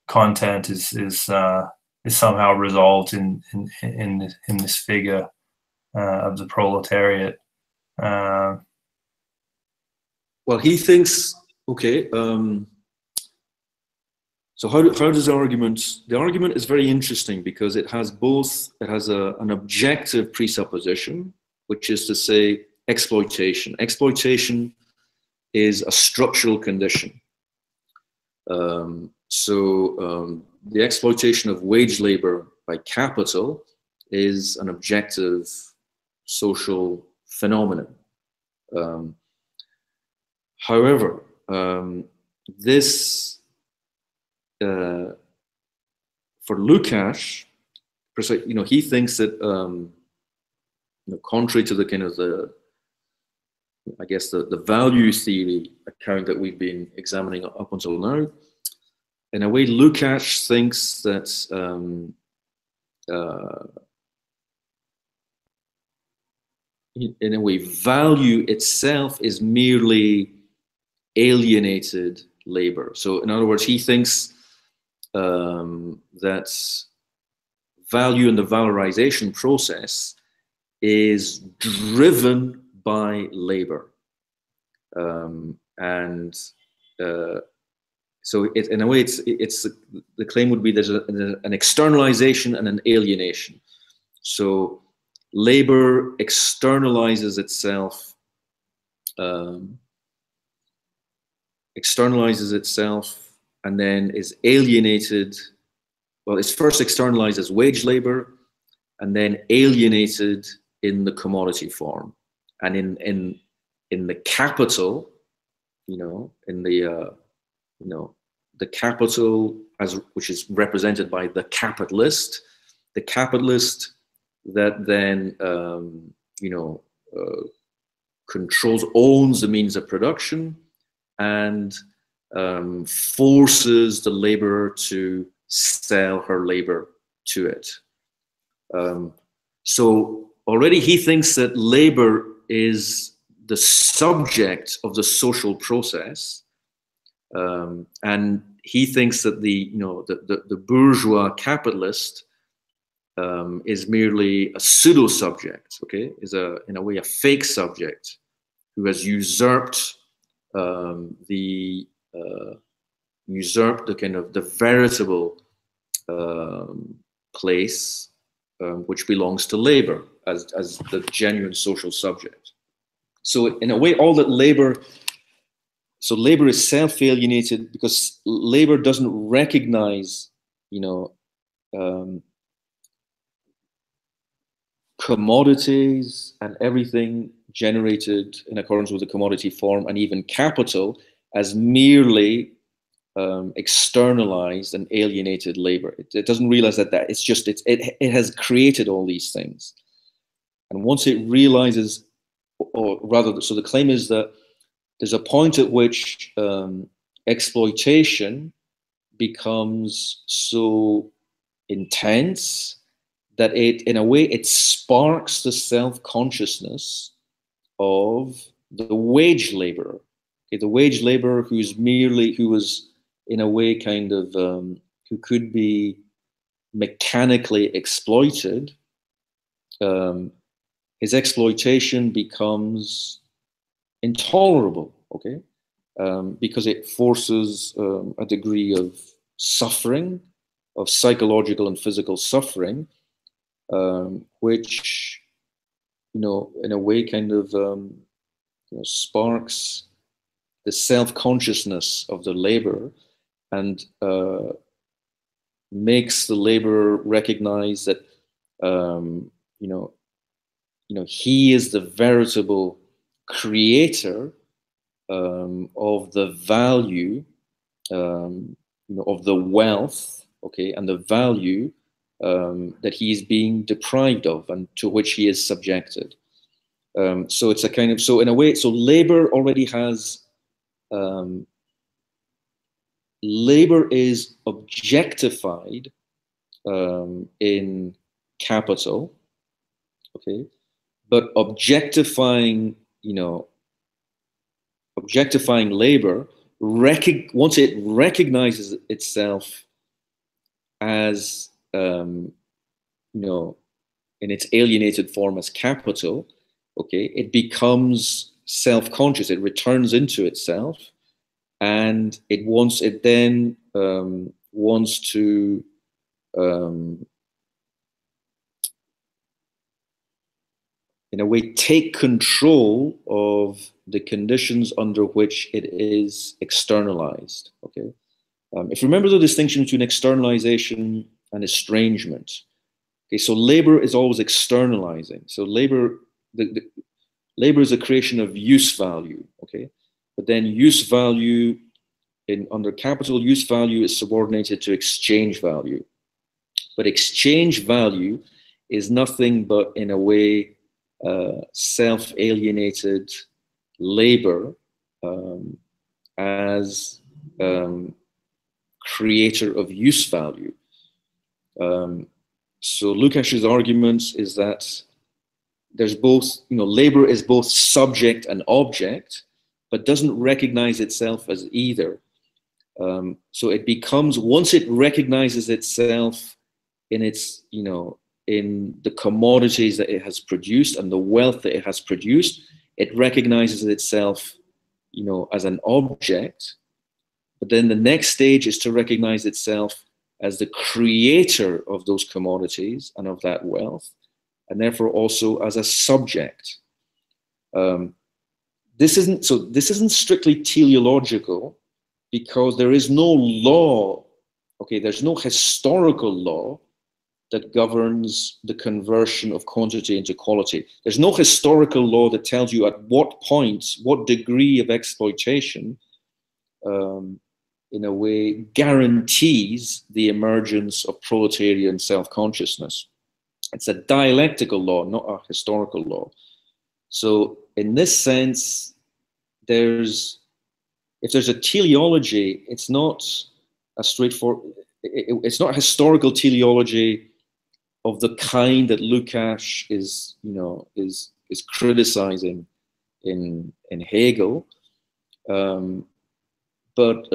content is somehow resolved in this figure of the proletariat. Well, he thinks, okay. So how does the argument is very interesting, because it has both, it has an objective presupposition, which is to say exploitation. Exploitation is a structural condition. The exploitation of wage labor by capital is an objective social phenomenon. However, this for Lukács, you know, he thinks that you know, contrary to the kind of I guess the value theory account that we've been examining up until now, in a way, Lukács thinks that in a way, value itself is merely alienated labor. So, in other words, he thinks that value in the valorization process is driven by labor, so in a way, it's the claim would be there's an externalization and an alienation. So labor externalizes itself, and then is alienated. Well, it's first externalized as wage labor, and then alienated in the commodity form, and in the capital, you know, in the the capital, which is represented by the capitalist that then controls, owns the means of production, and forces the laborer to sell her labor to it. So already he thinks that labor is the subject of the social process, and he thinks that the bourgeois capitalist is merely a pseudo subject, okay, is in a way a fake subject who has usurped the kind of the veritable place which belongs to labor as the genuine social subject. So in a way, all that labor is self-alienated because labor doesn't recognize, commodities and everything generated in accordance with the commodity form, and even capital, as merely externalized and alienated labor. It doesn't realize that it's just it has created all these things, and once it realizes, or rather, so the claim is that there's a point at which exploitation becomes so intense that in a way, it sparks the self-consciousness of the wage laborer. Okay, the wage laborer who was in a way kind of, who could be mechanically exploited. His exploitation becomes intolerable, okay? Because it forces a degree of suffering, of psychological and physical suffering, which, in a way kind of sparks the self-consciousness of the laborer and makes the laborer recognize that, he is the veritable creator of the value, of the wealth, okay, and the value that he is being deprived of and to which he is subjected. So it's a kind of, so in a way, so labor already has, labor is objectified in capital, okay, but objectifying labor, once it recognizes itself as, in its alienated form as capital, okay, it becomes self-conscious, it returns into itself, and it then wants to in a way take control of the conditions under which it is externalized, okay? If you remember the distinction between externalization and estrangement, okay, so labor is always externalizing. So labor is a creation of use value, okay? But then use value, under capital, use value is subordinated to exchange value. But exchange value is nothing but, in a way, self-alienated labor as creator of use value. So Lukács's argument is that there's both, labor is both subject and object, but doesn't recognize itself as either. So it becomes, once it recognizes itself in its, in the commodities that it has produced and the wealth that it has produced, it recognizes itself, as an object. But then the next stage is to recognize itself as the creator of those commodities and of that wealth, and therefore also as a subject. This isn't strictly teleological, because there is no law, okay, there's no historical law that governs the conversion of quantity into quality. There's no historical law that tells you at what point, what degree of exploitation in a way, guarantees the emergence of proletarian self-consciousness. It's a dialectical law, not a historical law. So in this sense, if there's a teleology, it's not a straightforward, it's not a historical teleology of the kind that Lukács is criticizing in Hegel, but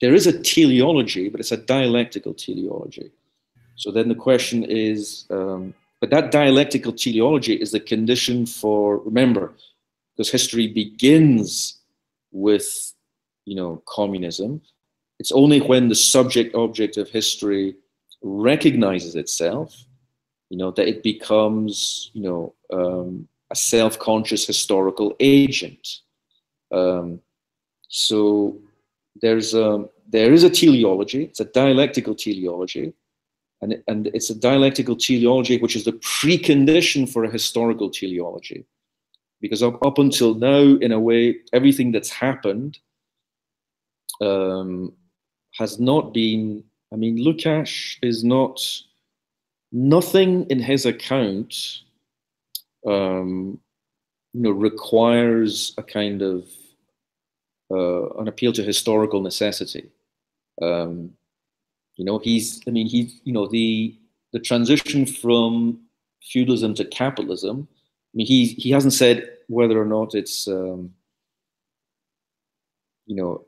there is a teleology, but it's a dialectical teleology. So then the question is, but that dialectical teleology is the condition for, remember, because history begins with, communism. It's only when the subject-object of history recognizes itself, that it becomes, a self-conscious historical agent. So there is a teleology. It's a dialectical teleology, and it's a dialectical teleology which is the precondition for a historical teleology. Because up until now, in a way, everything that's happened has not been, Lukács is nothing in his account, requires a kind of an appeal to historical necessity. The transition from feudalism to capitalism, he hasn't said whether or not it's,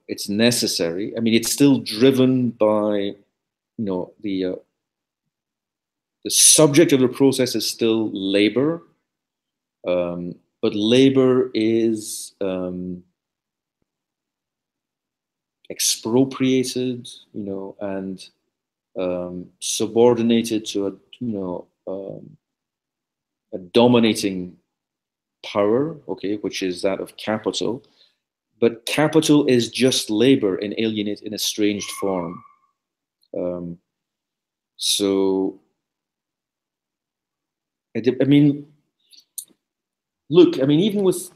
it's necessary. It's still driven by, the subject of the process is still labor, but labor is expropriated, and subordinated to a dominating power, which is that of capital. But capital is just labor in alienate, in estranged form. Look, even with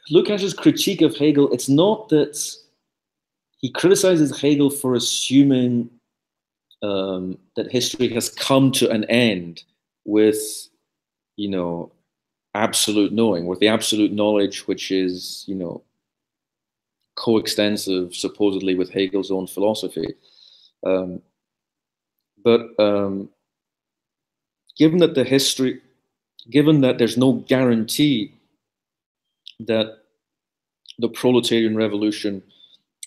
Lukács's critique of Hegel, it's not that he criticizes Hegel for assuming that history has come to an end with, absolute knowing, with the absolute knowledge which is, coextensive, supposedly, with Hegel's own philosophy. But given that there's no guarantee that the proletarian revolution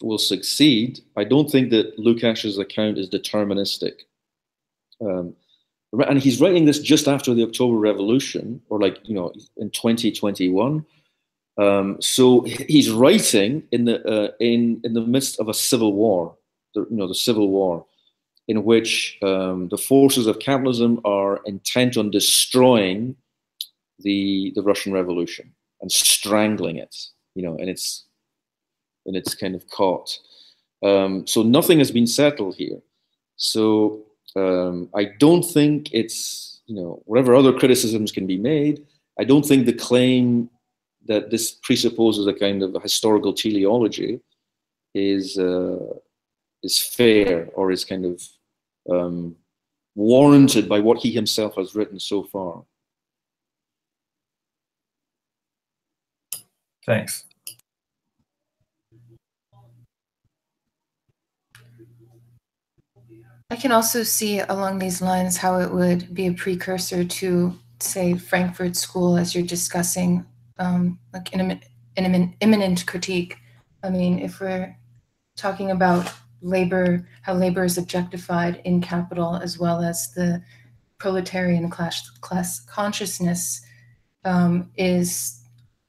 will succeed, I don't think that Lukács's account is deterministic. And he's writing this just after the October Revolution, or in 2021. So he's writing in the midst of a civil war, the civil war, in which the forces of capitalism are intent on destroying the Russian Revolution and strangling it, and it's kind of caught. So nothing has been settled here. So I don't think it's, whatever other criticisms can be made, I don't think the claim that this presupposes a kind of a historical teleology is fair, or is kind of warranted by what he himself has written so far. Thanks. I can also see along these lines how it would be a precursor to, say, Frankfurt School, as you're discussing, like an imminent critique. If we're talking about labor, how labor is objectified in capital, as well as the proletarian class consciousness is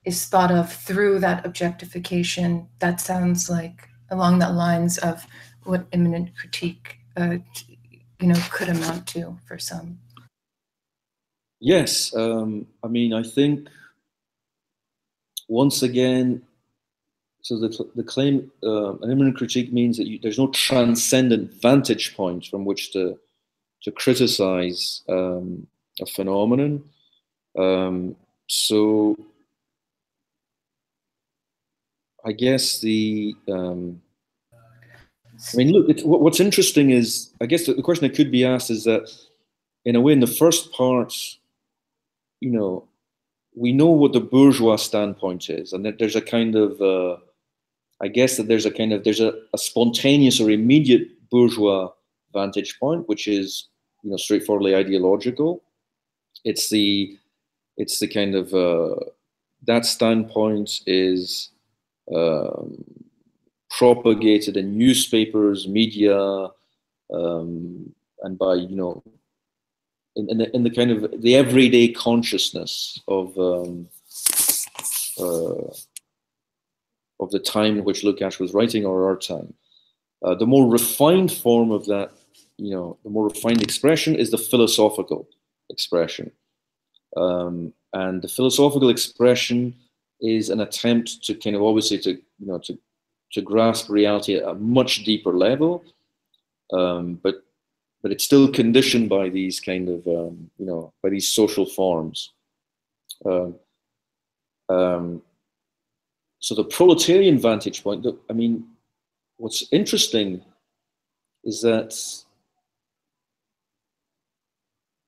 thought of through that objectification, that sounds like along the lines of what imminent critique could amount to for some. Yes, I think once again, so the claim, an imminent critique means that there's no transcendent vantage point from which to criticize a phenomenon. So I guess the I mean, look, what's interesting is, I guess the question that could be asked is that, in a way, in the first part, you know, we know what the bourgeois standpoint is, and that there's a kind of, I guess that there's a spontaneous or immediate bourgeois vantage point, which is, you know, straightforwardly ideological. It's the kind of, that standpoint is propagated in newspapers, media, and by, you know, in the kind of the everyday consciousness of the time in which Lukács was writing, or our time. The more refined form of that, you know, the more refined expression is the philosophical expression. And the philosophical expression is an attempt to kind of, obviously, to, you know, to grasp reality at a much deeper level, but it's still conditioned by these kind of, you know, by these social forms. So the proletarian vantage point, I mean, what's interesting is that,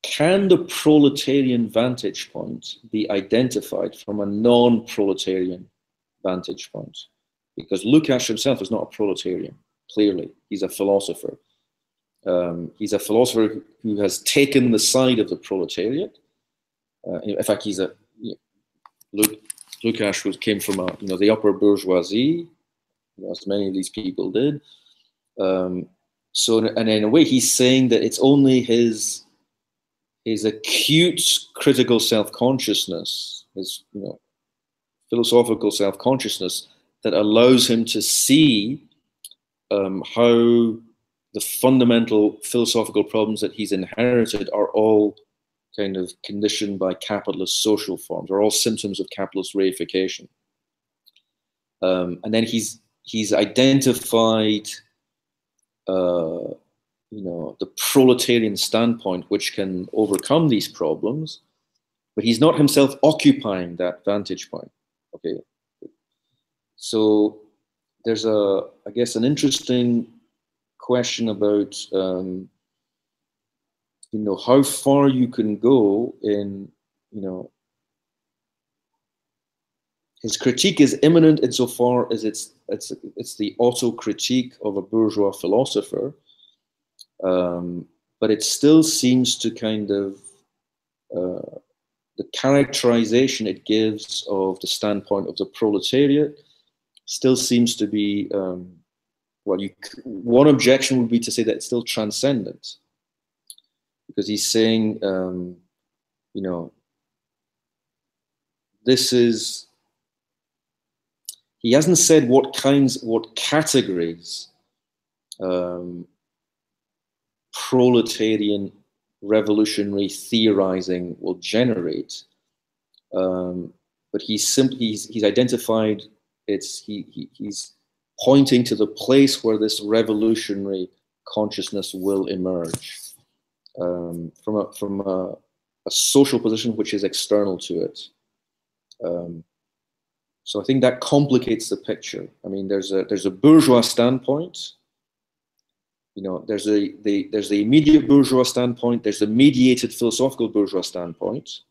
can the proletarian vantage point be identified from a non-proletarian vantage point? Because Lukács himself is not a proletarian, clearly. He's a philosopher. He's a philosopher who has taken the side of the proletariat. In fact, he's a, you know, Lukács came from a, you know, the upper bourgeoisie, you know, as many of these people did. So, and in a way, he's saying that it's only his acute critical self-consciousness, his, you know, philosophical self-consciousness, that allows him to see how the fundamental philosophical problems that he's inherited are all kind of conditioned by capitalist social forms, are all symptoms of capitalist reification. And then he's identified, you know, the proletarian standpoint which can overcome these problems, but he's not himself occupying that vantage point. Okay, so there's I guess, an interesting question about, you know, how far you can go in, you know, his critique is imminent insofar as it's the auto-critique of a bourgeois philosopher, but it still seems to kind of, the characterization it gives of the standpoint of the proletariat still seems to be, well, one objection would be to say that it's still transcendent, because he's saying, you know, this is, he hasn't said what categories proletarian revolutionary theorizing will generate, but he's identified, he's pointing to the place where this revolutionary consciousness will emerge, from a social position which is external to it. So I think that complicates the picture. I mean, there's a bourgeois standpoint. You know, there's the immediate bourgeois standpoint. There's the mediated philosophical bourgeois standpoint.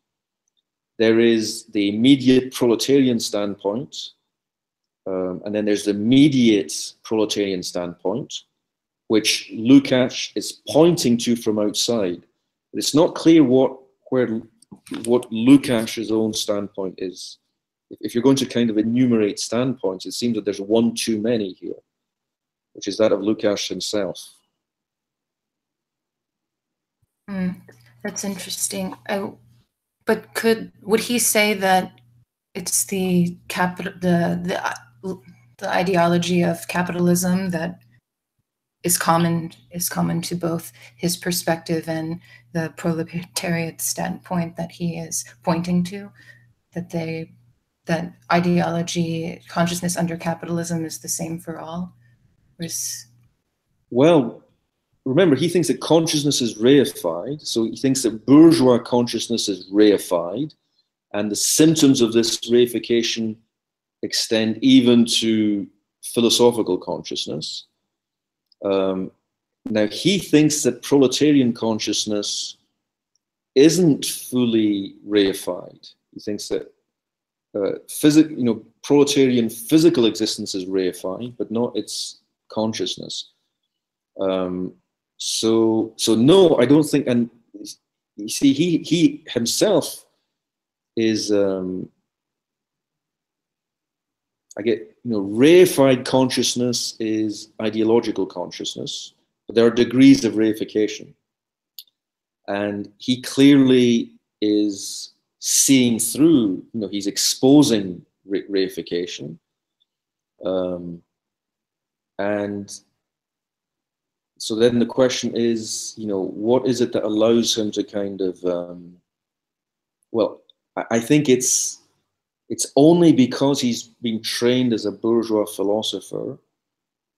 There is the immediate proletarian standpoint, and then there's the mediate proletarian standpoint, which Lukács is pointing to from outside. But it's not clear what Lukács' own standpoint is. If you're going to kind of enumerate standpoints, it seems that there's one too many here, which is that of Lukács himself. That's interesting. But would he say that it's the ideology of capitalism that is common to both his perspective and the proletariat standpoint that he is pointing to, that ideology, consciousness under capitalism is the same for all? Well, remember, he thinks that consciousness is reified, so he thinks that bourgeois consciousness is reified, and the symptoms of this reification extend even to philosophical consciousness. Now, he thinks that proletarian consciousness isn't fully reified. He thinks that proletarian physical existence is reified, but not its consciousness. So no, I don't think. And you see, he himself is, reified consciousness is ideological consciousness, but there are degrees of reification. And he clearly is seeing through, he's exposing reification. And so then the question is, what is it that allows him to kind of, well, I think it's only because he's been trained as a bourgeois philosopher,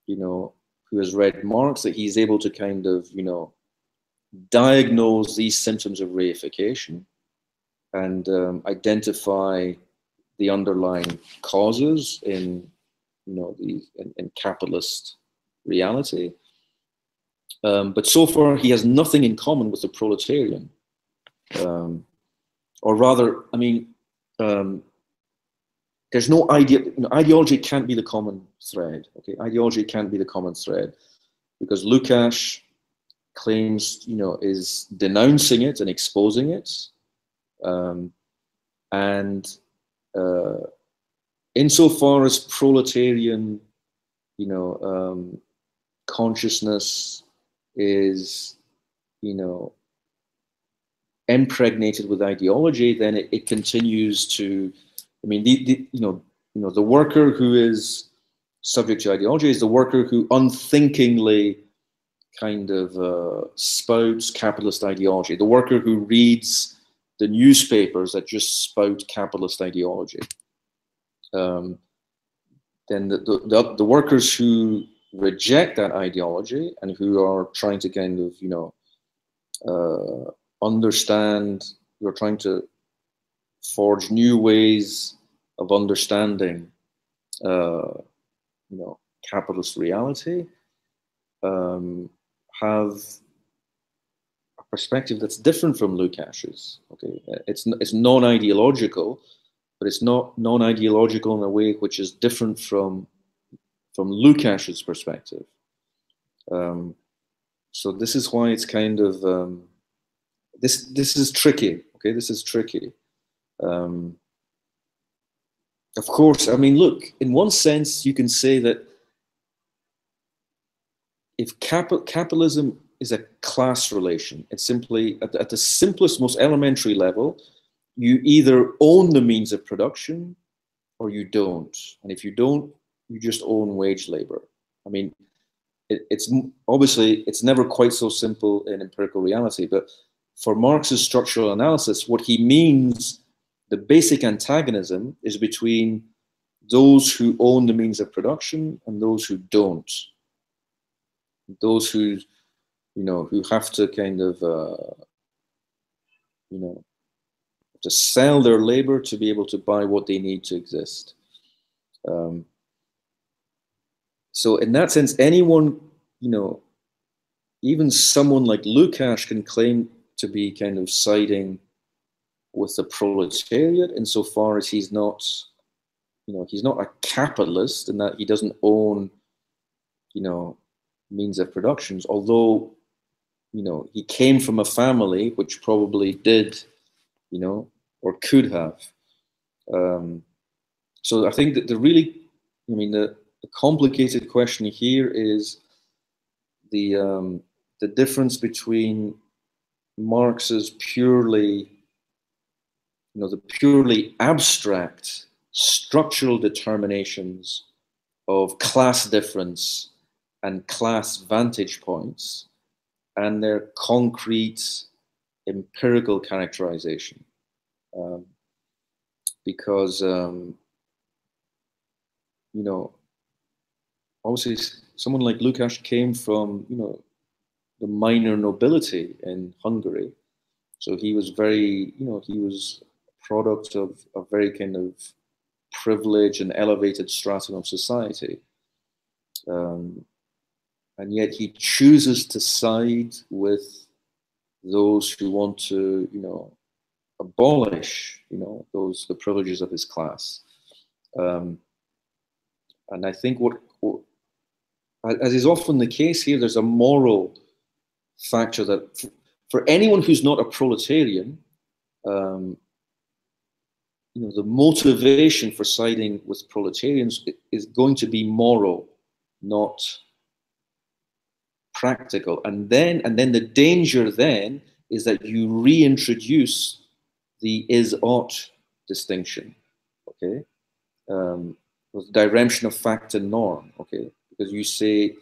who has read Marx, that he's able to kind of, diagnose these symptoms of reification and identify the underlying causes in, in capitalist reality. But so far, he has nothing in common with the proletarian. Or rather, I mean, there's no idea. Ideology can't be the common thread. Okay, ideology can't be the common thread because Lukács claims, is denouncing it and exposing it, and insofar as proletarian, consciousness is, impregnated with ideology, then it continues to. I mean, the worker who is subject to ideology is the worker who unthinkingly kind of spouts capitalist ideology. The worker who reads the newspapers that just spout capitalist ideology. Then the workers who reject that ideology and who are trying to kind of, understand, who are trying to forge new ways of understanding, capitalist reality, have a perspective that's different from Lukács's. Okay, it's non-ideological, but it's not non-ideological in a way which is different from Lukács's perspective. So this is why it's kind of this is tricky. Okay, this is tricky. Of course, I mean, look, in one sense, you can say that if capitalism is a class relation, it's simply, at the simplest, most elementary level, you either own the means of production or you don't. And if you don't, you just own wage labor. I mean, it's obviously, it's never quite so simple in empirical reality, but for Marx's structural analysis, what he means, the basic antagonism is between those who own the means of production and those who don't. Those who, who have to kind of, to sell their labor to be able to buy what they need to exist. So in that sense, anyone, even someone like Lukács can claim to be kind of siding with the proletariat insofar as he's not, he's not a capitalist in that he doesn't own, means of productions, although, he came from a family which probably did, or could have. So I think that the complicated question here is the difference between Marx's purely, the purely abstract structural determinations of class difference and class vantage points and their concrete empirical characterization. Because, obviously someone like Lukács came from, the minor nobility in Hungary. So he was very, he was a product of a very kind of privilege and elevated stratum of society. And yet he chooses to side with those who want to, abolish, the privileges of his class. And I think what, as is often the case here, there's a moral factor that for anyone who's not a proletarian, the motivation for siding with proletarians is going to be moral, not practical. And then the danger then is that you reintroduce the is-ought distinction, okay? With diremption of fact and norm, okay? Because you say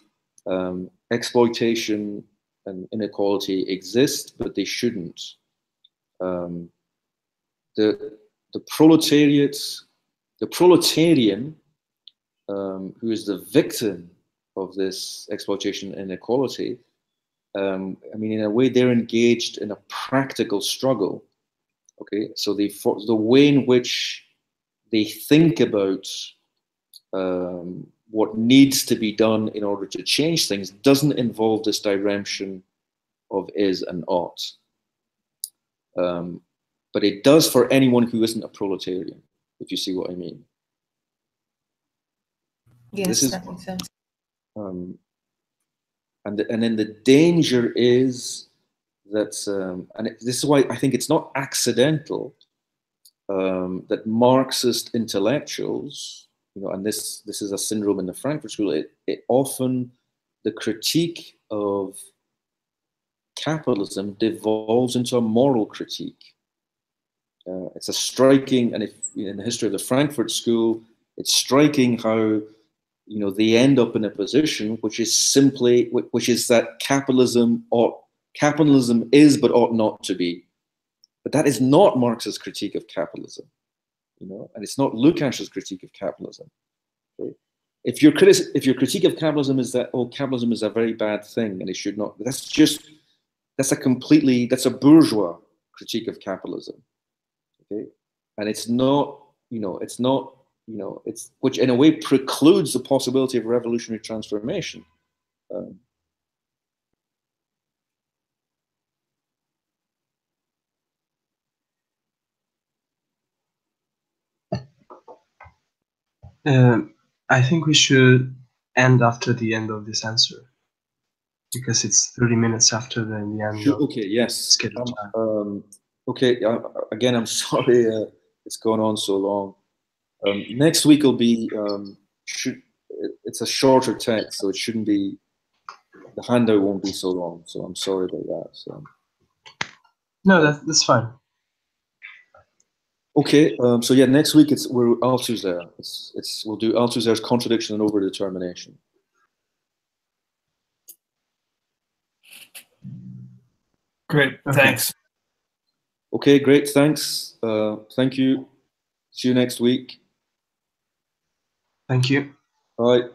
exploitation and inequality exist, but they shouldn't. The proletarian who is the victim of this exploitation and inequality, in a way, they're engaged in a practical struggle. Okay, so the way in which they think about what needs to be done in order to change things doesn't involve this diremption of is and ought. But it does for anyone who isn't a proletarian, if you see what I mean. Yes, that makes sense. And then the danger is that, this is why I think it's not accidental that Marxist intellectuals, and this is a syndrome in the Frankfurt School, it often, the critique of capitalism devolves into a moral critique. It's a striking, and if in the history of the Frankfurt School, it's striking how they end up in a position which is that capitalism is but ought not to be. But that is not Marx's critique of capitalism, and it's not Lukács's critique of capitalism. Okay? If your critique of capitalism is that capitalism is a very bad thing and it should not, that's a bourgeois critique of capitalism. Okay, and it's not, it's which in a way precludes the possibility of revolutionary transformation. I think we should end after the end of this answer, because it's 30 minutes after the end of scheduled time. Okay, again, I'm sorry it's gone on so long. Next week will be, it's a shorter text, so it shouldn't be, the handout won't be so long, so I'm sorry about that. So. No, that's fine. Okay, so yeah, next week we're Althusser. We'll do Althusser's contradiction and overdetermination. Great, thanks. Okay, great, thanks. Thank you. See you next week. Thank you. All right.